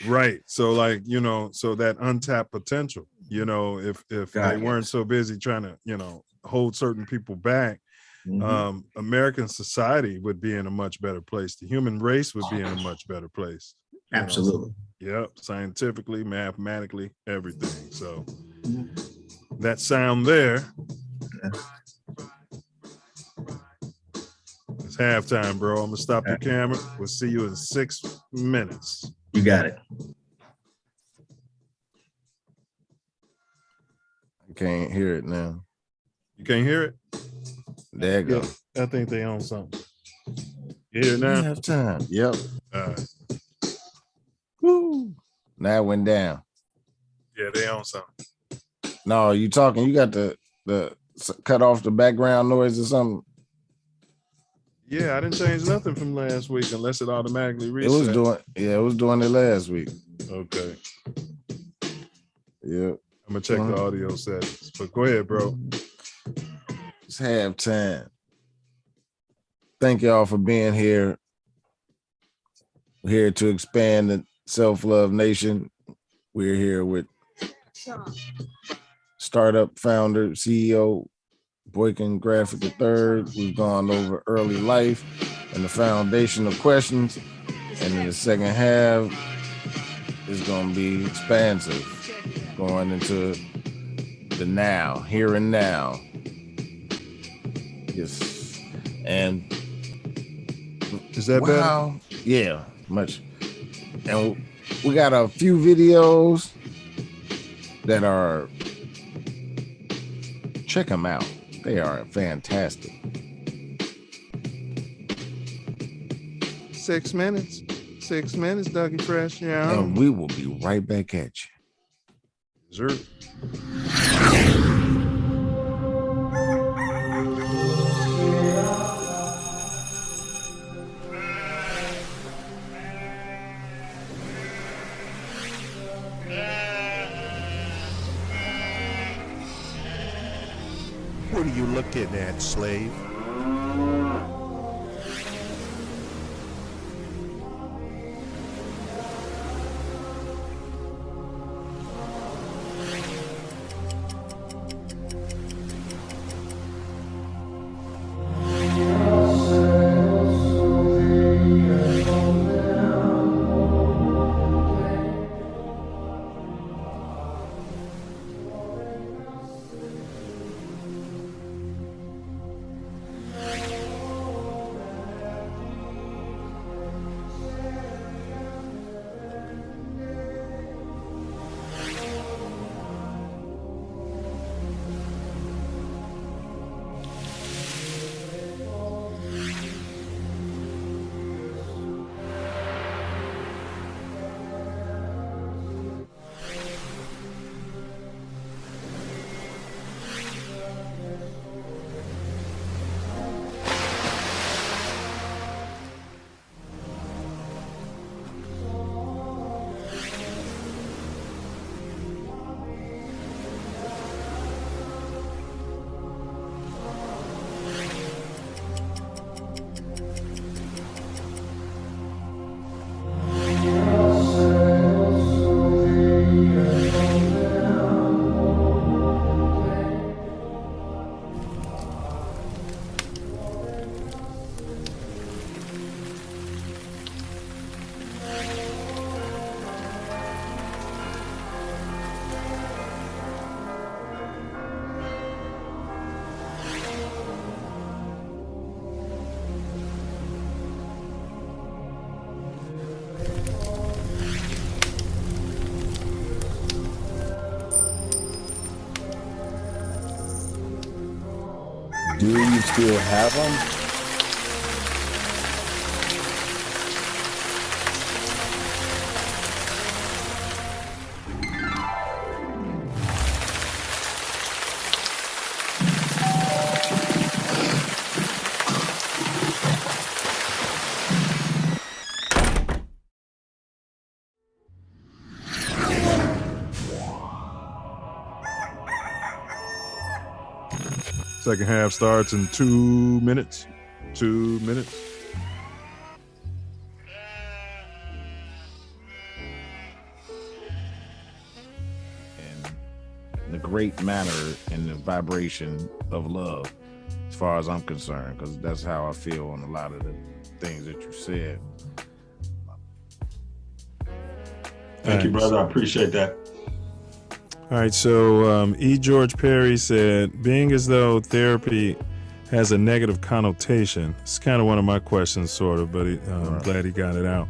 Right. So, like, you know, so that untapped potential, you know, if they weren't so busy trying to, you know, hold certain people back, American society would be in a much better place. The human race would be in a much better place. Absolutely. Yep. Scientifically, mathematically, everything. So that sound there. It's halftime, bro. I'm gonna stop the camera. We'll see you in 6 minutes. You got it. I can't hear it now. You can't hear it? There you go. I think they own something. You hear it now? Halftime. Yep. All right. Woo. Now it went down. Yeah, they own something. No, you talking? You got the cut off the background noise or something? Yeah, I didn't change nothing from last week unless it automatically resets. It was doing it last week. Okay. Yep. I'm gonna check the audio settings. But go ahead, bro. It's halftime. Thank y'all for being here. We're here to expand the Self Love Nation. We're here with startup founder, CEO, Boykin Gradford III. We've gone over early life and the foundational questions. And in the second half, it's going to be expansive, going into the now, here and now. Yes. And is that better? Yeah, much. And we got a few videos that are, check them out. They are fantastic. 6 minutes. 6 minutes, Dougie Fresh. Yeah. And we will be right back at you. Sure. What are you looking at, slave? Do you still have them? Second half starts in 2 minutes. 2 minutes. In the great manner and the vibration of love, as far as I'm concerned, because that's how I feel on a lot of the things that you said. Thank you, brother. I appreciate that. All right, so E. George Perry said, being as though therapy has a negative connotation, it's kind of one of my questions, sort of, but I'm glad he got it out.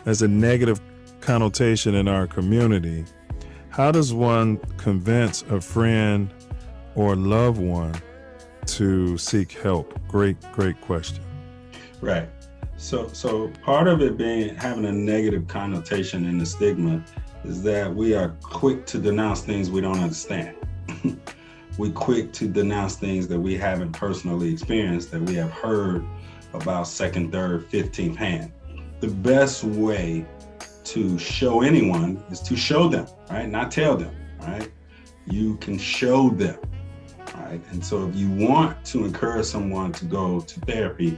As a negative connotation in our community, how does one convince a friend or loved one to seek help? Great question. Right. So part of it having a negative connotation and the stigma is that we are quick to denounce things we don't understand. We're quick to denounce things that we haven't personally experienced, that we have heard about second, third, 15th hand. The best way to show anyone is to show them, right? Not tell them, right? You can show them, right? And so if you want to encourage someone to go to therapy,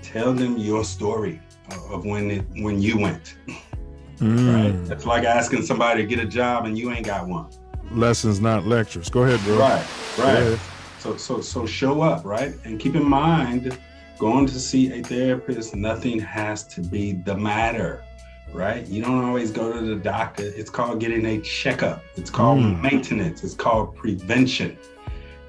tell them your story of when you went. Right? It's like asking somebody to get a job and you ain't got one. Lessons, not lectures. Go ahead, bro. Right. So show up, right? And keep in mind, going to see a therapist, nothing has to be the matter, right? You don't always go to the doctor. It's called getting a checkup. It's called maintenance. It's called prevention.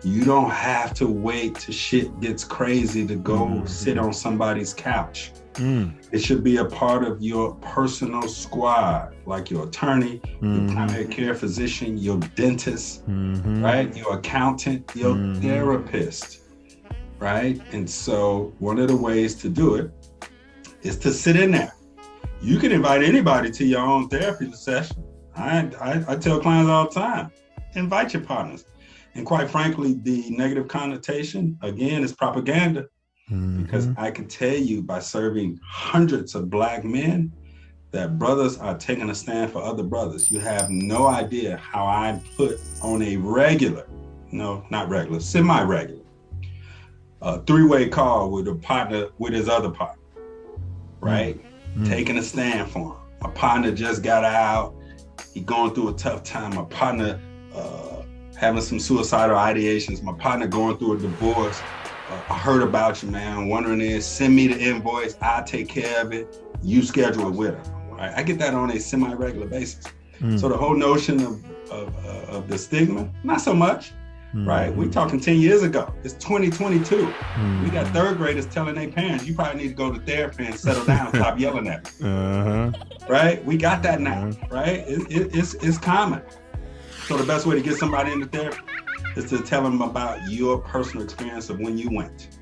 You don't have to wait till shit gets crazy to go sit on somebody's couch. It should be a part of your personal squad, like your attorney, your primary care physician, your dentist, right? Your accountant, your therapist, right? And so one of the ways to do it is to sit in there. You can invite anybody to your own therapy session. I tell clients all the time, invite your partners. And quite frankly, the negative connotation, again, is propaganda. Because I can tell you by serving hundreds of Black men that brothers are taking a stand for other brothers. You have no idea how I put on a regular, no, not regular, semi-regular, three-way call with a partner, with his other partner, right? Taking a stand for him. My partner just got out. He going through a tough time. My partner having some suicidal ideations. My partner going through a divorce. I heard about you, man. Wondering is, send me the invoice. I'll take care of it. You schedule it with her. Right? I get that on a semi-regular basis. So the whole notion of the stigma, not so much, right? We talking 10 years ago. It's 2022. We got third graders telling their parents, you probably need to go to therapy and settle down, stop yelling at me. Right? We got that now, right? It's common. So the best way to get somebody into therapy is to tell them about your personal experience of when you went.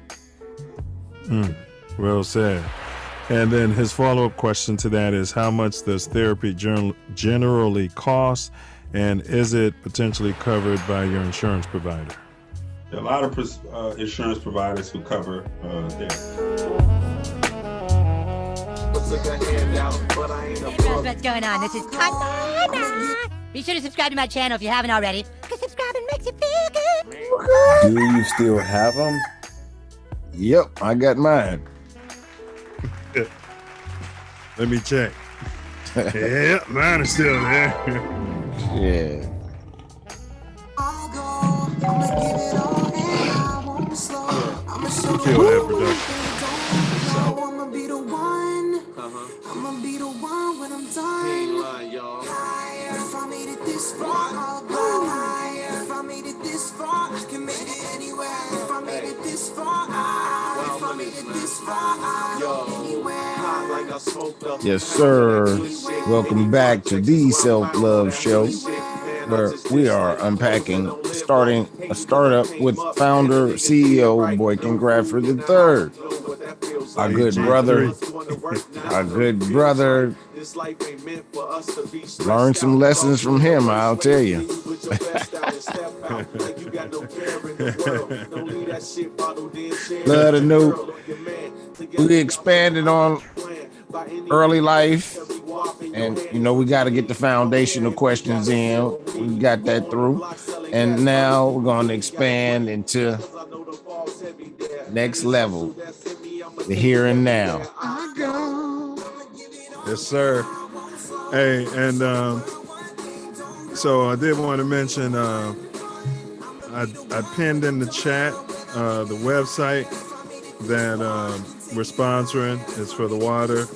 Well said. And then his follow-up question to that is, how much does therapy generally cost, and is it potentially covered by your insurance provider? There are a lot of insurance providers who cover therapy. What's going on? This is Tana. Be sure to subscribe to my channel if you haven't already, because subscribing makes you feel good. Do you still have them? Yep, I got mine. Let me check. Yeah, mine is still there. Yeah. Kill that production. I'ma be the one. I'ma be the one when I'm done. If I made it this far, I'll go higher. If I made it this far, I can make it anywhere. If I made it this far, if I made it this far, I'll go anywhere. Yes, sir. Welcome back to the Self Love Show, where we are unpacking Star starting a startup with founder CEO Boykin Gradford III. Our good brother, learned some lessons from him, I'll tell you. Love to know we expanded on early life, and we got to get the foundational questions in. We got that through, and now we're going to expand into next level, the here and now. Yes, sir. Hey, and so I did want to mention, I pinned in the chat the website that we're sponsoring. It's for the water,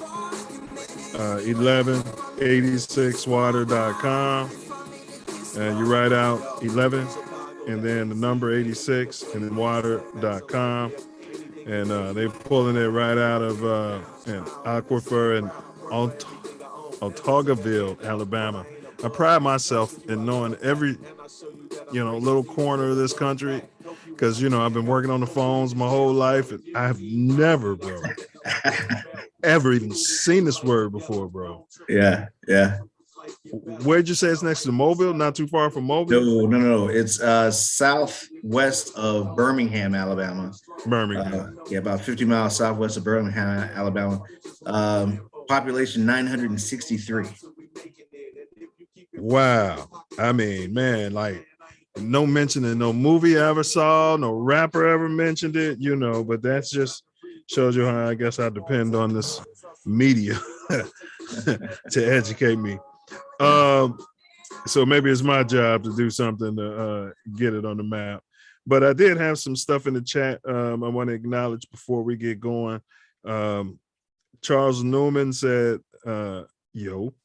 1186water.com. And you write out 11 and then the number 86 and then water.com. And they're pulling it right out of an aquifer in Autauguaville, Alabama. I pride myself in knowing every, little corner of this country because, I've been working on the phones my whole life. And I've never, bro, ever even seen this word before, bro. Yeah. Where'd you say it's next to Mobile? Not too far from Mobile? No. It's southwest of Birmingham, Alabama. Birmingham. About 50 miles southwest of Birmingham, Alabama. Population 963. Wow. I mean, man, like no mention in no movie I ever saw, no rapper ever mentioned it, but that's just shows you how I guess I depend on this media to educate me. So maybe it's my job to do something to get it on the map. But I did have some stuff in the chat I want to acknowledge before we get going. Charles Newman said,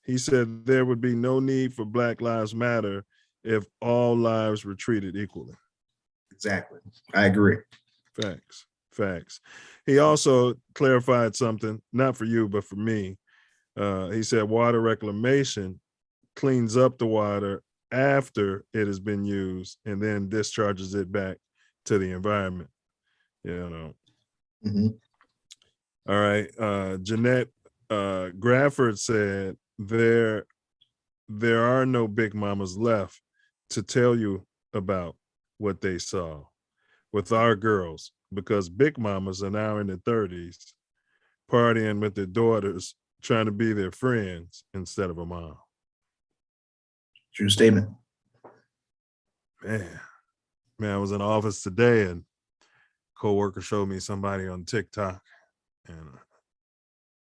he said there would be no need for Black Lives Matter if all lives were treated equally. Exactly. I agree. Facts. He also clarified something, not for you, but for me. He said water reclamation cleans up the water after it has been used and then discharges it back to the environment. Mm-hmm. All right. Jeanette Grafford said there are no big mamas left to tell you about what they saw with our girls because big mamas are now in their 30s partying with their daughters, trying to be their friends instead of a mom. True statement. Man, I was in the office today and coworker showed me somebody on TikTok and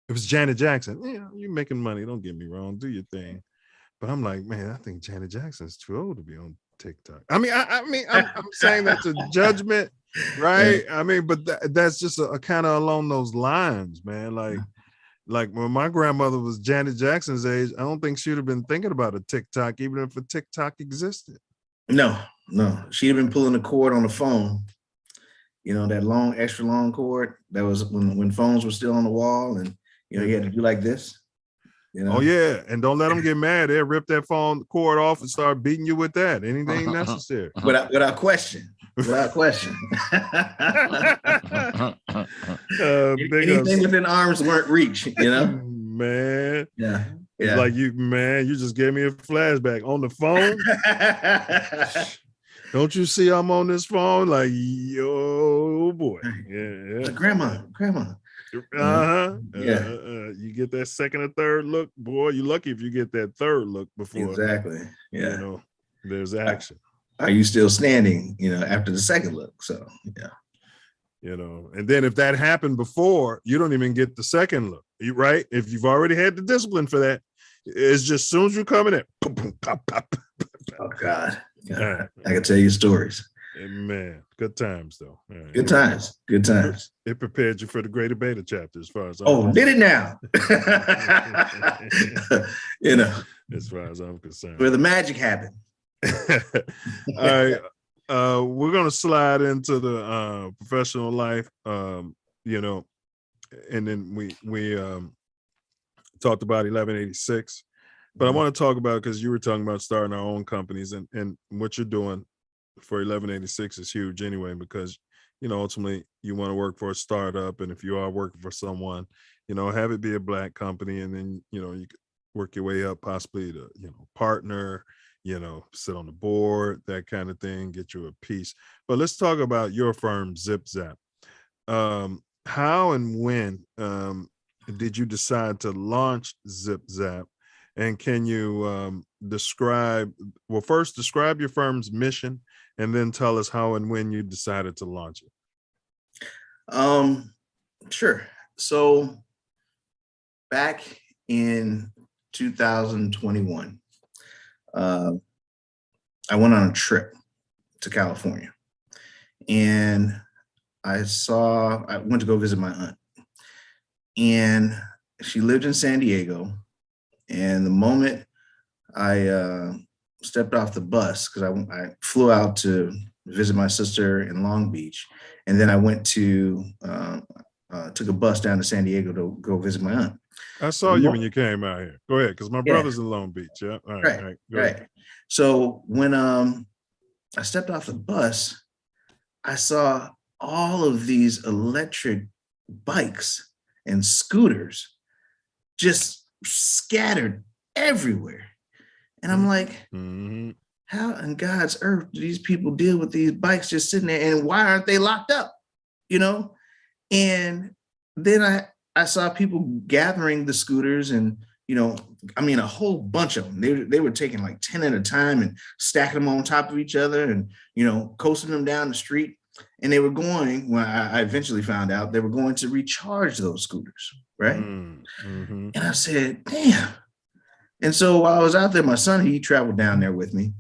it was Janet Jackson. You're making money. Don't get me wrong. Do your thing. But I'm like, man, I think Janet Jackson's too old to be on TikTok. I'm saying that's a judgment, right? I mean, but that's just a kind of along those lines, man. Like when my grandmother was Janet Jackson's age, I don't think she'd have been thinking about a TikTok, even if a TikTok existed. No. She'd have been pulling the cord on the phone. That long, extra long cord. That was when phones were still on the wall and, you had to do like this. Oh, yeah. And don't let them get mad. They'll rip that phone cord off and start beating you with that. Anything necessary. Without question. Anything within arm's reach, Man. Yeah. It's like you just gave me a flashback on the phone. Don't you see I'm on this phone? Like, yo, boy. Yeah. Grandma. You get that second or third look, boy. You're lucky if you get that third look before. Exactly. Yeah. There's action. Are you still standing, after the second look? So, yeah. And then if that happened before, you don't even get the second look, right? If you've already had the discipline for that, it's just as soon as you come in, boom, boom, pop, pop. Oh, God. Yeah. I can tell you stories. Man, good times, though. Good times. It prepared you for the greater beta chapter as far as did it now? As far as I'm concerned. Where the magic happened. All right. We're going to slide into the professional life, and then we talked about 1186. But I want to talk about, because you were talking about starting our own companies and what you're doing for 1186 is huge anyway, because, you know, ultimately you want to work for a startup. And if you are working for someone, you know, have it be a Black company, and then, you know, you could work your way up possibly to, you know, partner, you know, sit on the board, that kind of thing, get you a piece. But let's talk about your firm, Zip Zap. How and when did you decide to launch Zip Zap? And can you describe your firm's mission, and then tell us how and when you decided to launch it? Sure. So back in 2021, I went on a trip to California, and I went to go visit my aunt, and she lived in San Diego. And the moment I stepped off the bus, because I flew out to visit my sister in Long Beach, and then I went to took a bus down to San Diego to go visit my aunt. I saw you when you came out here. Go ahead, because my brother's in Long Beach. Yeah, all right, all right. Go ahead. So when I stepped off the bus, I saw all of these electric bikes and scooters just scattered everywhere. And I'm like, how in God's earth do these people deal with these bikes just sitting there, and why aren't they locked up? You know? And then I saw people gathering the scooters, and, you know, I mean, a whole bunch of them. They were taking like 10 at a time and stacking them on top of each other, and, you know, coasting them down the street. And they were going, well, I eventually found out they were going to recharge those scooters, right? And I said, damn. And so while I was out there, my son, he traveled down there with me,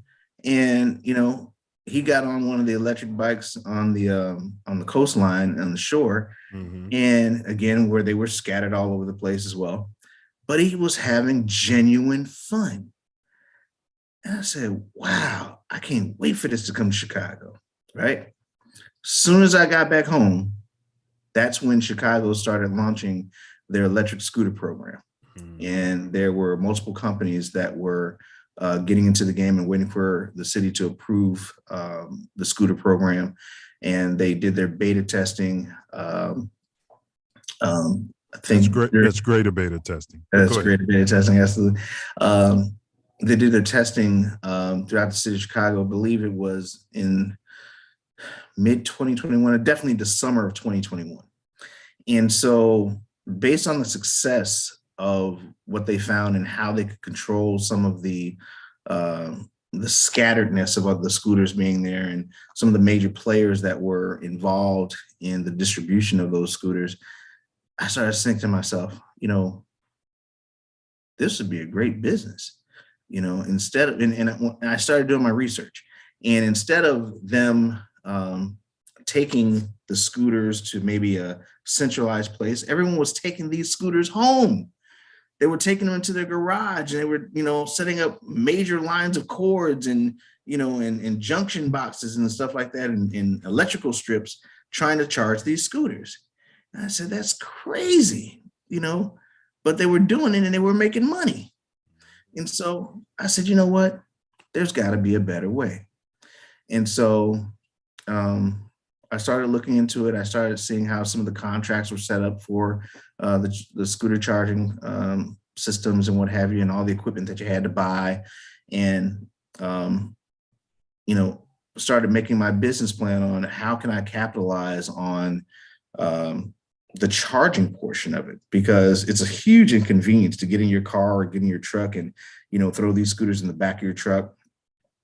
and, you know, he got on one of the electric bikes on the coastline on the shore, and again, where they were scattered all over the place as well. But he was having genuine fun. And I said, wow, I can't wait for this to come to Chicago, right? Soon as I got back home, that's when Chicago started launching their electric scooter program. And there were multiple companies that were getting into the game and waiting for the city to approve the scooter program. And they did their beta testing. I think that's greater beta testing. That's greater beta testing, absolutely. They did their testing throughout the city of Chicago. I believe it was in mid-2021, or definitely the summer of 2021. And so based on the success of what they found and how they could control some of the scatteredness of the scooters being there, and some of the major players that were involved in the distribution of those scooters, I started thinking to myself, you know, this would be a great business, you know, instead of, and I started doing my research, and instead of them taking the scooters to maybe a centralized place, everyone was taking these scooters home. They were taking them into their garage, and they were, you know, setting up major lines of cords and, you know, and junction boxes and stuff like that, and electrical strips, trying to charge these scooters. And I said, that's crazy, you know, but they were doing it and they were making money. And so I said, you know what, there's got to be a better way. And so I started looking into it. I started seeing how some of the contracts were set up for the scooter charging systems and what have you, and all the equipment that you had to buy, and you know, started making my business plan on how can I capitalize on the charging portion of it, because it's a huge inconvenience to get in your car or get in your truck and, you know, throw these scooters in the back of your truck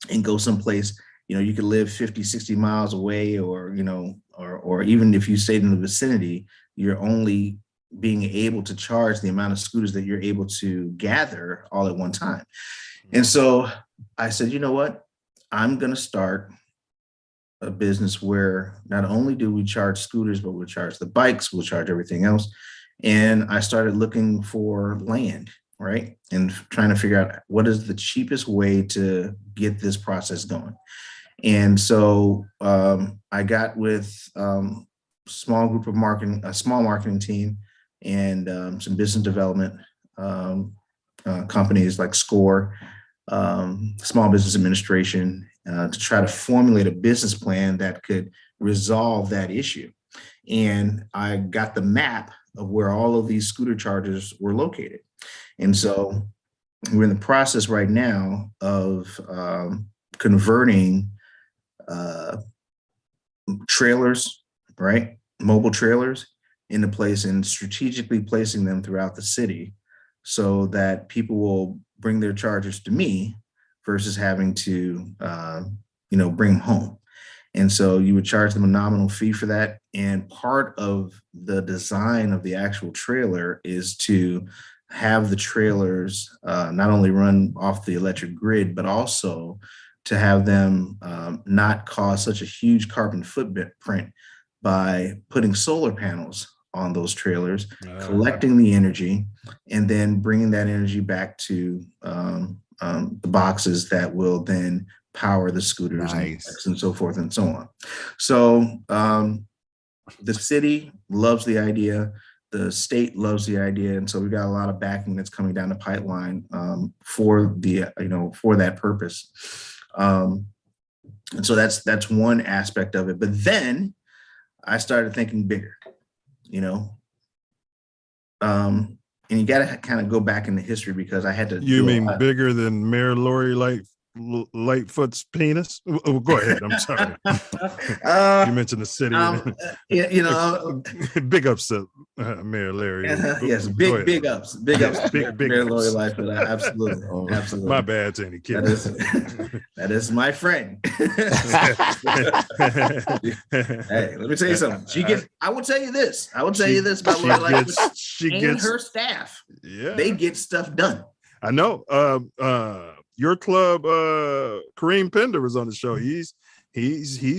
and go someplace. You know, you could live 50, 60 miles away, or, you know, or even if you stayed in the vicinity, you're only being able to charge the amount of scooters that you're able to gather all at one time. And so I said, you know what, I'm going to start a business where not only do we charge scooters, but we'll charge the bikes, we'll charge everything else. And I started looking for land, right? And trying to figure out what is the cheapest way to get this process going. And so I got with a small marketing team, and some business development companies like SCORE, Small Business Administration, to try to formulate a business plan that could resolve that issue. And I got the map of where all of these scooter chargers were located. And so we're in the process right now of converting trailers, right? Mobile trailers into place and strategically placing them throughout the city so that people will bring their chargers to me versus having to, bring them home. And so you would charge them a nominal fee for that. And part of the design of the actual trailer is to have the trailers not only run off the electric grid, but also to have them not cause such a huge carbon footprint by putting solar panels on those trailers, collecting the energy, and then bringing that energy back to the boxes that will then power the scooters and so forth and so on. So the city loves the idea. The state loves the idea. And so we've got a lot of backing that's coming down the pipeline for that purpose. And so that's one aspect of it. But then I started thinking bigger, and you got to kind of go back into history because I had to. You mean bigger than Mayor Lori Lightfoot's penis? Oh, go ahead. I'm sorry. You mentioned the city. Big ups to Mayor Larry. Yes, big ups, big Mayor Lori Lightfoot. Absolutely, absolutely. My bad to any kid. That is my friend. Hey, let me tell you something. I will tell you this. About Lori Lightfoot and her staff. Yeah, they get stuff done. I know. Your club, Kareem Pender was on the show. He's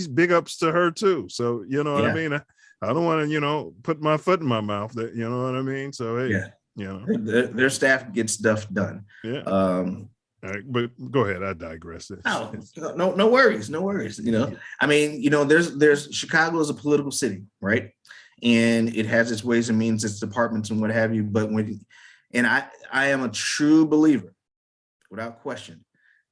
big ups to her too. So what I mean. I don't want to put my foot in my mouth. That you know what I mean. So hey, their staff gets stuff done. Yeah. All right, but go ahead. I digress. No worries. I mean, there's Chicago is a political city, right? And it has its ways and means, its departments and what have you. But I am a true believer. Without question,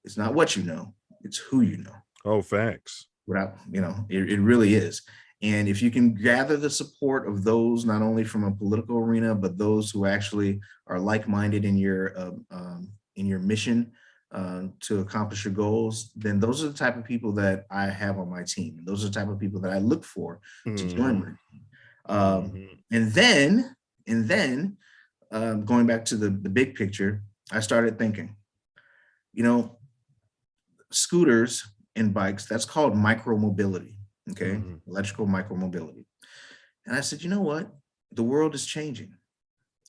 it's not what you know, it's who you know. Oh, facts. It really is. And if you can gather the support of those, not only from a political arena, but those who actually are like-minded in your mission to accomplish your goals, then those are the type of people that I have on my team. And those are the type of people that I look for to join my team. And then going back to the big picture, I started thinking, scooters and bikes, that's called micromobility, okay? Electrical micromobility. And I said, you know what? The world is changing.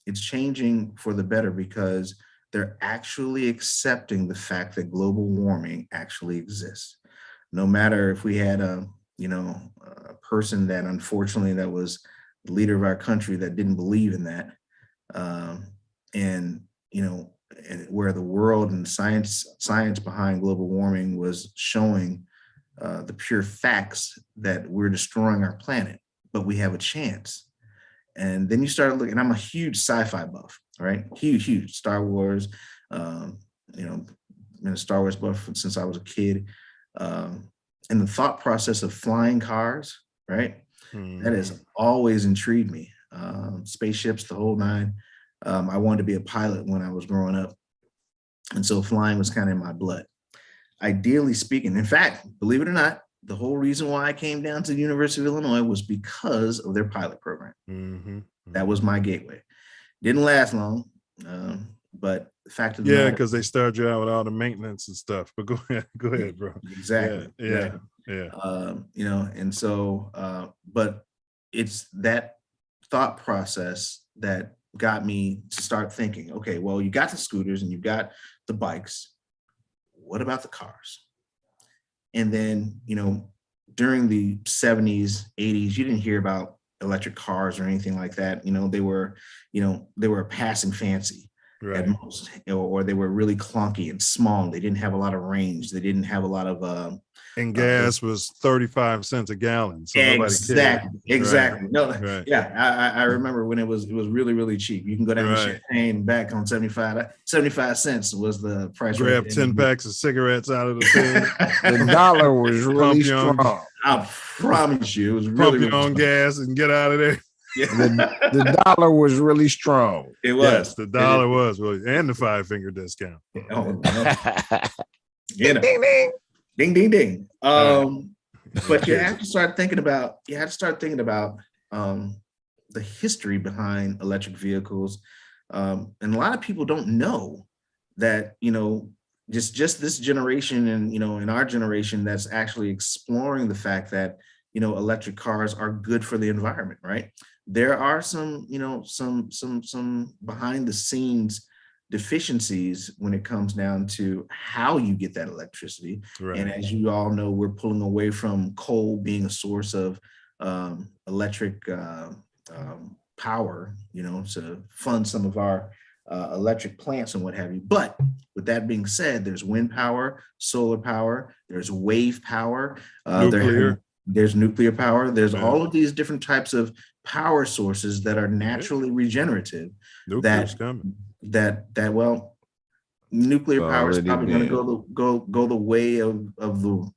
It's changing for the better because they're actually accepting the fact that global warming actually exists. No matter if we had a person that unfortunately that was the leader of our country that didn't believe in that, and where the world and science behind global warming was showing the pure facts that we're destroying our planet, but we have a chance. And then you started looking, I'm a huge sci-fi buff, right? Huge Star Wars, been a Star Wars buff since I was a kid. And the thought process of flying cars, right? That has always intrigued me. Spaceships, the whole nine. I wanted to be a pilot when I was growing up. And so flying was kind of in my blood. Ideally speaking, in fact, believe it or not, the whole reason why I came down to the University of Illinois was because of their pilot program. That was my gateway. Didn't last long, but the fact of the matter, because they started you out with all the maintenance and stuff. But go ahead, bro. Exactly. Yeah. And so, but it's that thought process that got me to start thinking, okay, well, you got the scooters and you've got the bikes. What about the cars? And then, during the 70s, 80s, you didn't hear about electric cars or anything like that. They were a passing fancy. at most, or they were really clunky and small. They didn't have a lot of range. They didn't have a lot of and gas was 35 cents a gallon. So exactly. No, right. yeah, I remember when it was really, really cheap. You can go down to Champagne back on 75 cents was the price. Grab 10 packs of cigarettes out of the thing. The dollar was really strong. I promise you, it was really, pump your own gas and get out of there. Yeah. The dollar was really strong. It was. Yes, the dollar was really, and the 5-finger discount. Oh, no. You know. Ding, ding. Ding, ding, ding. But you have to start thinking about, the history behind electric vehicles. And a lot of people don't know that, just this generation and, in our generation that's actually exploring the fact that, electric cars are good for the environment, right? There are some behind the scenes deficiencies when it comes down to how you get that electricity. Right. And as you all know, we're pulling away from coal being a source of electric power, to fund some of our electric plants and what have you. But with that being said, there's wind power, solar power, there's wave power, there's nuclear power. There's all of these different types of power sources that are naturally regenerative. Nuclear's coming. Well, nuclear power is probably going to go the way of the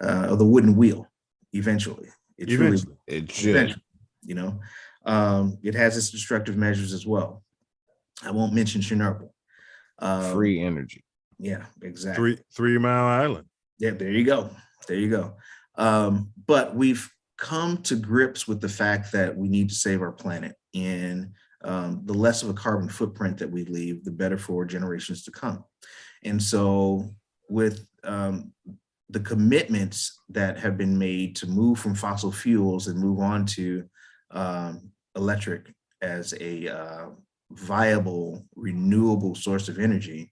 of the wooden wheel eventually. It should. It has its destructive measures as well. I won't mention Chernobyl. Free energy. Yeah, exactly. 3 Mile Island. Yeah, there you go. But we've come to grips with the fact that we need to save our planet, and the less of a carbon footprint that we leave, the better for generations to come. And so with the commitments that have been made to move from fossil fuels and move on to electric as a viable, renewable source of energy,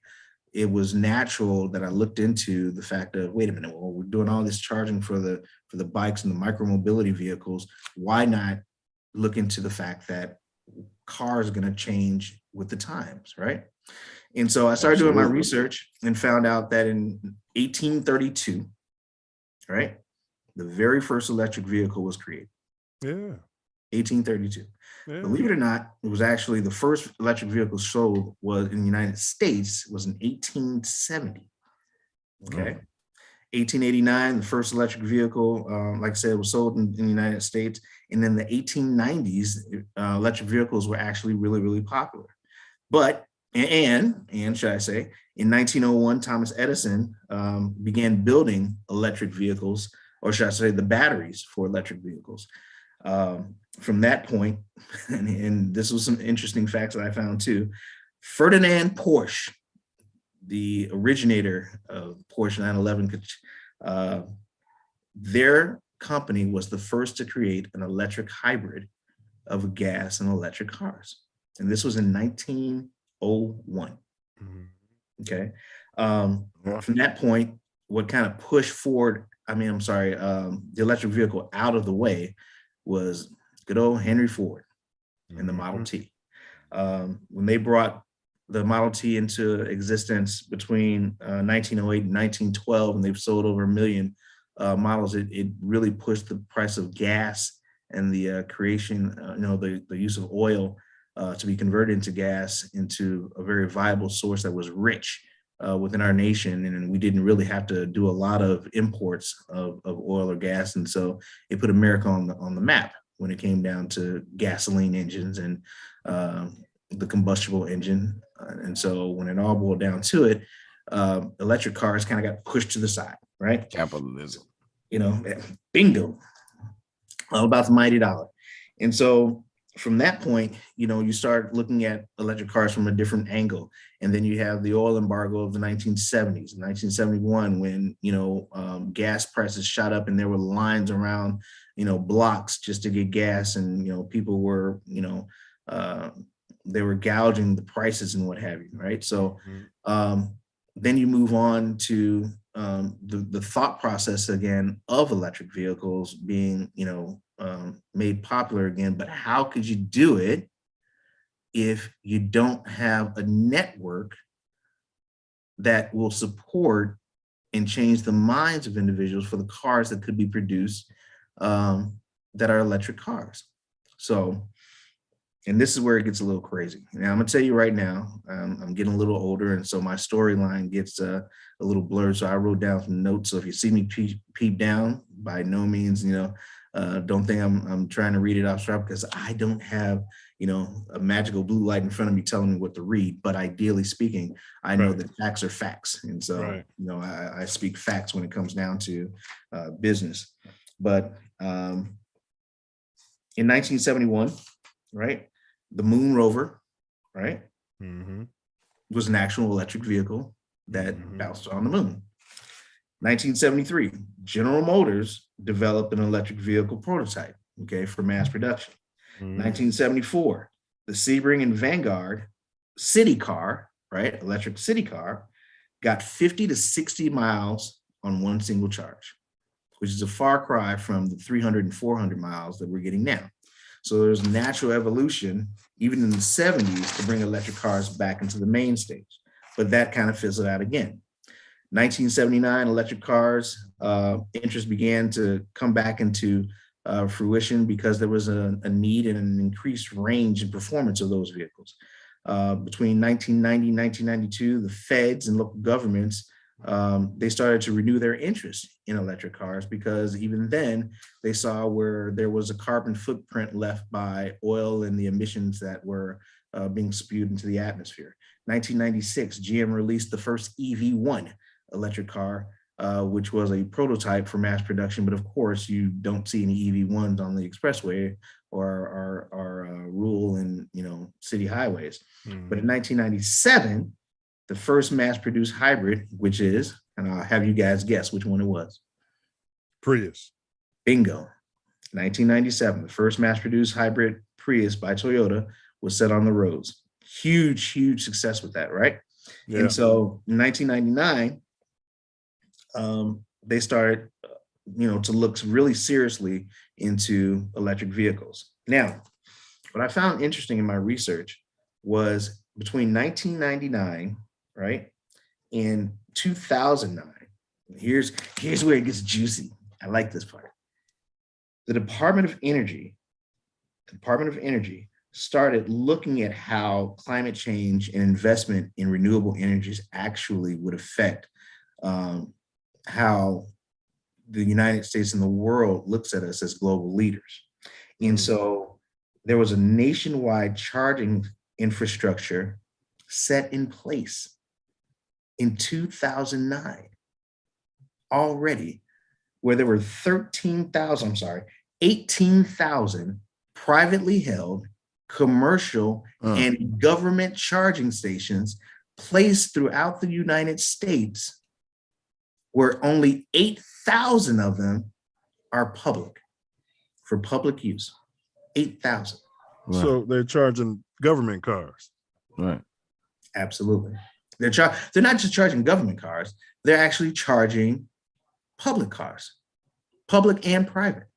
it was natural that I looked into the fact of, wait a minute, well, we're doing all this charging for the bikes and the micromobility vehicles. Why not look into the fact that cars are going to change with the times, right? And so I started doing my research and found out that in 1832, right, the very first electric vehicle was created. Yeah. 1832. Yeah. Believe it or not, it was actually the first electric vehicle sold was in the United States was in 1870. Okay. 1889, the first electric vehicle, like I said, was sold in the United States. And then the 1890s, electric vehicles were actually really, really popular. But, and should I say, in 1901, Thomas Edison began building electric vehicles, or should I say the batteries for electric vehicles. From that point, and this was some interesting facts that I found too, Ferdinand Porsche, the originator of Porsche 911, their company was the first to create an electric hybrid of gas and electric cars. And this was in 1901. Okay. From that point, what kind of pushed forward, the electric vehicle out of the way was good old Henry Ford and the Model T. When they brought the Model T into existence between 1908 and 1912, and they've sold over 1 million models, it really pushed the price of gas and the creation, the use of oil to be converted into gas into a very viable source that was rich within our nation. And we didn't really have to do a lot of imports of oil or gas. And so it put America on the map when it came down to gasoline engines and the combustible engine. And so when it all boiled down to it, electric cars kind of got pushed to the side, right? Capitalism. Bingo. All about the mighty dollar. And so from that point, you start looking at electric cars from a different angle. And then you have the oil embargo of the 1970s, 1971, when, gas prices shot up and there were lines around, blocks just to get gas. And, people were, they were gouging the prices and what have you. Right. So then you move on to the thought process again of electric vehicles being, made popular again, but how could you do it if you don't have a network that will support and change the minds of individuals for the cars that could be produced that are electric cars. So, and this is where it gets a little crazy. Now, I'm gonna tell you right now, I'm getting a little older, and so my storyline gets a little blurred. So I wrote down some notes. So if you see me peep down, by no means, don't think I'm trying to read it off script, because I don't have, a magical blue light in front of me telling me what to read. But ideally speaking, I know that facts are facts, and so I speak facts when it comes down to business. But in 1971, right, the Moon rover, right, was an actual electric vehicle that bounced on the moon. 1973, General Motors developed an electric vehicle prototype, for mass production. 1974, the Sebring and Vanguard city car, right, electric city car, got 50 to 60 miles on one single charge, which is a far cry from the 300 and 400 miles that we're getting now. So there's natural evolution, even in the 70s, to bring electric cars back into the main stage, but that kind of fizzled out again. 1979, electric cars, interest began to come back into fruition because there was a need and an increased range and performance of those vehicles. Between 1990 and 1992, the feds and local governments, they started to renew their interest in electric cars, because even then they saw where there was a carbon footprint left by oil and the emissions that were being spewed into the atmosphere. 1996, GM released the first EV1 electric car, which was a prototype for mass production. But of course, you don't see any EV1s on the expressway or rural and city highways. But in 1997, the first mass-produced hybrid, which is, and I'll have you guys guess which one it was. Prius. Bingo. 1997, the first mass-produced hybrid Prius by Toyota was set on the roads. Huge, huge success with that, right? Yeah. And so in 1999, they started, to look really seriously into electric vehicles. Now, what I found interesting in my research was between 1999, right, and 2009, here's where it gets juicy. I like this part. The Department of Energy started looking at how climate change and investment in renewable energies actually would affect how the United States and the world looks at us as global leaders. And so there was a nationwide charging infrastructure set in place in 2009 already, where there were 18,000 privately held commercial and government charging stations placed throughout the United States, where only 8,000 of them are public, for public use. 8,000. Right. So they're charging government cars. Right. Absolutely. They're not just charging government cars, they're actually charging public cars, public and private.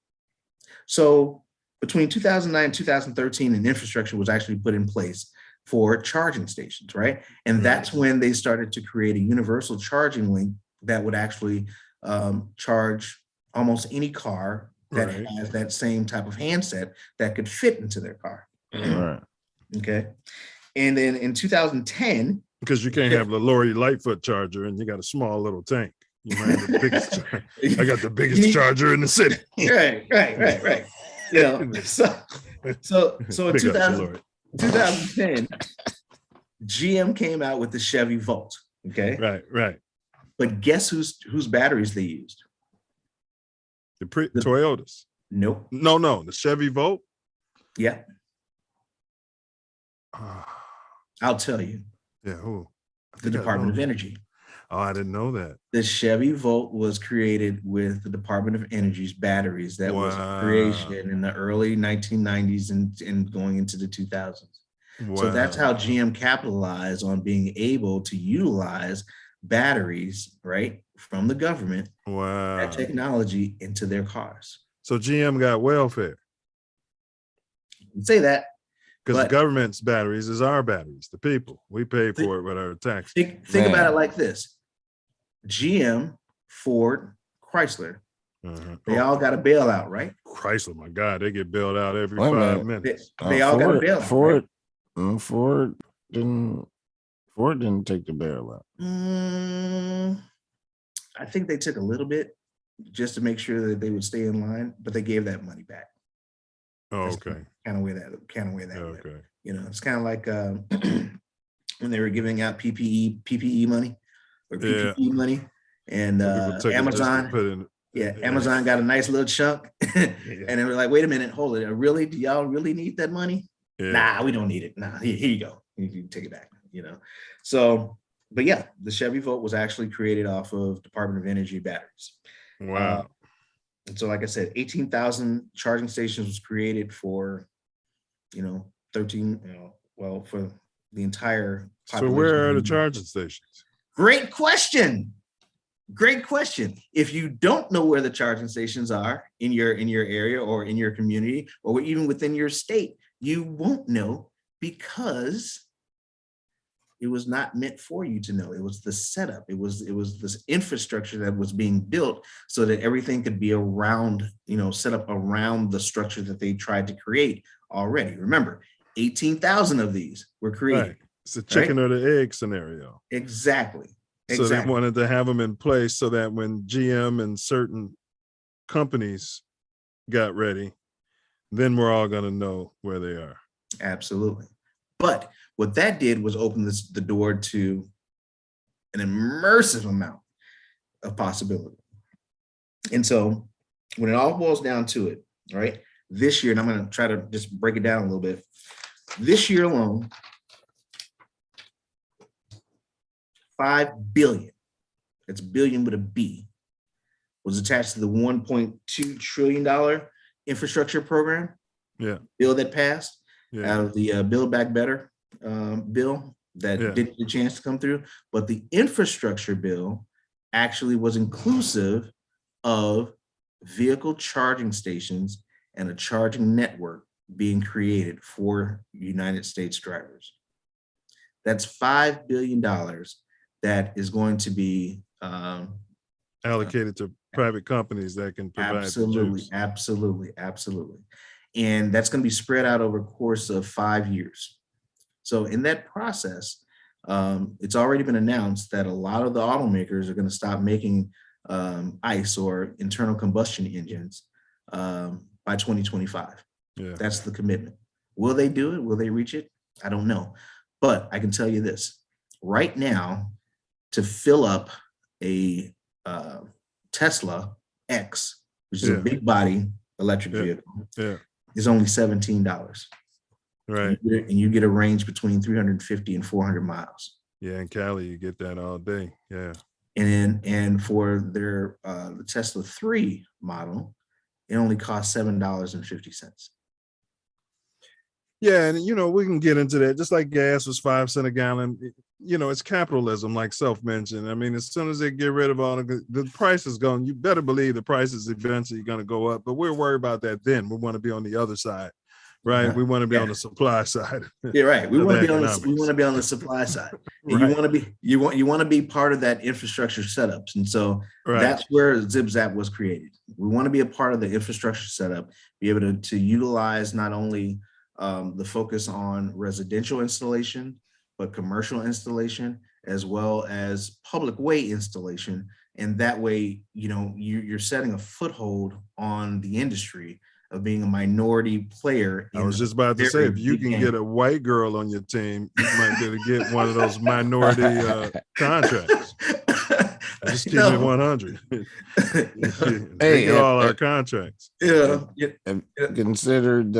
So between 2009 and 2013, an infrastructure was actually put in place for charging stations, right? And that's when they started to create a universal charging link that would actually charge almost any car that has that same type of handset that could fit into their car. Right. Okay. And then in 2010, because you can't have the Lori Lightfoot charger and you got a small little tank. You might have the biggest. I got the biggest charger in the city. Right. So in 2010, GM came out with the Chevy Volt. Okay. Right. But guess whose batteries they used? The Toyotas. Nope. No. The Chevy Volt. Yeah. I'll tell you. Yeah. Who? The Department of Energy. Oh, I didn't know that. The Chevy Volt was created with the Department of Energy's batteries. That was creation in the early 1990s and going into the 2000s. So that's how GM capitalized on being able to utilize batteries, right, from the government, that technology into their cars. So GM got welfare. You say that, Because the government's batteries is our batteries, the people. We pay for it with our taxes. Think about it like this. GM, Ford, Chrysler, they all got a bailout, right? Chrysler, my God, they get bailed out every 5 minutes. They all got a bailout. Ford didn't take the bailout. I think they took a little bit just to make sure that they would stay in line, but they gave that money back. Oh, okay. Kind of way that went. Okay. You know, it's kind of like when they were giving out PPE money or PPE money, and Amazon. Amazon got a nice little chunk, and they were like, "Wait a minute, hold it. Really? Do y'all really need that money? Nah, we don't need it. Nah, here you go. You can take it back." You know, so. But yeah, the Chevy Volt was actually created off of Department of Energy batteries. Wow. And so, like I said, 18,000 charging stations was created for, 13, for the entire population. So where are the charging stations? Great question. If you don't know where the charging stations are in your area or in your community or even within your state, you won't know because it was not meant for you to know. It was the setup. It was this infrastructure that was being built so that everything could be around, set up around the structure that they tried to create already. Remember, 18,000 of these were created. Right. It's a chicken or the egg scenario. Exactly. So they wanted to have them in place so that when GM and certain companies got ready, then we're all going to know where they are. Absolutely. But what that did was open the door to an immersive amount of possibility. And so when it all boils down to it, right, this year, and I'm going to try to just break it down a little bit. This year alone, $5 billion, that's billion with a B, was attached to the $1.2 trillion infrastructure program bill that passed out of the Build Back Better bill that didn't get a chance to come through. But the infrastructure bill actually was inclusive of vehicle charging stations and a charging network being created for United States drivers. That's $5 billion that is going to be allocated to private companies that can provide absolutely. And that's going to be spread out over a course of 5 years. So in that process, it's already been announced that a lot of the automakers are going to stop making ICE or internal combustion engines by 2025. That's the commitment. Will they do it? Will they reach it? I don't know. But I can tell you this. Right now, to fill up a Tesla X, which is a big body electric vehicle, is only $17. Right. And you get a range between 350 and 400 miles. Yeah, in Cali, you get that all day. Yeah. And for their the Tesla 3 model, it only costs $7.50. Yeah, and we can get into that. Just like gas was 5 cents a gallon, it's capitalism, like Self mentioned. I mean, as soon as they get rid of all the price is going, you better believe the price is eventually going to go up. But we're worried about that then. We want to be on the other side, right? We want to be on the supply side. Yeah, right. We want to be on the supply side. And you want to be part of that infrastructure setups. And so that's where Zip Zap was created. We want to be a part of the infrastructure setup, be able to utilize not only the focus on residential installation, but commercial installation, as well as public way installation. And that way, you're setting a foothold on the industry of being a minority player. I was just about to say, if you can get a white girl on your team, you might be able to get one of those minority contracts. Just keep it 100. They get all our contracts. Have considered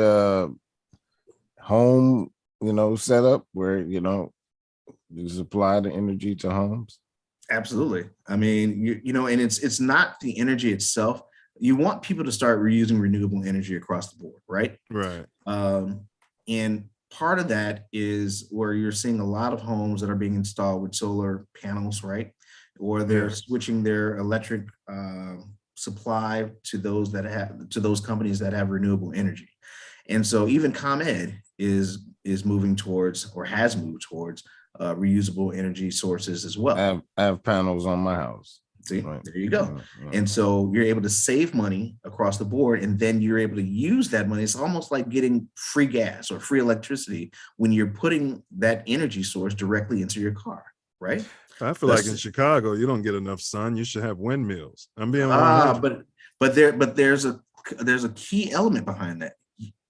home, setup where, you supply the energy to homes? Absolutely. I mean, and it's not the energy itself. You want people to start reusing renewable energy across the board, right? Right. And part of that is where you're seeing a lot of homes that are being installed with solar panels, right? Or they're switching their electric supply to those companies that have renewable energy. And so even ComEd is is moving towards, or has moved towards, reusable energy sources as well. I have panels on my house. See, right. There you go. Yeah. And so you're able to save money across the board, and then you're able to use that money. It's almost like getting free gas or free electricity when you're putting that energy source directly into your car, right? I feel like in Chicago, you don't get enough sun. You should have windmills. I'm being 100. But there's a key element behind that.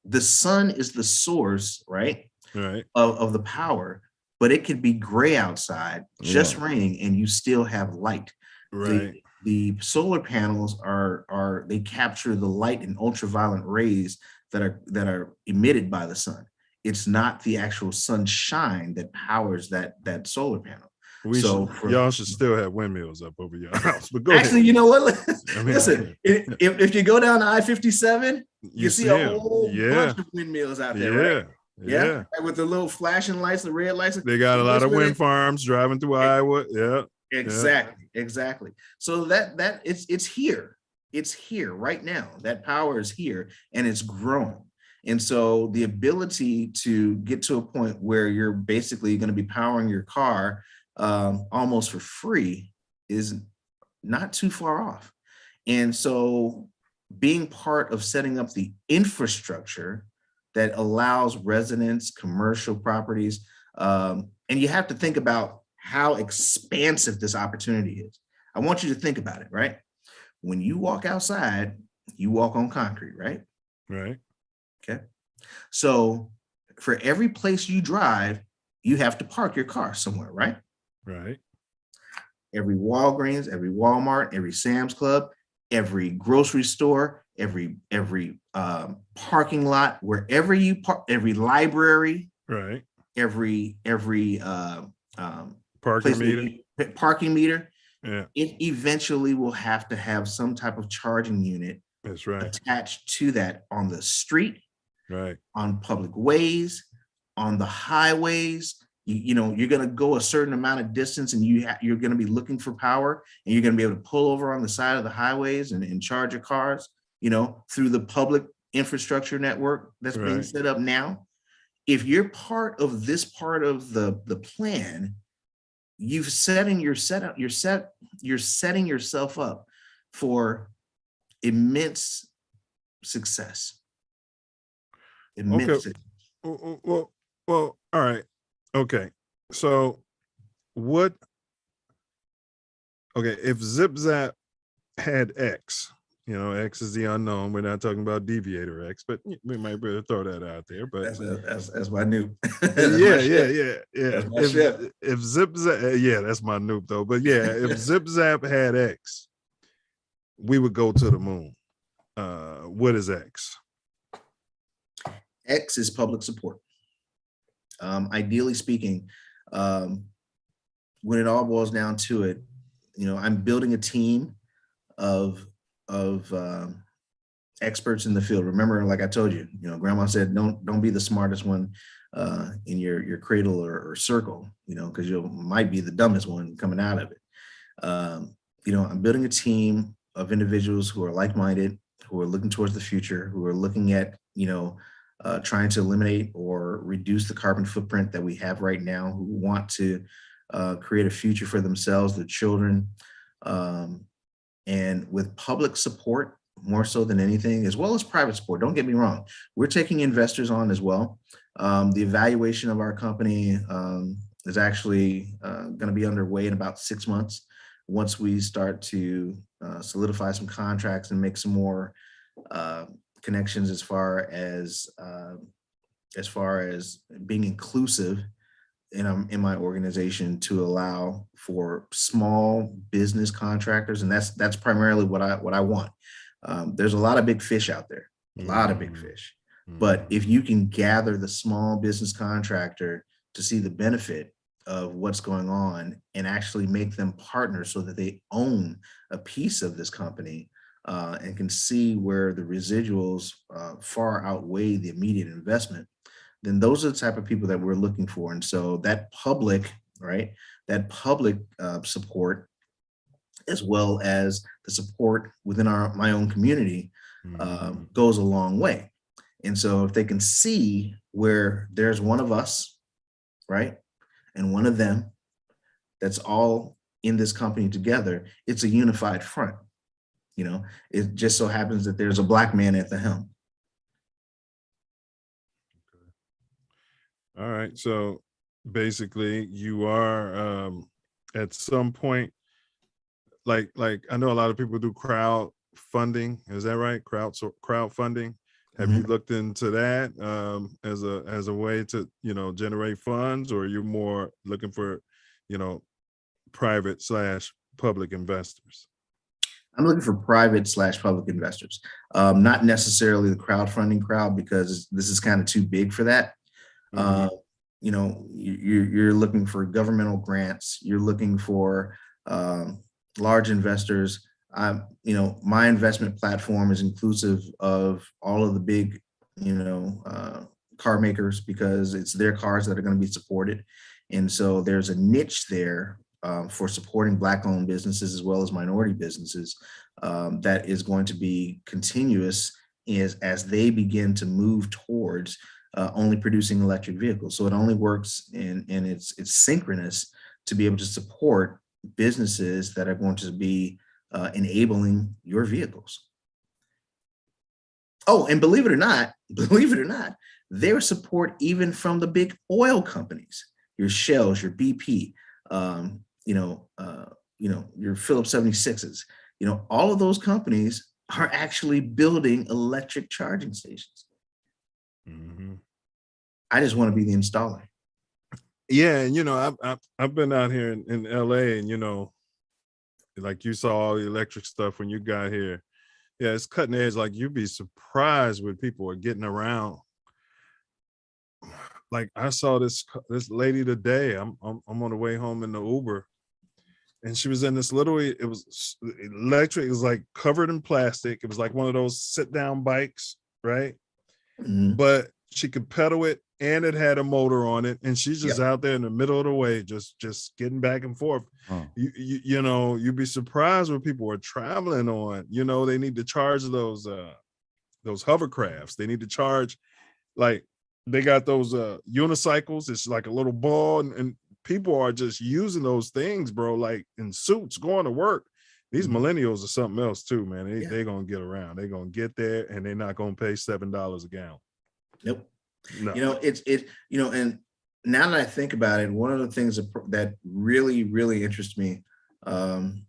The sun is the source, right? Right. Of the power, but it could be gray outside, just raining, and you still have light. Right. The solar panels they capture the light and ultraviolet rays that are emitted by the sun. It's not the actual sunshine that powers that solar panel. Y'all should still have windmills up over your house. But go actually, ahead. you know what? I mean, Listen, if you go down to I-57, you see a them. whole bunch of windmills out there, right? Yeah. Right, with the little flashing lights, the red lights. They got a lot of wind farms driving through Iowa. Yeah. Exactly. So that it's here. It's here right now. That power is here, and it's growing. And so the ability to get to a point where you're basically going to be powering your car almost for free is not too far off. And so being part of setting up the infrastructure that allows residents, commercial properties, and you have to think about how expansive this opportunity is. I want you to think about it, right? When you walk outside, you walk on concrete, right? Right. Okay. So for every place you drive, you have to park your car somewhere, right? Right. Every Walgreens, every Walmart, every Sam's Club, every grocery store, every parking lot, wherever you park, every library, right? Every parking meter. Yeah. It eventually will have to have some type of charging unit. That's right. Attached to that on the street, right? On public ways, on the highways. You know, you're going to go a certain amount of distance, and you're going to be looking for power, and you're going to be able to pull over on the side of the highways and charge your cars, you know, through the public infrastructure network that's being set up now. If you're part of this part of the plan, you're setting yourself up for immense success. Well, all right. Okay. So if Zip Zap had X, you know, X is the unknown. We're not talking about Deviator X, but we might better throw that out there. But that's my noob. Yeah. If Zip Zap, that's my noob though. But yeah, if Zip Zap had X, we would go to the moon. What is X? X is public support. Ideally speaking, when it all boils down to it, you know, I'm building a team of experts in the field. Remember, like I told you, you know, Grandma said, don't be the smartest one in your cradle or circle, you know, because you might be the dumbest one coming out of it. You know, I'm building a team of individuals who are like-minded, who are looking towards the future, who are looking at, you know, trying to eliminate or reduce the carbon footprint that we have right now, who want to create a future for themselves, their children, and with public support more so than anything, as well as private support. Don't get me wrong, we're taking investors on as well. The evaluation of our company is actually going to be underway in about 6 months. Once we start to solidify some contracts and make some more connections as far as being inclusive in my organization to allow for small business contractors, and that's primarily what I want. There's a lot of big fish out there, a lot of big fish, but if you can gather the small business contractor to see the benefit of what's going on and actually make them partners so that they own a piece of this company, and can see where the residuals far outweigh the immediate investment, then those are the type of people that we're looking for. And so that public, support, as well as the support within my own community, goes a long way. And so if they can see where there's one of us, right, and one of them, that's all in this company together, it's a unified front. You know, it just so happens that there's a Black man at the helm. All right. So basically you are at some point, like I know a lot of people do crowdfunding. Is that right? Crowdfunding. Have you looked into that as a way to, you know, generate funds, or you're more looking for, you know, private/public investors? I'm looking for private/public investors, not necessarily the crowdfunding crowd, because this is kind of too big for that. You know, you're looking for governmental grants. You're looking for large investors. You know, my investment platform is inclusive of all of the big, you know, car makers, because it's their cars that are going to be supported. And so there's a niche there for supporting Black-owned businesses as well as minority businesses that is going to be continuous as they begin to move towards only producing electric vehicles. So it only works and it's synchronous to be able to support businesses that are going to be enabling your vehicles. Oh, and believe it or not, their support even from the big oil companies, your Shells, your BP, you know, your Phillips 76s, you know, all of those companies are actually building electric charging stations. I just want to be the installer. Yeah, and you know, I've been out here in LA, and you know, like you saw all the electric stuff when you got here. Yeah, it's cutting edge. Like you'd be surprised when people are getting around. Like I saw this lady today. I'm on the way home in the Uber, and she was in this little. It was electric. It was like covered in plastic. It was like one of those sit down bikes, right? But she could pedal it, and it had a motor on it, and she's just out there in the middle of the way, just getting back and forth. You know, you'd be surprised what people are traveling on. You know, they need to charge those hovercrafts. They need to charge, like they got those unicycles. It's like a little ball, and people are just using those things, bro, like in suits going to work. These millennials are something else too, man. They're gonna get around. They're gonna get there, and they're not gonna pay $7 a gallon. Nope. No. You know, you know, and now that I think about it, one of the things that really interests me when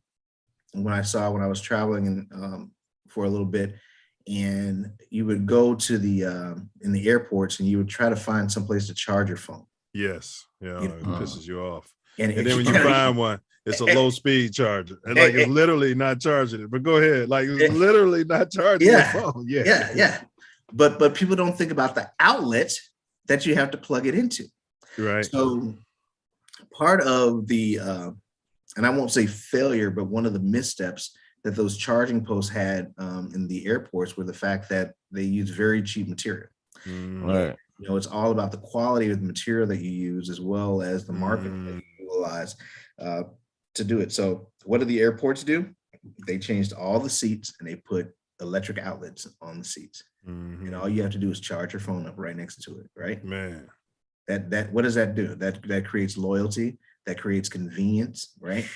I was traveling for a little bit, and you would go to the in the airports and you would try to find some place to charge your phone. Yes. Yeah, it pisses you off. And then when you find one, it's a low speed charger. And like it's literally not charging it. But go ahead. Like it's literally not charging your phone. Yeah. But people don't think about the outlet that you have to plug it into. Right. So part of the and I won't say failure, but one of the missteps that those charging posts had in the airports were the fact that they use very cheap material. Right. You know, it's all about the quality of the material that you use as well as the marketing that you utilize to do it. So what did the airports do? They changed all the seats and they put electric outlets on the seats. And all you have to do is charge your phone up right next to it, right? Man. That what does that do? That creates loyalty, that creates convenience, right?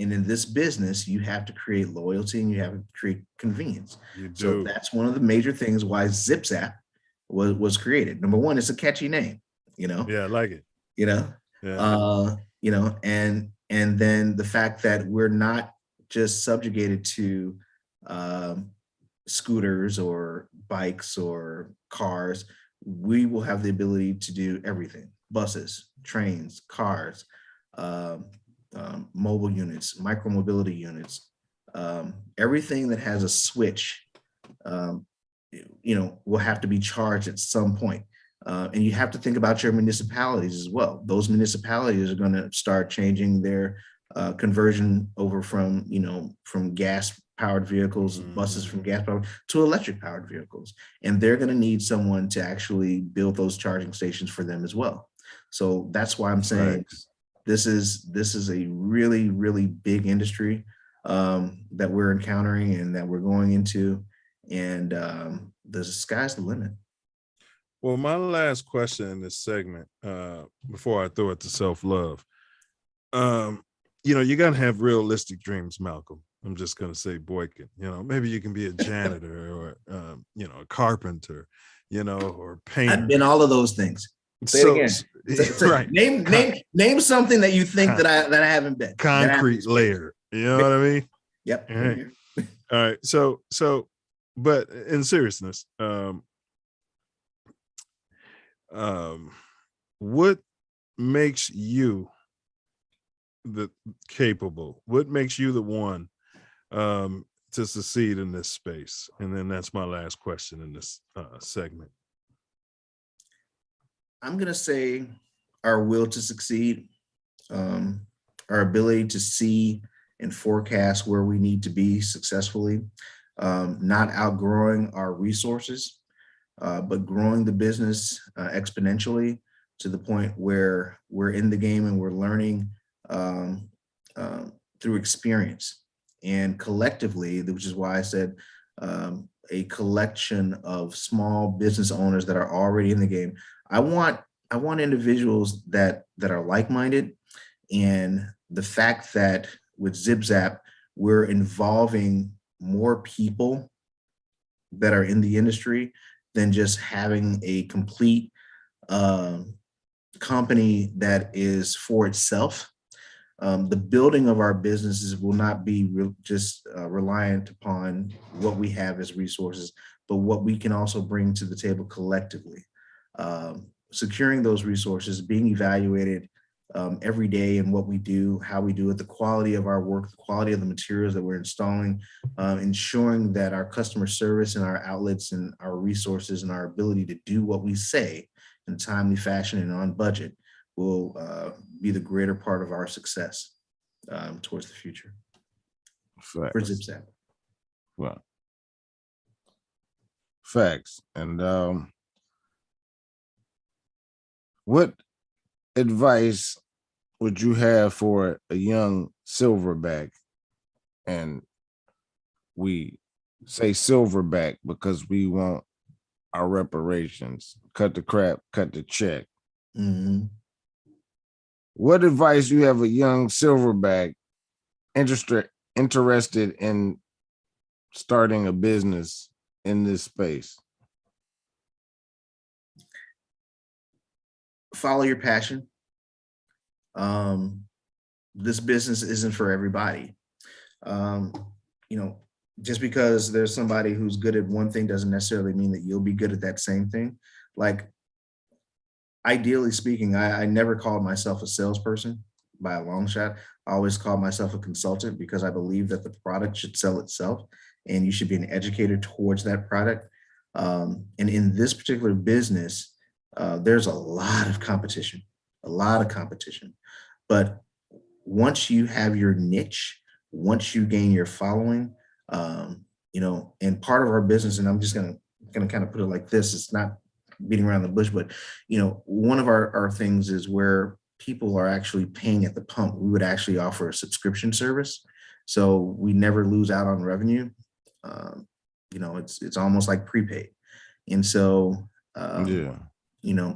And in this business, you have to create loyalty and you have to create convenience. You do. So that's one of the major things why Zip Zap was created. Number one, it's a catchy name, you know? Yeah, I like it. You know? Yeah. You know, and then the fact that we're not just subjugated to scooters or bikes or cars, we will have the ability to do everything: buses, trains, cars, mobile units, micromobility units, everything that has a switch, you know, will have to be charged at some point. And you have to think about your municipalities as well. Those municipalities are going to start changing their conversion over from, you know, from gas powered vehicles, buses from gas powered to electric powered vehicles. And they're going to need someone to actually build those charging stations for them as well. So that's why I'm saying this is a really big industry that we're encountering and that we're going into. And the sky's the limit. Well, my last question in this segment, before I throw it to Self Love, you got to have realistic dreams, Malcolm. I'm just going to say Boykin, maybe you can be a janitor or, a carpenter, or a painter. I've been all of those things. Say it again. Right. Name something that you think that I haven't been. Concrete layer. You know what I mean? Yep. All right. All right. So, but in seriousness, what makes you capable? What makes you the one to succeed in this space? And then that's my last question in this segment. I'm going to say our will to succeed, our ability to see and forecast where we need to be successfully, not outgrowing our resources, but growing the business exponentially to the point where we're in the game and we're learning through experience. And collectively, which is why I said a collection of small business owners that are already in the game. I want individuals that are like-minded, and the fact that with Zip Zap, we're involving more people that are in the industry than just having a complete company that is for itself. The building of our businesses will not be just reliant upon what we have as resources, but what we can also bring to the table collectively. Securing those resources, being evaluated every day in what we do, how we do it, the quality of our work, the quality of the materials that we're installing, ensuring that our customer service and our outlets and our resources and our ability to do what we say in a timely fashion and on budget will be the greater part of our success towards the future. Facts. For Zip Zap. Well, facts. And what advice would you have for a young silverback? And we say silverback because we want our reparations. Cut the crap, cut the check. Mm-hmm. What advice you have a young silverback interested in starting a business in this space? Follow your passion. This business isn't for everybody. Just because there's somebody who's good at one thing doesn't necessarily mean that you'll be good at that same thing. Like, ideally speaking, I never called myself a salesperson by a long shot. I always called myself a consultant because I believe that the product should sell itself and you should be an educator towards that product. And in this particular business, there's a lot of competition. But once you have your niche, once you gain your following, and part of our business, and I'm just gonna kind of put it like this, it's not beating around the bush, but one of our things is where people are actually paying at the pump. We would actually offer a subscription service, so we never lose out on revenue. It's almost like prepaid, and so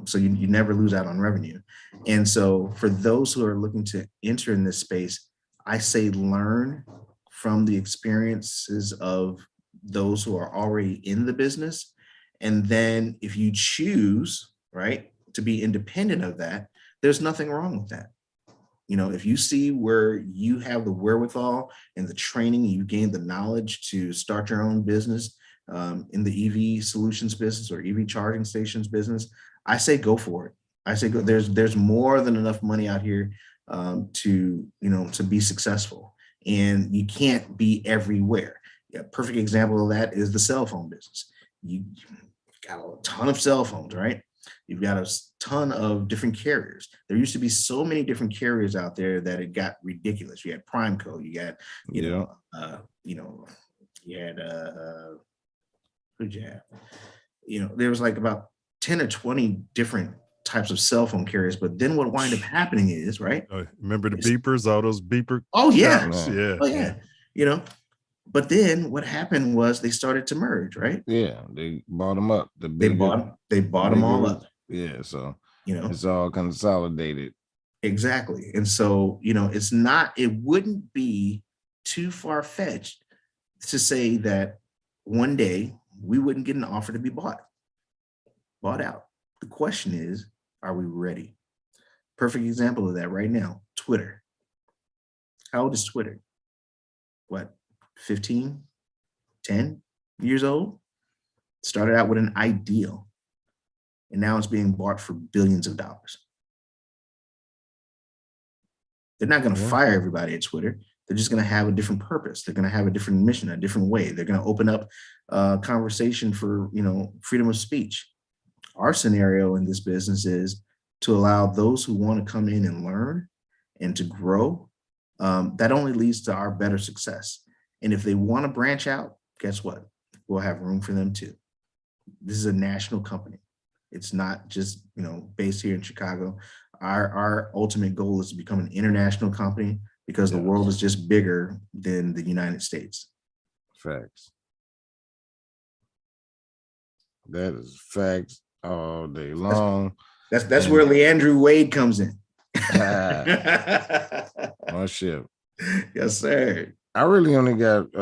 so you never lose out on revenue. And so for those who are looking to enter in this space, I say learn from the experiences of those who are already in the business. And then if you choose, right, to be independent of that, there's nothing wrong with that. If you see where you have the wherewithal and the training, you gain the knowledge to start your own business in the EV solutions business or EV charging stations business, I say go for it. I say go. There's more than enough money out here to be successful, and you can't be everywhere. A perfect example of that is the cell phone business. You got a ton of cell phones, right? You've got a ton of different carriers. There used to be so many different carriers out there that it got ridiculous. You had Primeco, you got, you had who'd you have? There was like about 10 or 20 different types of cell phone carriers. But then what wind up happening is, right? Remember the beepers, all those beeper? Oh yeah. Yeah. Oh yeah. But then what happened was they started to merge, right? Yeah, they bought them up. They bought them all up. Yeah, so You know, it's all consolidated. exactly. And so, it wouldn't be too far-fetched to say that one day we wouldn't get an offer to be bought out. The question is, are we ready? Perfect example of that right now, Twitter. How old is Twitter? What, 15, 10 years old? Started out with an ideal, and now it's being bought for billions of dollars. They're not going to fire everybody at Twitter. They're just going to have a different purpose. They're going to have a different mission, a different way. They're going to open up conversation for, freedom of speech. Our scenario in this business is to allow those who want to come in and learn and to grow. That only leads to our better success. And if they want to branch out, guess what? We'll have room for them too. This is a national company. It's not just, based here in Chicago. Our ultimate goal is to become an international company because the world is just bigger than the United States. Facts. That is facts all day long. That's where Leandrew Wade comes in. My shit. Yes, sir. I really only got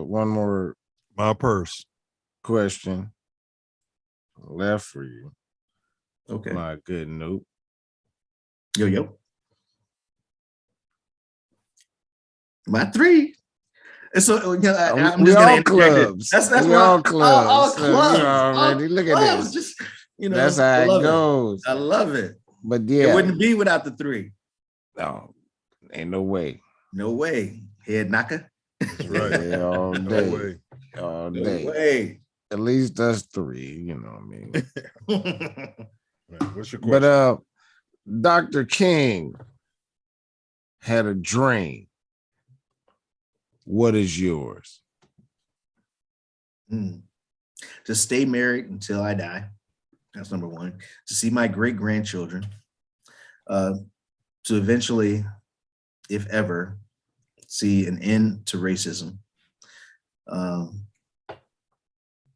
one more question left for you. Okay. My good note. Yo. My 3. And so I'm just gonna clubs. That's we all clubs. All clubs. clubs. You already look at this. Just, that's how it goes. I love it. But yeah, it wouldn't be without the 3. No, ain't no way. No way. Head knocker. That's right. Yeah, all day. No way. All No day. way. At least us 3. You know what I mean. What's your question? But Dr. King had a dream. What is yours? To stay married until I die. That's number 1. To see my great grandchildren. To eventually, if ever, see an end to racism.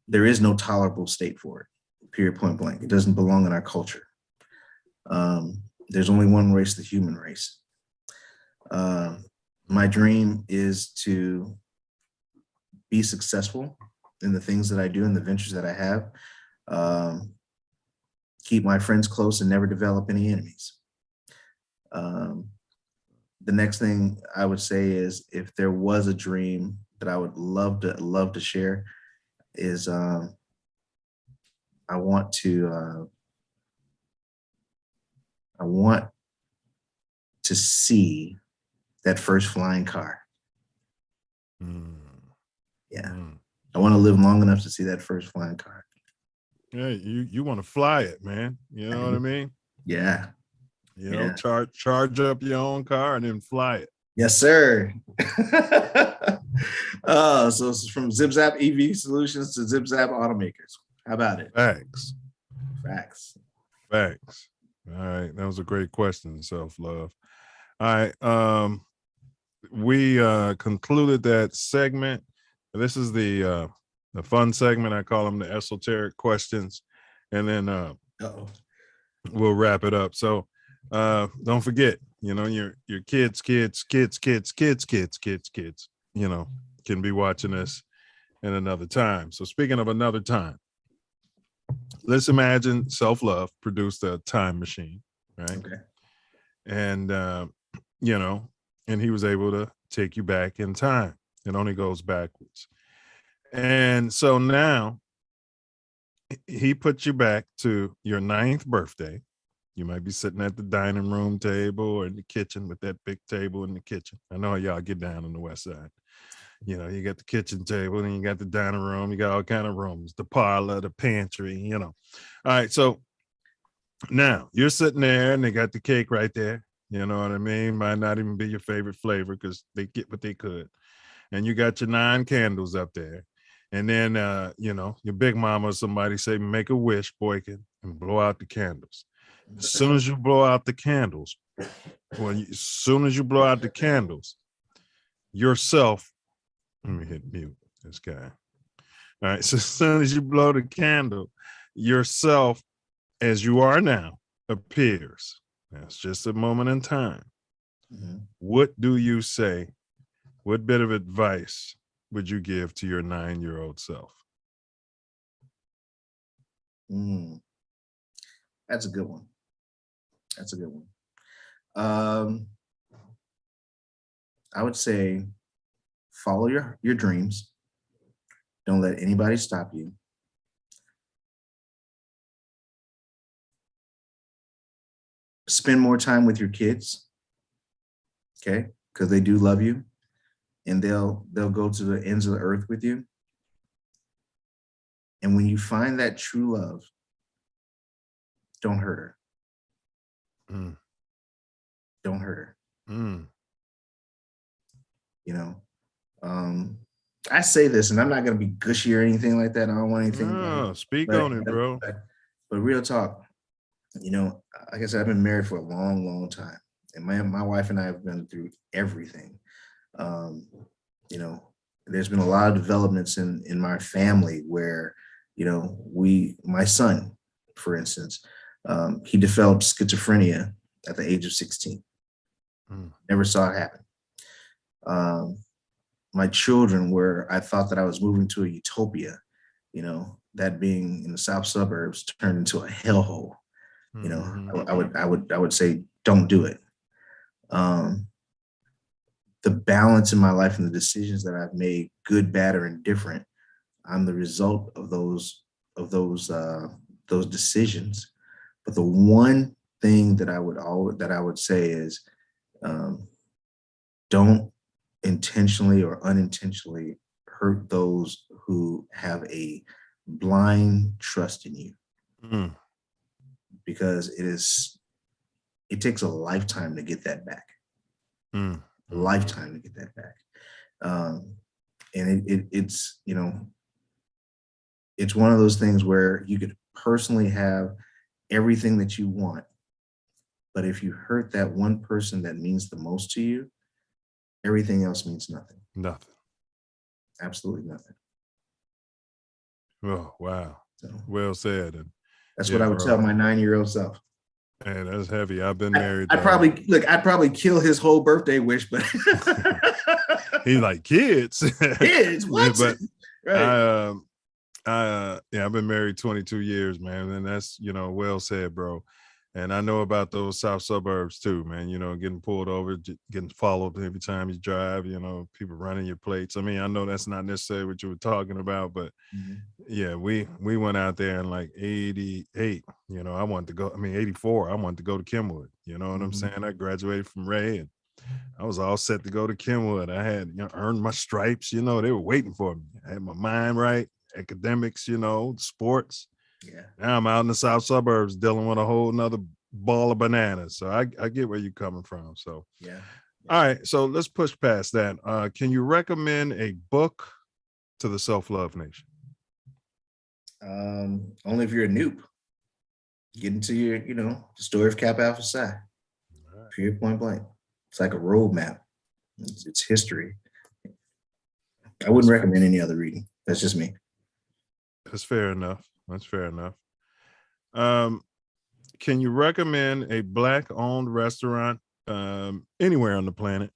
There is no tolerable state for it. Period, point blank. It doesn't belong in our culture. There's only one race, the human race. My dream is to be successful in the things that I do and the ventures that I have. Keep my friends close and never develop any enemies. The next thing I would say is, if there was a dream that I would love to share, is I want to see that first flying car. Yeah. I want to live long enough to see that first flying car. Yeah, you want to fly it, man. You know what I mean? Yeah. Charge up your own car and then fly it. Yes, sir. So it's from Zip Zap EV Solutions to Zip Zap Automakers. How about it? Facts. Facts. All right. That was a great question, Self Love. All right. We concluded that segment. This is the fun segment. I call them the esoteric questions. And then we'll wrap it up. So don't forget, your kids, can be watching this in another time. So speaking of another time, let's imagine Self Love produced a time machine, right? Okay. And, and he was able to take you back in time. It only goes backwards. And so now he put you back to your 9th birthday. You might be sitting at the dining room table or in the kitchen with that big table in the kitchen. I know how y'all get down on the West Side. You got the kitchen table and you got the dining room. You got all kind of rooms, the parlor, the pantry, All right. So now you're sitting there and they got the cake right there. You know what I mean? Might not even be your favorite flavor because they get what they could. And you got your 9 candles up there. And then, your big mama or somebody say, make a wish, Boykin, and blow out the candles. As soon as you blow out the candles, yourself Let me hit mute this guy. All right. So as soon as you blow the candle, yourself as you are now appears. That's just a moment in time. What do you say? What bit of advice would you give to your 9-year-old self? That's a good one. That's a good one. I would say follow your dreams. Don't let anybody stop you. Spend more time with your kids, okay? Because they do love you, and they'll go to the ends of the earth with you. And when you find that true love, don't hurt her. Don't hurt her. You know, I say this, and I'm not going to be gushy or anything like that. I don't want anything. No, speak on it, bro. But real talk, you know, like I said, I've been married for a long, long time, and my wife and I have been through everything. You know, there's been a lot of developments in my family where, you know, my son, for instance, he developed schizophrenia at the age of 16. Never saw it happen. My children I thought that I was moving to a utopia, you know, that being in the South suburbs turned into a hellhole. You know, I would say, don't do it. The balance in my life and the decisions that I've made, good, bad, or indifferent, I'm the result of those decisions. But the one thing that I would say is, don't intentionally or unintentionally hurt those who have a blind trust in you, because it takes a lifetime to get that back. A lifetime to get that back. And it's, you know, it's one of those things where you could personally have everything that you want, but if you hurt that one person that means the most to you, everything else means nothing. Nothing. Absolutely nothing. Oh, wow. Well said. And that's what I would tell my 9-year-old self. Man, that's heavy. I've been married. I'd probably kill his whole birthday wish, but he's like, kids. Kids, what? But right. I've been married 22 years, man. And that's, you know, well said, bro. And I know about those South suburbs too, man, you know, getting pulled over, getting followed every time you drive, you know, people running your plates. I mean, I know that's not necessarily what you were talking about, but yeah, we went out there in like 88, you know, 84, I wanted to go to Kenwood, you know what I'm saying? I graduated from Ray and I was all set to go to Kenwood. I had, you know, earned my stripes, you know, they were waiting for me. I had my mind right, academics, you know, sports. Yeah. Now I'm out in the South suburbs dealing with a whole nother ball of bananas. So I get where you're coming from. So yeah. All right. So let's push past that. Can you recommend a book to the Self Love Nation? Only if you're a noob. Get into your, you know, the story of Kappa Alpha Psi. Right. Period, point blank. It's like a roadmap. It's history. I wouldn't recommend any other reading. That's just me. That's fair enough. That's fair enough. Can you recommend a Black-owned restaurant anywhere on the planet?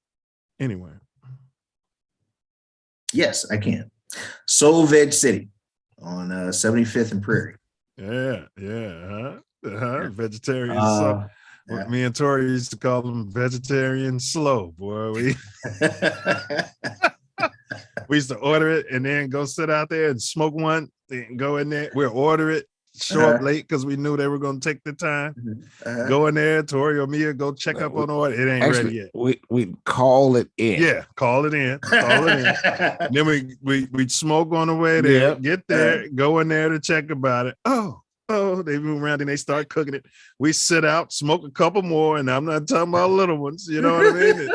Anywhere. Yes, I can. Soul Veg City on 75th and Prairie. Yeah. Vegetarian. Yeah. Me and Tori used to call them vegetarian slow, boy. We used to order it and then go sit out there and smoke one and go in there. We'll order it, show up late because we knew they were going to take the time. Go in there, Tori or Mia, go check up on the order. It ain't ready yet. We call it in. Yeah, call it in. Then we'd smoke on the way there, get there, go in there to check about it. Oh, they move around and they start cooking it. We sit out, smoke a couple more, and I'm not talking about little ones. You know what I mean?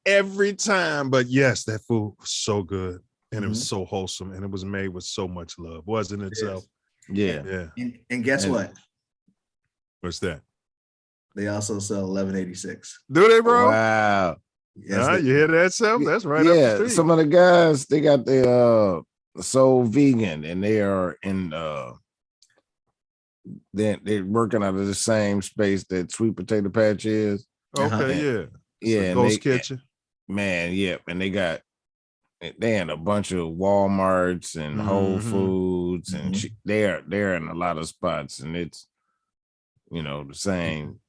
Every time. But yes, that food was so good. And it was so wholesome. And it was made with so much love, wasn't it? So yeah. And guess what? What's that? They also sell 1186. Do they, bro? Wow. You hear that, Self? That's right up the Yeah, street. some of the guys, they got the Soul Vegan, and they are in they're working out of the same space that Sweet Potato Patch is. Okay, Yeah, a and ghost kitchen. Man, and they in a bunch of Walmarts and Whole Foods, and they're in a lot of spots, and it's the same.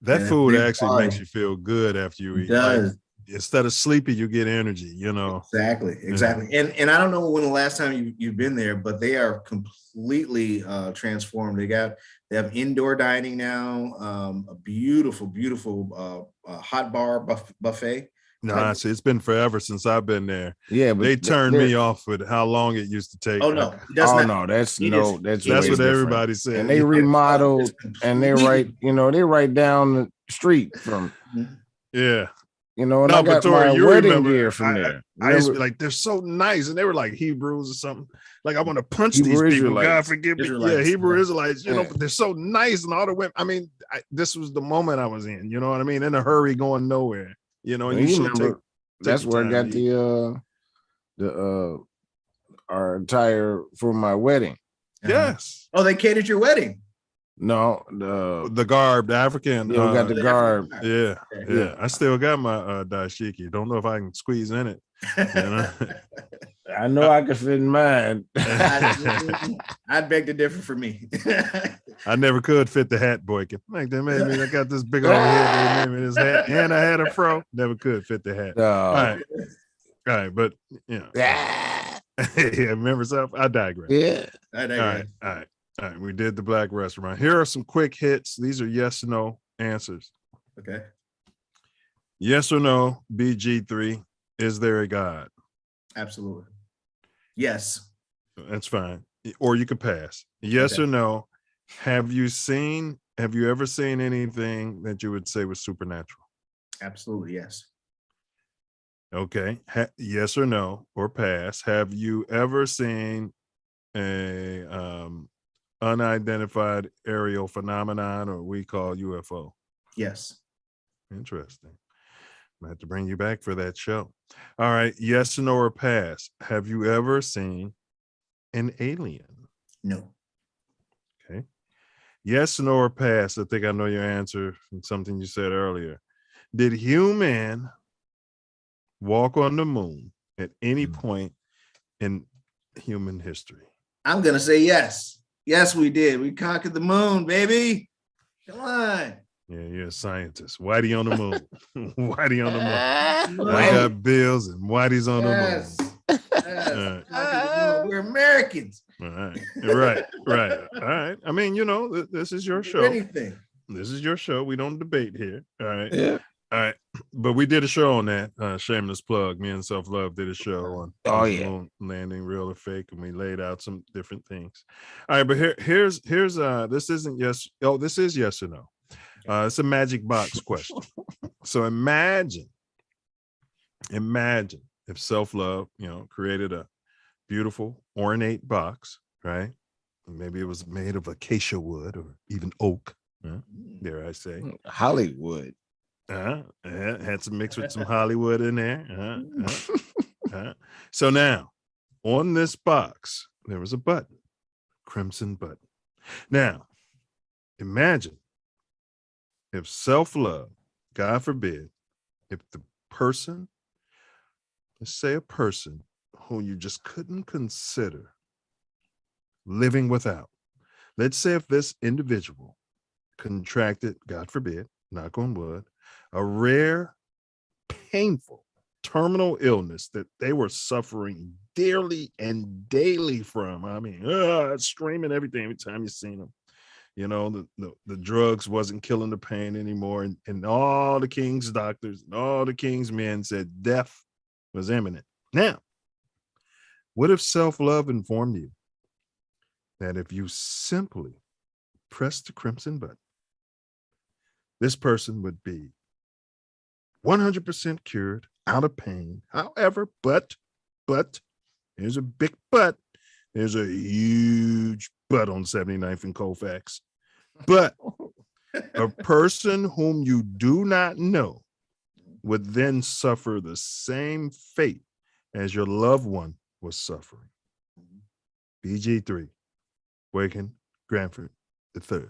That Yeah, food big actually quality. makes you feel good after you It eat. does. Like, instead of sleepy, you get energy. Exactly. And I don't know when the last time you've been there, but they are completely transformed. They have indoor dining now, a beautiful hot bar buffet. No, see, it's been forever since I've been there. Yeah, but they turned me off with how long it used to take. Oh no, that's what everybody said. And they remodeled, and they right down the street from. Yeah. And I got my wedding gear from there. I used to be like, they're so nice, and they were like Hebrews or something. Like, I want to punch Hebrew these people. Israelites. God forgive me. Yeah, Hebrew Israelites. But they're so nice, and all the women. I mean, this was the moment I was in. You know what I mean? In a hurry, going nowhere. And you should remember that's where I got our attire for my wedding. Yes. Oh, they catered your wedding. No, the garb, the African. Yeah, we got the garb. Yeah. I still got my dashiki. Don't know if I can squeeze in it. I know I can fit in mine. I'd beg to differ for me. I never could fit the hat, Boykin. Like they made me. I got this big old head. They made me this hat, and I had a fro. Never could fit the hat. All right, but yeah, remember stuff. I digress. Yeah, I digress. All right. We did the black restaurant. Here are some quick hits. These are yes or no answers. Okay. Yes or no, BG3. Is there a God? Absolutely. Yes. That's fine. Or you could pass. Yes or no. Have you ever seen anything that you would say was supernatural? Absolutely, yes. Okay. Yes or no, or pass. Have you ever seen a unidentified aerial phenomenon, or we call UFO? Yes. Interesting. I have to bring you back for that show. All right. Yes or no, or pass. Have you ever seen an alien? No. Okay. Yes or no, or pass. I think I know your answer from something you said earlier. Did human walk on the moon at any point in human history? I'm going to say yes. Yes, we did. We conquered the moon, baby. Come on. Yeah, you're a scientist. Whitey on the moon. Whitey on the moon. I got Bills and Whitey's on the moon. Yes. We're Americans. All right. Right. All right. I mean, this is your show. Anything. This is your show. We don't debate here. All right. Yeah. All right. But we did a show on that. Shameless plug. Me and Self Love did a show on moon landing, real or fake, and we laid out some different things. All right, but here's this isn't yes. Oh, this is yes or no. It's a magic box question. So imagine if Self Love, created a beautiful ornate box, right? Maybe it was made of acacia wood or even oak. Dare I say Hollywood? Had some mix with some Hollywood in there. So now, on this box, there was a button, crimson button. Now, imagine if Self Love, God forbid, if the person, let's say a person who you just couldn't consider living without, let's say if this individual contracted, God forbid, knock on wood, a rare, painful, terminal illness that they were suffering dearly and daily from. I mean, screaming every time you seen them. The drugs wasn't killing the pain anymore. And all the king's doctors and all the king's men said death was imminent. Now, what if Self Love informed you that if you simply press the crimson button, this person would be 100% cured, out of pain. However, but, there's a big but. There's a huge but on 79th and Colfax. But a person whom you do not know would then suffer the same fate as your loved one was suffering. BG3, Boykin Gradford III.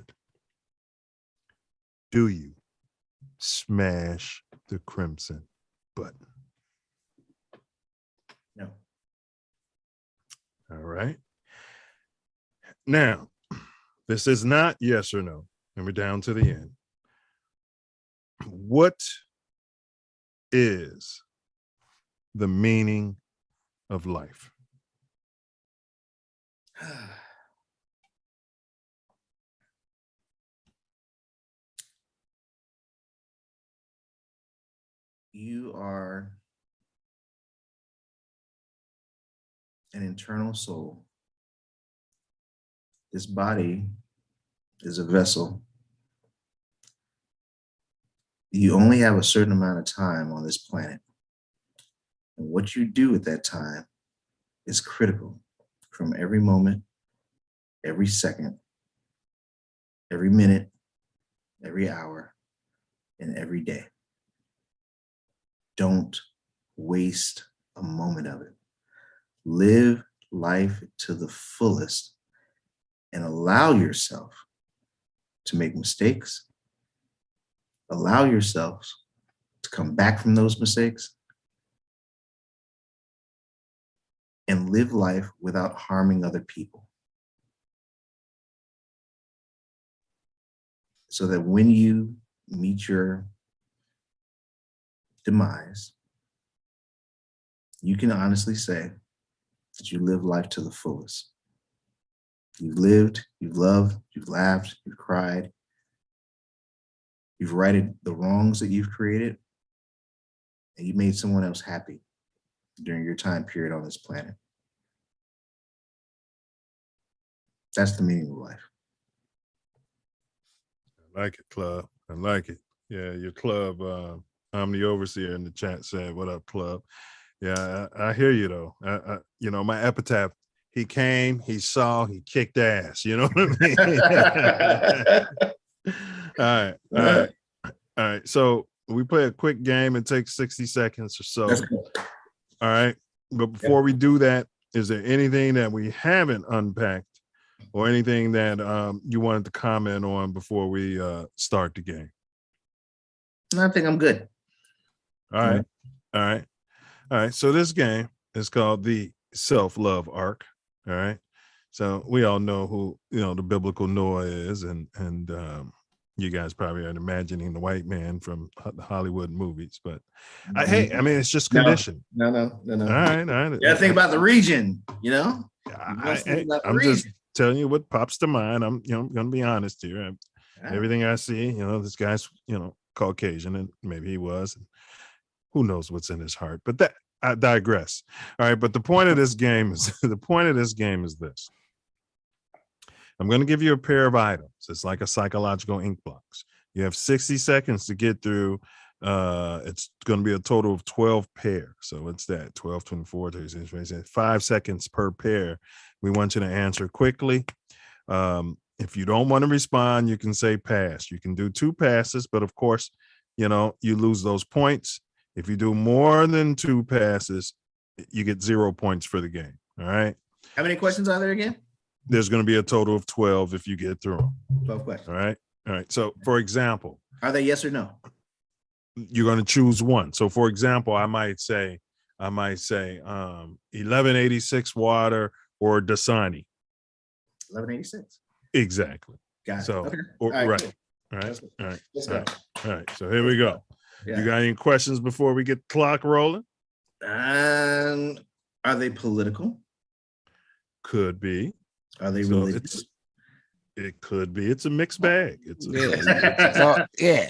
Do you smash the crimson button? No. All right. Now, this is not yes or no, and we're down to the end. What is the meaning of life? You are an internal soul. This body is a vessel. You only have a certain amount of time on this planet. And what you do at that time is critical from every moment, every second, every minute, every hour, and every day. Don't waste a moment of it. Live life to the fullest and allow yourself to make mistakes. Allow yourself to come back from those mistakes and live life without harming other people. So that when you meet your demise, you can honestly say that you live life to the fullest. You've lived, you've loved, you've laughed, you've cried. You've righted the wrongs that you've created, and you made someone else happy during your time period on this planet. That's the meaning of life. I like it, Club. I like it. Yeah, your club, I'm the overseer in the chat said, what up, Club? Yeah, I hear you, though. You know, my epitaph, he came, he saw, he kicked ass. You know what I mean? All right. So we play a quick game. It takes 60 seconds or so. That's cool. All right. But before we do that, is there anything that we haven't unpacked or anything that you wanted to comment on before we start the game? I think I'm good. All right. So this game is called the Self Love Arc. All right. So we all know who, the biblical Noah is, and you guys probably are imagining the white man from the Hollywood movies, but hey, I mean, it's just conditioned. No. All right. You gotta think about the region, I'm just telling you what pops to mind. I'm going to be honest here. Everything I see, this guy's, Caucasian, and maybe he was. Who knows what's in his heart? But that I digress. All right. But the point of this game is this. I'm going to give you a pair of items. It's like a psychological ink box. You have 60 seconds to get through. It's going to be a total of 12 pairs. So what's that? 12, 24, 36, 36, 5 seconds per pair. We want you to answer quickly. If you don't want to respond, you can say pass. You can do 2 passes, but of course, you lose those points. If you do more than 2 passes, you get 0 points for the game. All right. How many questions are there again? There's going to be a total of 12 if you get through them. 12 questions. All right. So for example, are they yes or no? You're going to choose one. So for example, I might say 1186 water or Dasani. 1186. Exactly. Got it. So okay. All right. Let's go. All right. So here we go. Yeah. You got any questions before we get the clock rolling? Are they political? Could be. Are they religious? It could be. It's a mixed bag. It's out there.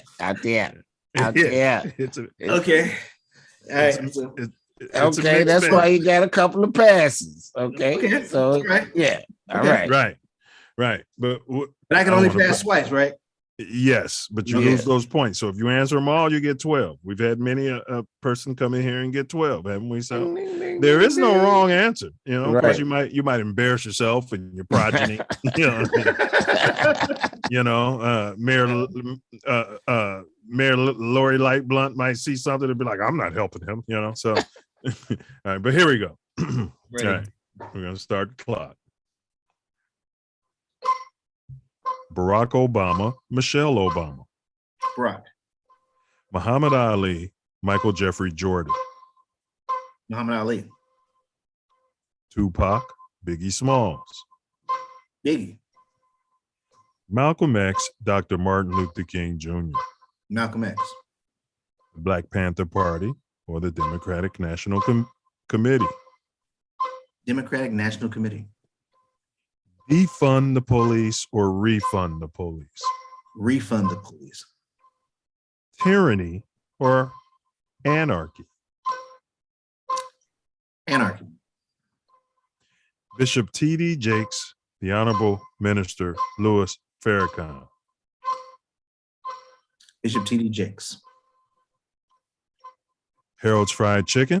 Okay. All right. Okay, that's why you got a couple of passes. Okay. So right. yeah. All right. Right. But I can only pass twice, right? Yes, but you lose those points. So if you answer them all, you get 12. We've had many a person come in here and get 12, haven't we? So there is no wrong answer. You know, of course, you might embarrass yourself and your progeny. You know, Mayor Lori Lightblunt might see something and be like, "I'm not helping him." You know, so all right. But here we go. All right, we're gonna start the clock. Barack Obama, Michelle Obama. Barack. Muhammad Ali, Michael Jeffrey Jordan. Muhammad Ali. Tupac, Biggie Smalls. Biggie. Malcolm X, Dr. Martin Luther King Jr. Malcolm X. The Black Panther Party or the Democratic National Committee. Democratic National Committee. Defund the police or refund the police. Refund the police. Tyranny or anarchy. Anarchy. Bishop T.D. Jakes, the Honorable Minister Louis Farrakhan. Bishop T.D. Jakes. Harold's Fried Chicken,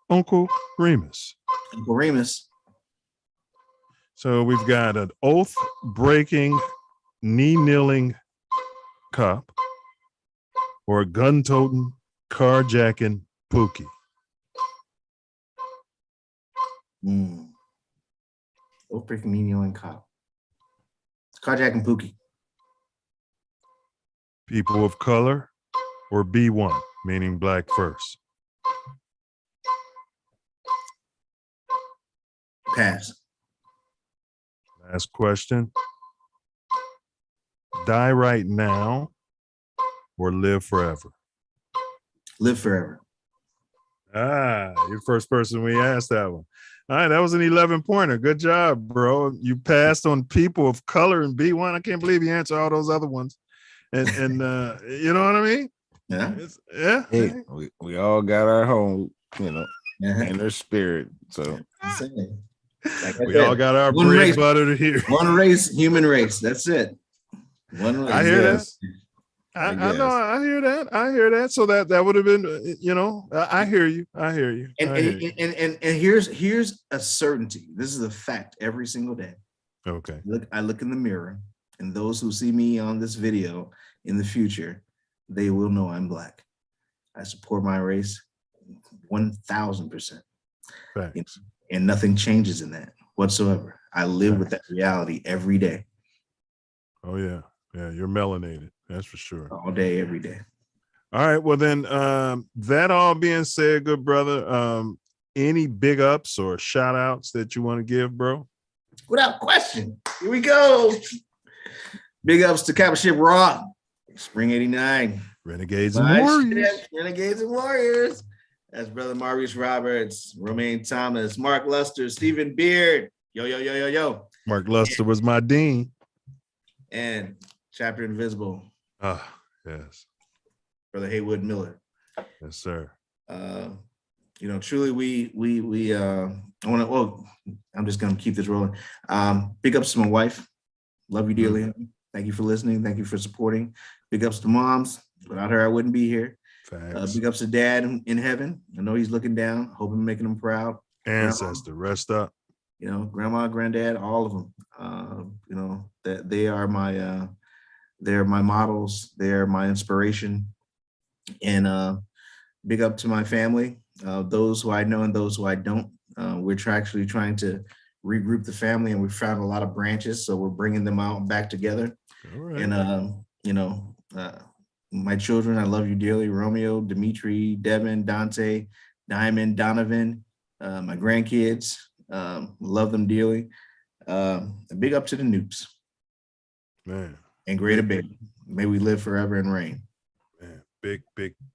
Uncle Remus. Uncle Remus. So we've got an oath-breaking, knee-kneeling cop or a gun-toting, carjacking Pookie. Oath-breaking, knee-kneeling cop. Carjacking Pookie. People of color or B1, meaning black first. Pass. Last question. Die right now or live forever? Live forever. You're the first person we asked that one. All right, that was an 11-pointer. Good job, bro. You passed on people of color and B1. I can't believe you answered all those other ones. And you know what I mean? Yeah. Yeah. Hey, we all got our home, inner spirit. So we all got our one bread race, butter here. One race, human race. That's it. One race. I hear that. I know. I hear that. So that would have been, I hear you. And here's a certainty. This is a fact every single day. Okay. I look in the mirror, and those who see me on this video in the future, they will know I'm black. I support my race 1,000%. Thanks. And nothing changes in that whatsoever. I live with that reality every day. Oh yeah. Yeah, you're melanated. That's for sure. All day, every day. All right. Well, then that all being said, good brother, any big ups or shout outs that you want to give, bro? Without question. Here we go. Big ups to Capital Ship Raw, Spring 89. Renegades and Warriors. Renegades and Warriors. That's Brother Maurice Roberts, Romaine Thomas, Mark Luster, Stephen Beard. Yo. Mark Luster was my dean. And Chapter Invisible. Yes. Brother Haywood Miller. Yes, sir. Truly we I'm just gonna keep this rolling. Big ups to my wife. Love you dearly. Thank you for listening. Thank you for supporting. Big ups to moms. Without her, I wouldn't be here. Big ups to dad in heaven. I know he's looking down. Hope I'm making him proud. Ancestor, rest up. Grandma, granddad, all of them. That they're my models. They're my inspiration. And big up to my family, those who I know and those who I don't. We're actually trying to regroup the family, and we've found a lot of branches, so we're bringing them out back together. All right. And my children, I love you dearly. Romeo, Dimitri, Devin, Dante, Diamond, Donovan, my grandkids, love them dearly. A big up to the Noops. Man. And greater baby. May we live forever and reign. Man,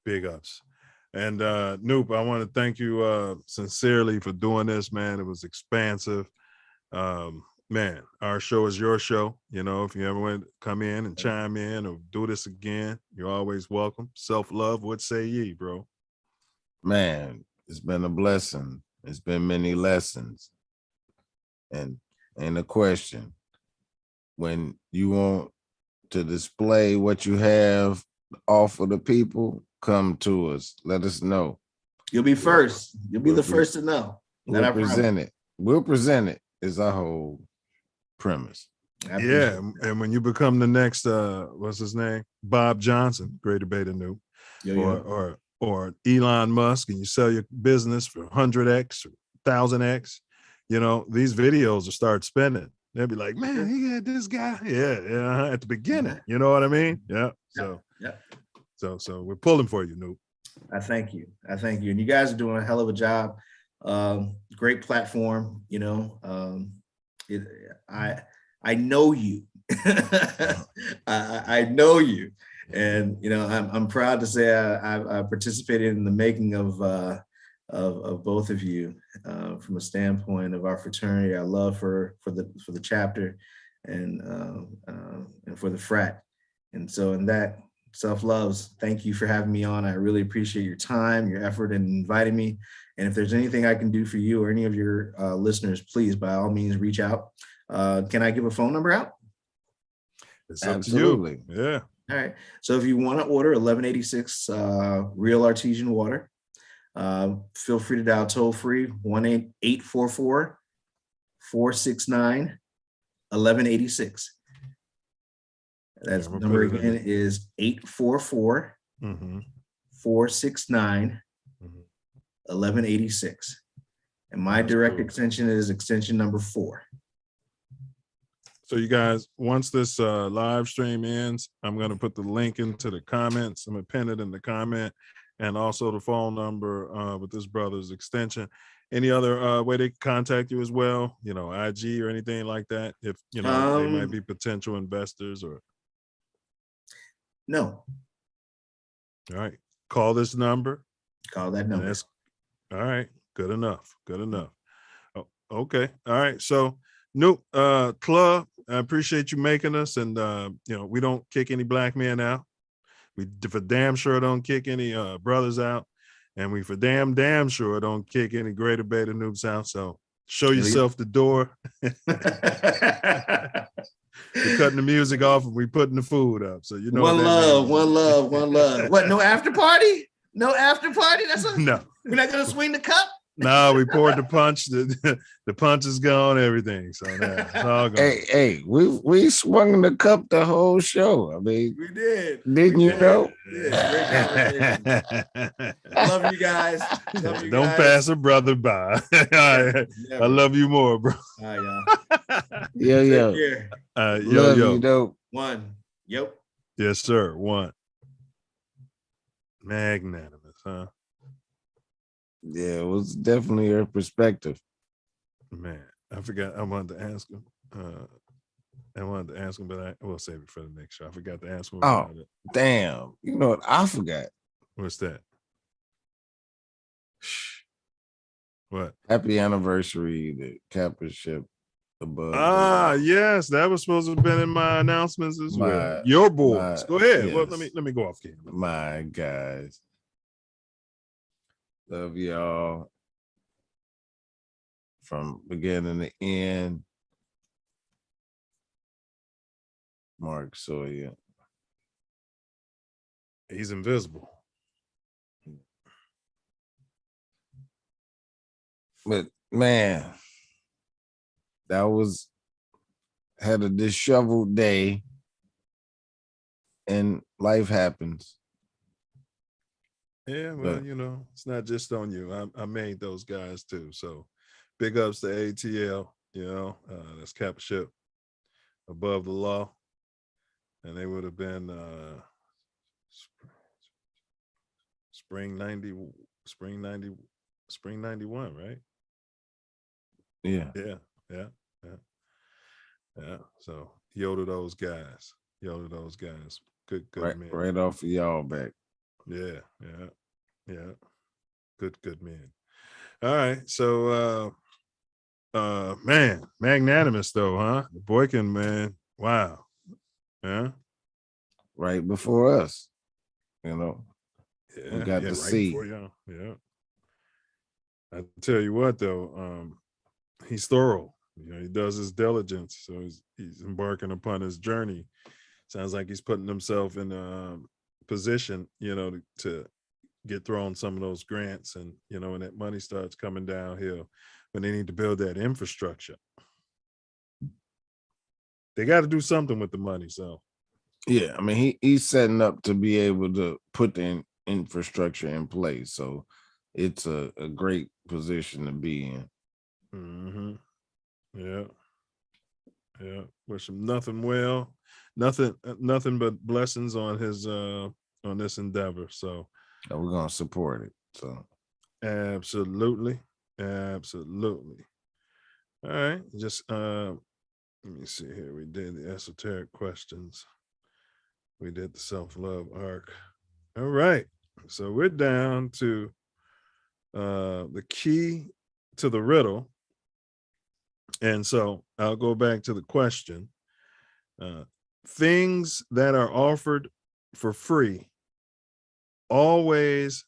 big ups. And Noop, I want to thank you sincerely for doing this, man. It was expansive. Man, our show is your show. If you ever want to come in and chime in or do this again, you're always welcome. Self love, what say ye, bro? Man, it's been a blessing. It's been many lessons. And a question. When you want to display what you have offer the people, come to us. Let us know. You'll be first. You'll be the first to know. We'll present it. We'll present it is our whole premise. Yeah, and when you become the next what's his name? Bob Johnson, Greater Beta Noob, or Elon Musk, and you sell your business for 100x or 1000x, you know, these videos will start spending. They'll be like, man, he had this guy. Yeah, at the beginning. You know what I mean? Yeah. So we're pulling for you, Noob. I thank you. And you guys are doing a hell of a job. Great platform, you know. I know you. I know you. And you know, I'm proud to say I participated in the making of both of you from a standpoint of our fraternity, our love for the chapter, and for the frat. And so in that, Self Loves, thank you for having me on. I really appreciate your time, your effort, and inviting me. And if there's anything I can do for you or any of your listeners, please, by all means, reach out. Can I give a phone number out? It's absolutely up to you. Yeah. All right. So if you want to order 1186 real artesian water, feel free to dial toll free 1-844-469-1186. That's number again is 844-469-1186. And my direct extension is extension number 4. So you guys, once this live stream ends, I'm going to put the link into the comments. I'm going to pin it in the comment, and also the phone number with this brother's extension. Any other way they can contact you as well? You know, IG or anything like that? If, you know, they might be potential investors or. No. All right. Call this number. Call that number. All right. Good enough. Good enough. Oh, okay. All right. So, Noop, Club, I appreciate you making us. And, you know, we don't kick any black men out. We for damn sure don't kick any brothers out. And we for damn sure don't kick any Greater Beta Noobs out. So show yourself the door. We're cutting the music off and we putting the food up. So you know one love. What? No after party? No after party? No. We're not gonna swing the cup. No, we poured the punch. The punch is gone. Everything. So it's all gone. Hey, we swung the cup the whole show. I mean, we did. Didn't you know? Love you guys. Don't pass a brother by. I love you more, bro. All right, y'all. Yo. Yo. You, dope. One. Yep. Yes, sir. One. Magnanimous, huh? Yeah, it was definitely your perspective. Man, I forgot. I wanted to ask him. But I will save it for the next show. I forgot to ask him about it. Damn. You know what? I forgot. What's that? What? Happy anniversary, the Kappa ship above. Yes, that was supposed to have been in my announcements as well. Your boys. Go ahead. Yes. Well, let me go off camera. My guys. Love y'all from beginning to end. Mark Sawyer. He's invisible. But man, had a disheveled day, and life happens. Yeah, well, you know, it's not just on you. I made those guys too. So big ups to ATL, you know, that's Kappa ship above the law. And they would have been spring 91, right? Yeah. So yo to those guys. Good man. Right off of y'all back. Yeah. Good man. All right. So man, magnanimous though, huh? The Boykin, man. Wow. Yeah. Right before us. You know. Yeah, we got to see. Yeah. I tell you what though, he's thorough. You know, he does his diligence. So he's embarking upon his journey sounds like he's putting himself in a position, to get thrown some of those grants, and when that money starts coming downhill, when they need to build that infrastructure, they got to do something with the money. So yeah, I mean, he's setting up to be able to put the infrastructure in place. So it's a great position to be in. Yeah. Wish him nothing but blessings on his on this endeavor. So we're gonna support it. So absolutely. All right, just let me see here. We did the esoteric questions. We did the self-love arc. All right, so we're down to the key to the riddle. And so I'll go back to the question. Things that are offered for free always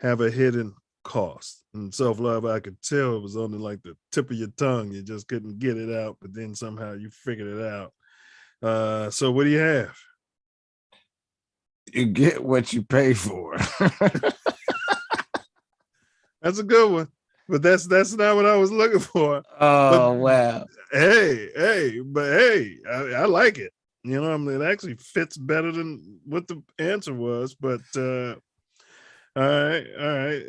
have a hidden cost. And self-love, I could tell it was only like the tip of your tongue. You just couldn't get it out, but then somehow you figured it out. So what do you have? You get what you pay for. That's a good one. But that's not what I was looking for. Oh, wow. Hey, I like it. It actually fits better than what the answer was. But all right.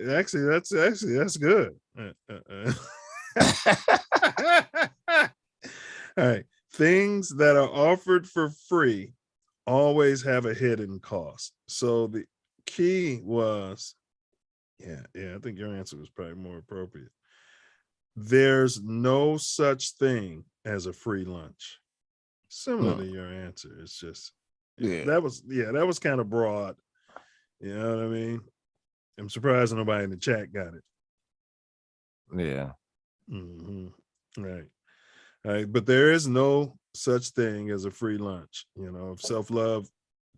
Actually, that's good. All right. Things that are offered for free always have a hidden cost. So the key was, I think your answer was probably more appropriate. There's no such thing as a free lunch. Similar to your answer. It's just, that was kind of broad. You know what I mean? I'm surprised nobody in the chat got it. Yeah. Right. All right. But there is no such thing as a free lunch. If self-love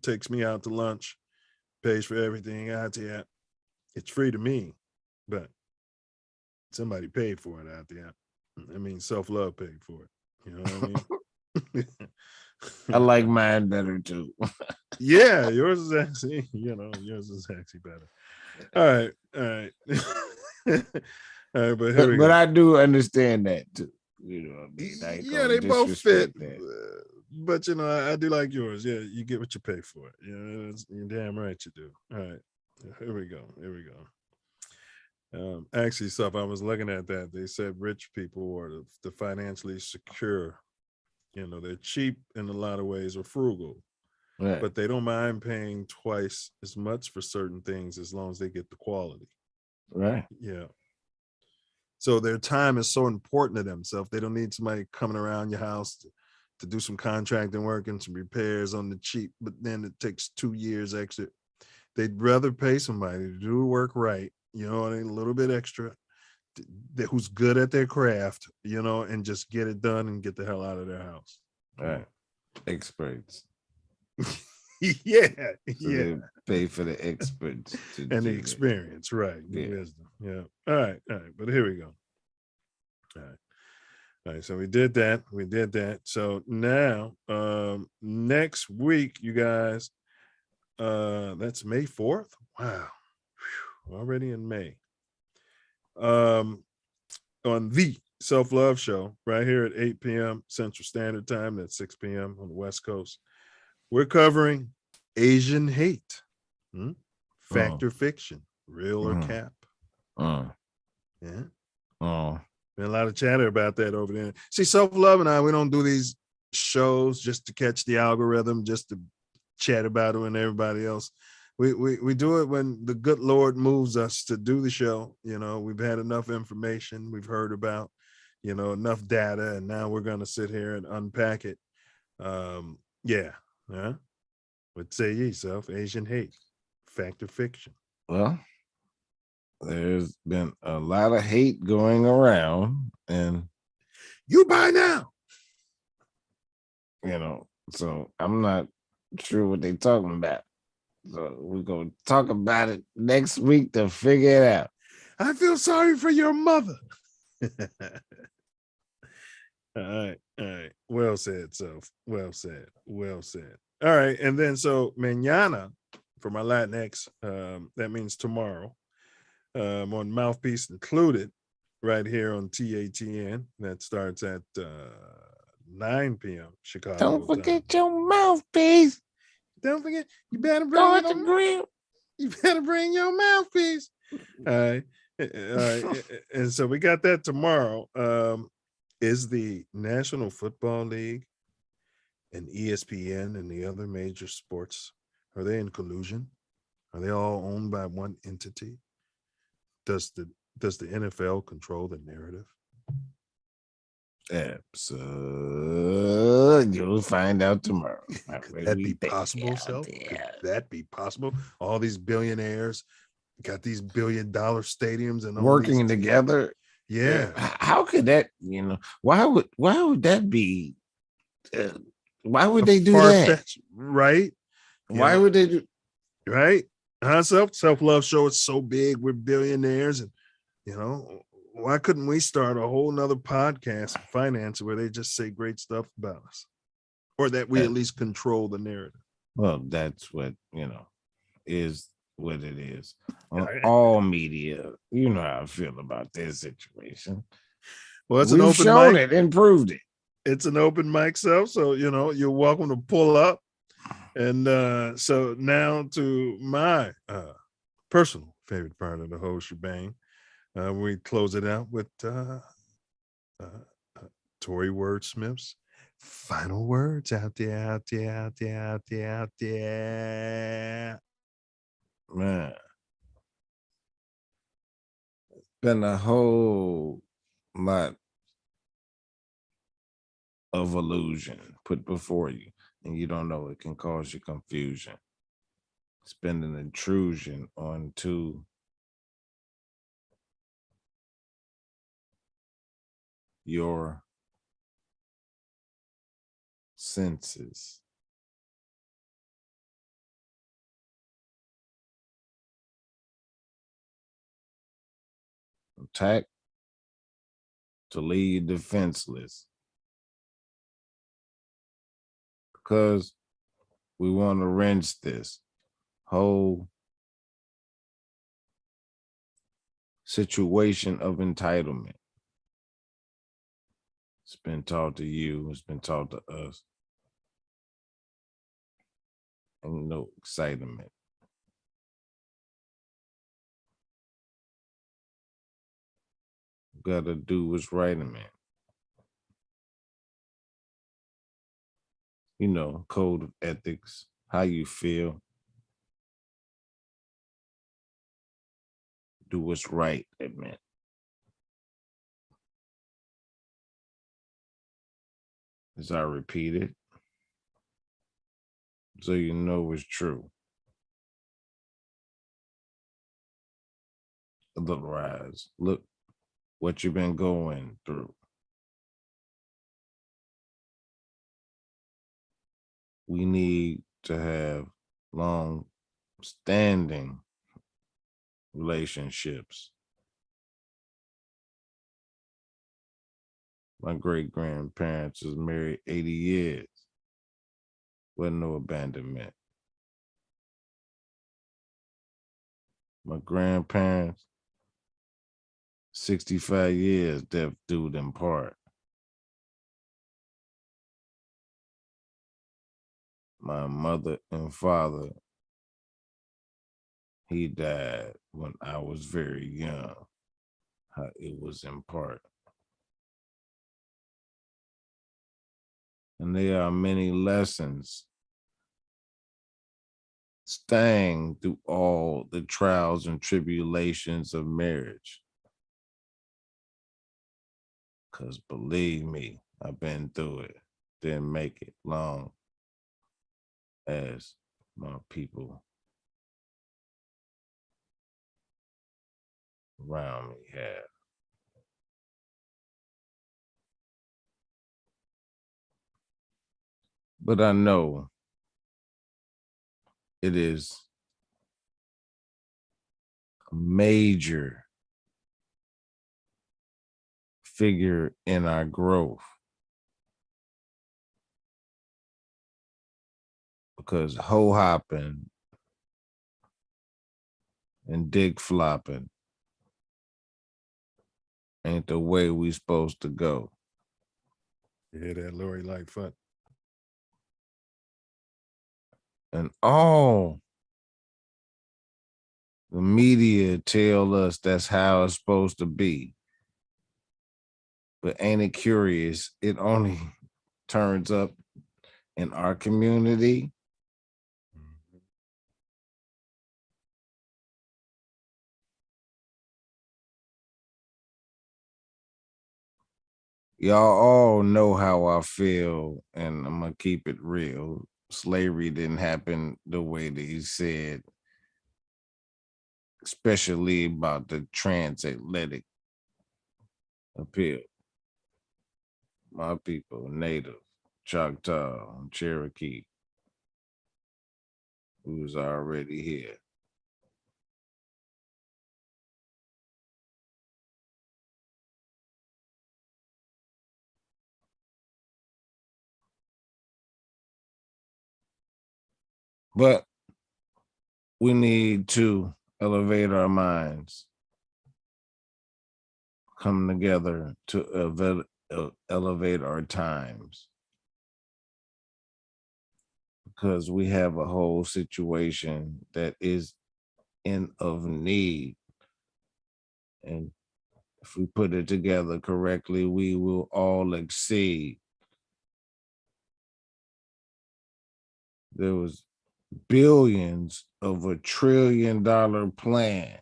takes me out to lunch, pays for everything out there, it's free to me, but somebody paid for it out there. I mean, self-love paid for it. You know what I mean? I like mine better too. Yeah, yours is actually better. All right. All right, but here we go. But I do understand that too. You know what I mean? They both fit. But I do like yours. Yeah, you get what you pay for it. You're damn right you do. All right. Here we go. Actually, I was looking at that. They said rich people are the financially secure. They're cheap in a lot of ways, or frugal, right, but they don't mind paying twice as much for certain things as long as they get the quality. Right. Yeah. So their time is so important to them. So if they don't need somebody coming around your house to do some contracting work and some repairs on the cheap, but then it takes 2 years extra, they'd rather pay somebody to do the work right, a little bit extra, who's good at their craft, and just get it done and get the hell out of their house. Right. Experts. Yeah. They pay for the experts and the experience, right? The wisdom. Yeah. All right. But here we go. All right. So we did that. So now, next week, you guys, that's May 4th. Wow. Whew, already in May. On the Self Love Show, right here at 8 p.m. Central Standard Time. That's 6 p.m. on the West Coast. We're covering Asian hate, fact or fiction, real or cap. Yeah. Been a lot of chatter about that over there. See, Self Love and I, we don't do these shows just to catch the algorithm, just to chat about it and everybody else. We do it when the good Lord moves us to do the show. We've had enough information, we've heard about, enough data, and now we're going to sit here and unpack it. What say ye, Self? Asian hate, fact or fiction? Well, there's been a lot of hate going around, and you buy now. So I'm not sure what they're talking about. So we're going to talk about it next week to figure it out. I feel sorry for your mother. All All right. Well said, Self. Well said. Well said. All right. And then so mañana for my Latinx, that means tomorrow, on Mouthpiece Included, right here on TATN. That starts at 9 p.m. Chicago Don't time. forget your mouthpiece. Don't forget, you better bring Go at your the grill. You better bring your mouthpiece. All right. All right. And so we got that tomorrow. Is the National Football League and ESPN and the other major sports, are they in collusion? Are they all owned by one entity? Does the NFL control the narrative? You'll find out tomorrow. Could that be possible, Self? Could that be possible? All these billionaires got these $billion stadiums and all working these together. Yeah. How could that, why would that be? Why would they do that? Right? Why would they do? Right? Self Love Show is so big. We're billionaires, and why couldn't we start a whole nother podcast, finance, where they just say great stuff about us, or that we at least control the narrative? Well, that's what is what it is. On all media, you know how I feel about this situation. Well, it's We've an open shown mic. it and proved it. It's an open mic, Self. So you're welcome to pull up. And so now to my personal favorite part of the whole shebang. We close it out with Tory Wordsmith's final words out there. Man, been a whole lot of illusion put before you, and you don't know it can cause you confusion. It's been an intrusion onto your senses. Attack to leave you defenseless. Because we want to wrench this whole situation of entitlement. It's been taught to you, it's been taught to us. And no excitement. Gotta do what's right, man. Code of ethics, how you feel. Do what's right, man. As I repeat it, so you know it's true. Otherwise, look what you've been going through. We need to have long-standing relationships. My great-grandparents was married 80 years. Wasn't no abandonment. My grandparents, 65 years, death do them part. My mother and father, he died when I was very young. It was in part. And there are many lessons staying through all the trials and tribulations of marriage. Because believe me, I've been through it. Didn't make it long as my people around me have. But I know it is a major figure in our growth because hoe hopping and dick flopping ain't the way we supposed to go. You hear that, Lori Lightfoot? And all the media tell us that's how it's supposed to be. But ain't it curious? It only turns up in our community. Y'all all know how I feel, and I'm gonna keep it real. Slavery didn't happen the way that he said, especially about the transatlantic appeal. My people, Native, Choctaw, and Cherokee, who's already here. But we need to elevate our minds, come together to elevate our times, because we have a whole situation that is in of need. And if we put it together correctly, we will all exceed. There was billions of $1 trillion plan.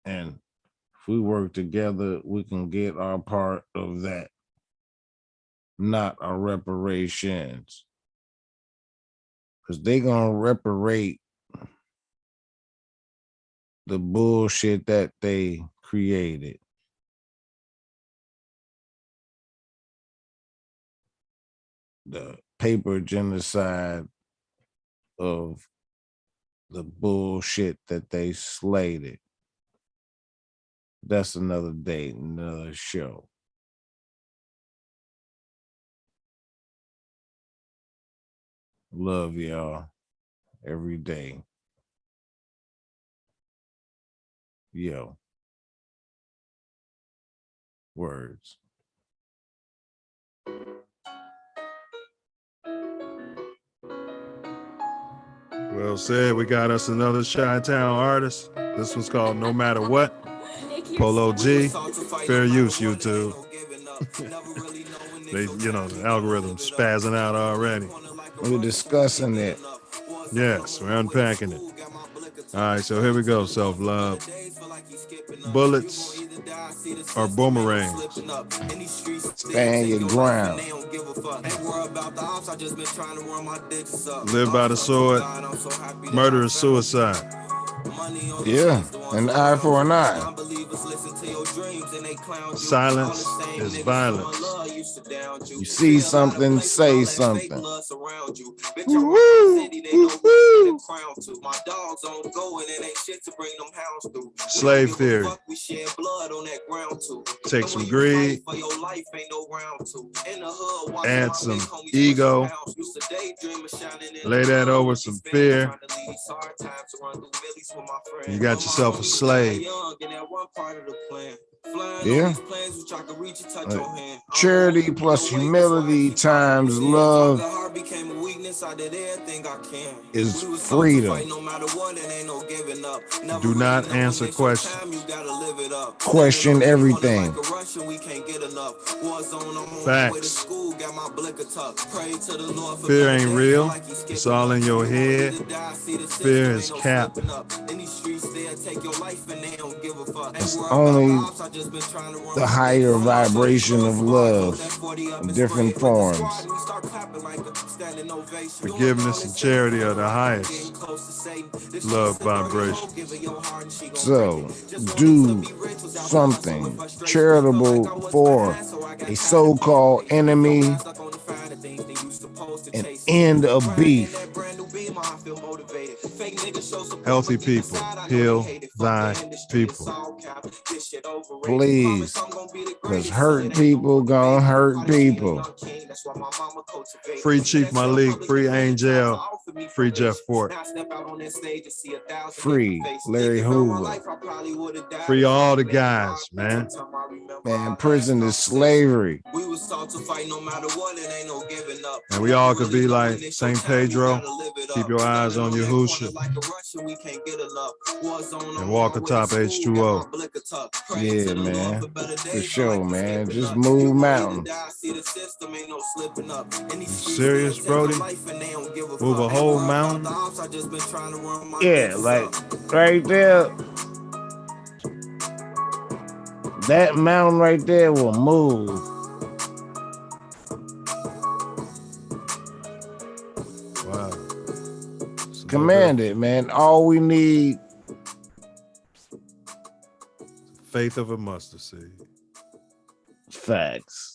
And if we work together, we can get our part of that, not our reparations. Because they're going to reparate the bullshit that they created. The paper genocide of the bullshit that they slated. That's another day, another show. Love y'all every day. Yo. Words. Well said. We got us another Chi-Town artist. This one's called No Matter What. Polo G. Fair use, YouTube. They, the algorithm's spazzing out already. We're discussing it. Yes, we're unpacking it. All right, so here we go, Self Love. Bullets are boomerangs. Stand your ground. Live by the sword. Murder is suicide. Yeah, an eye for an eye. Silence is violence. You see something, say something. Slave theory. Take some greed, add some ego, lay that over some fear. You got yourself a slave. Yeah. Charity plus humility times love is freedom. Do not answer questions. Question everything. Facts. Fear ain't real. It's all in your head. Fear is cap. It's only the higher vibration of love in different forms. Forgiveness and charity are the highest love vibrations. So, do something charitable for a so-called enemy and end a beef. Healthy people, heal thy people. Please, because hurt people gonna hurt people. Free Chief Malik, free Angel, free Jeff Fort. Free Larry Hoover. Free all the guys, man. Man, prison is slavery. And we all could be like St. Pedro. Keep your eyes on Yahusha. And walk atop H2O. Yeah, man. For sure, man. Just move mountains. You serious, Brody? Move a whole mountain? Yeah, like right there. That mountain right there will move. Wow. Command it, man. All we need. Faith of a mustard seed. Facts.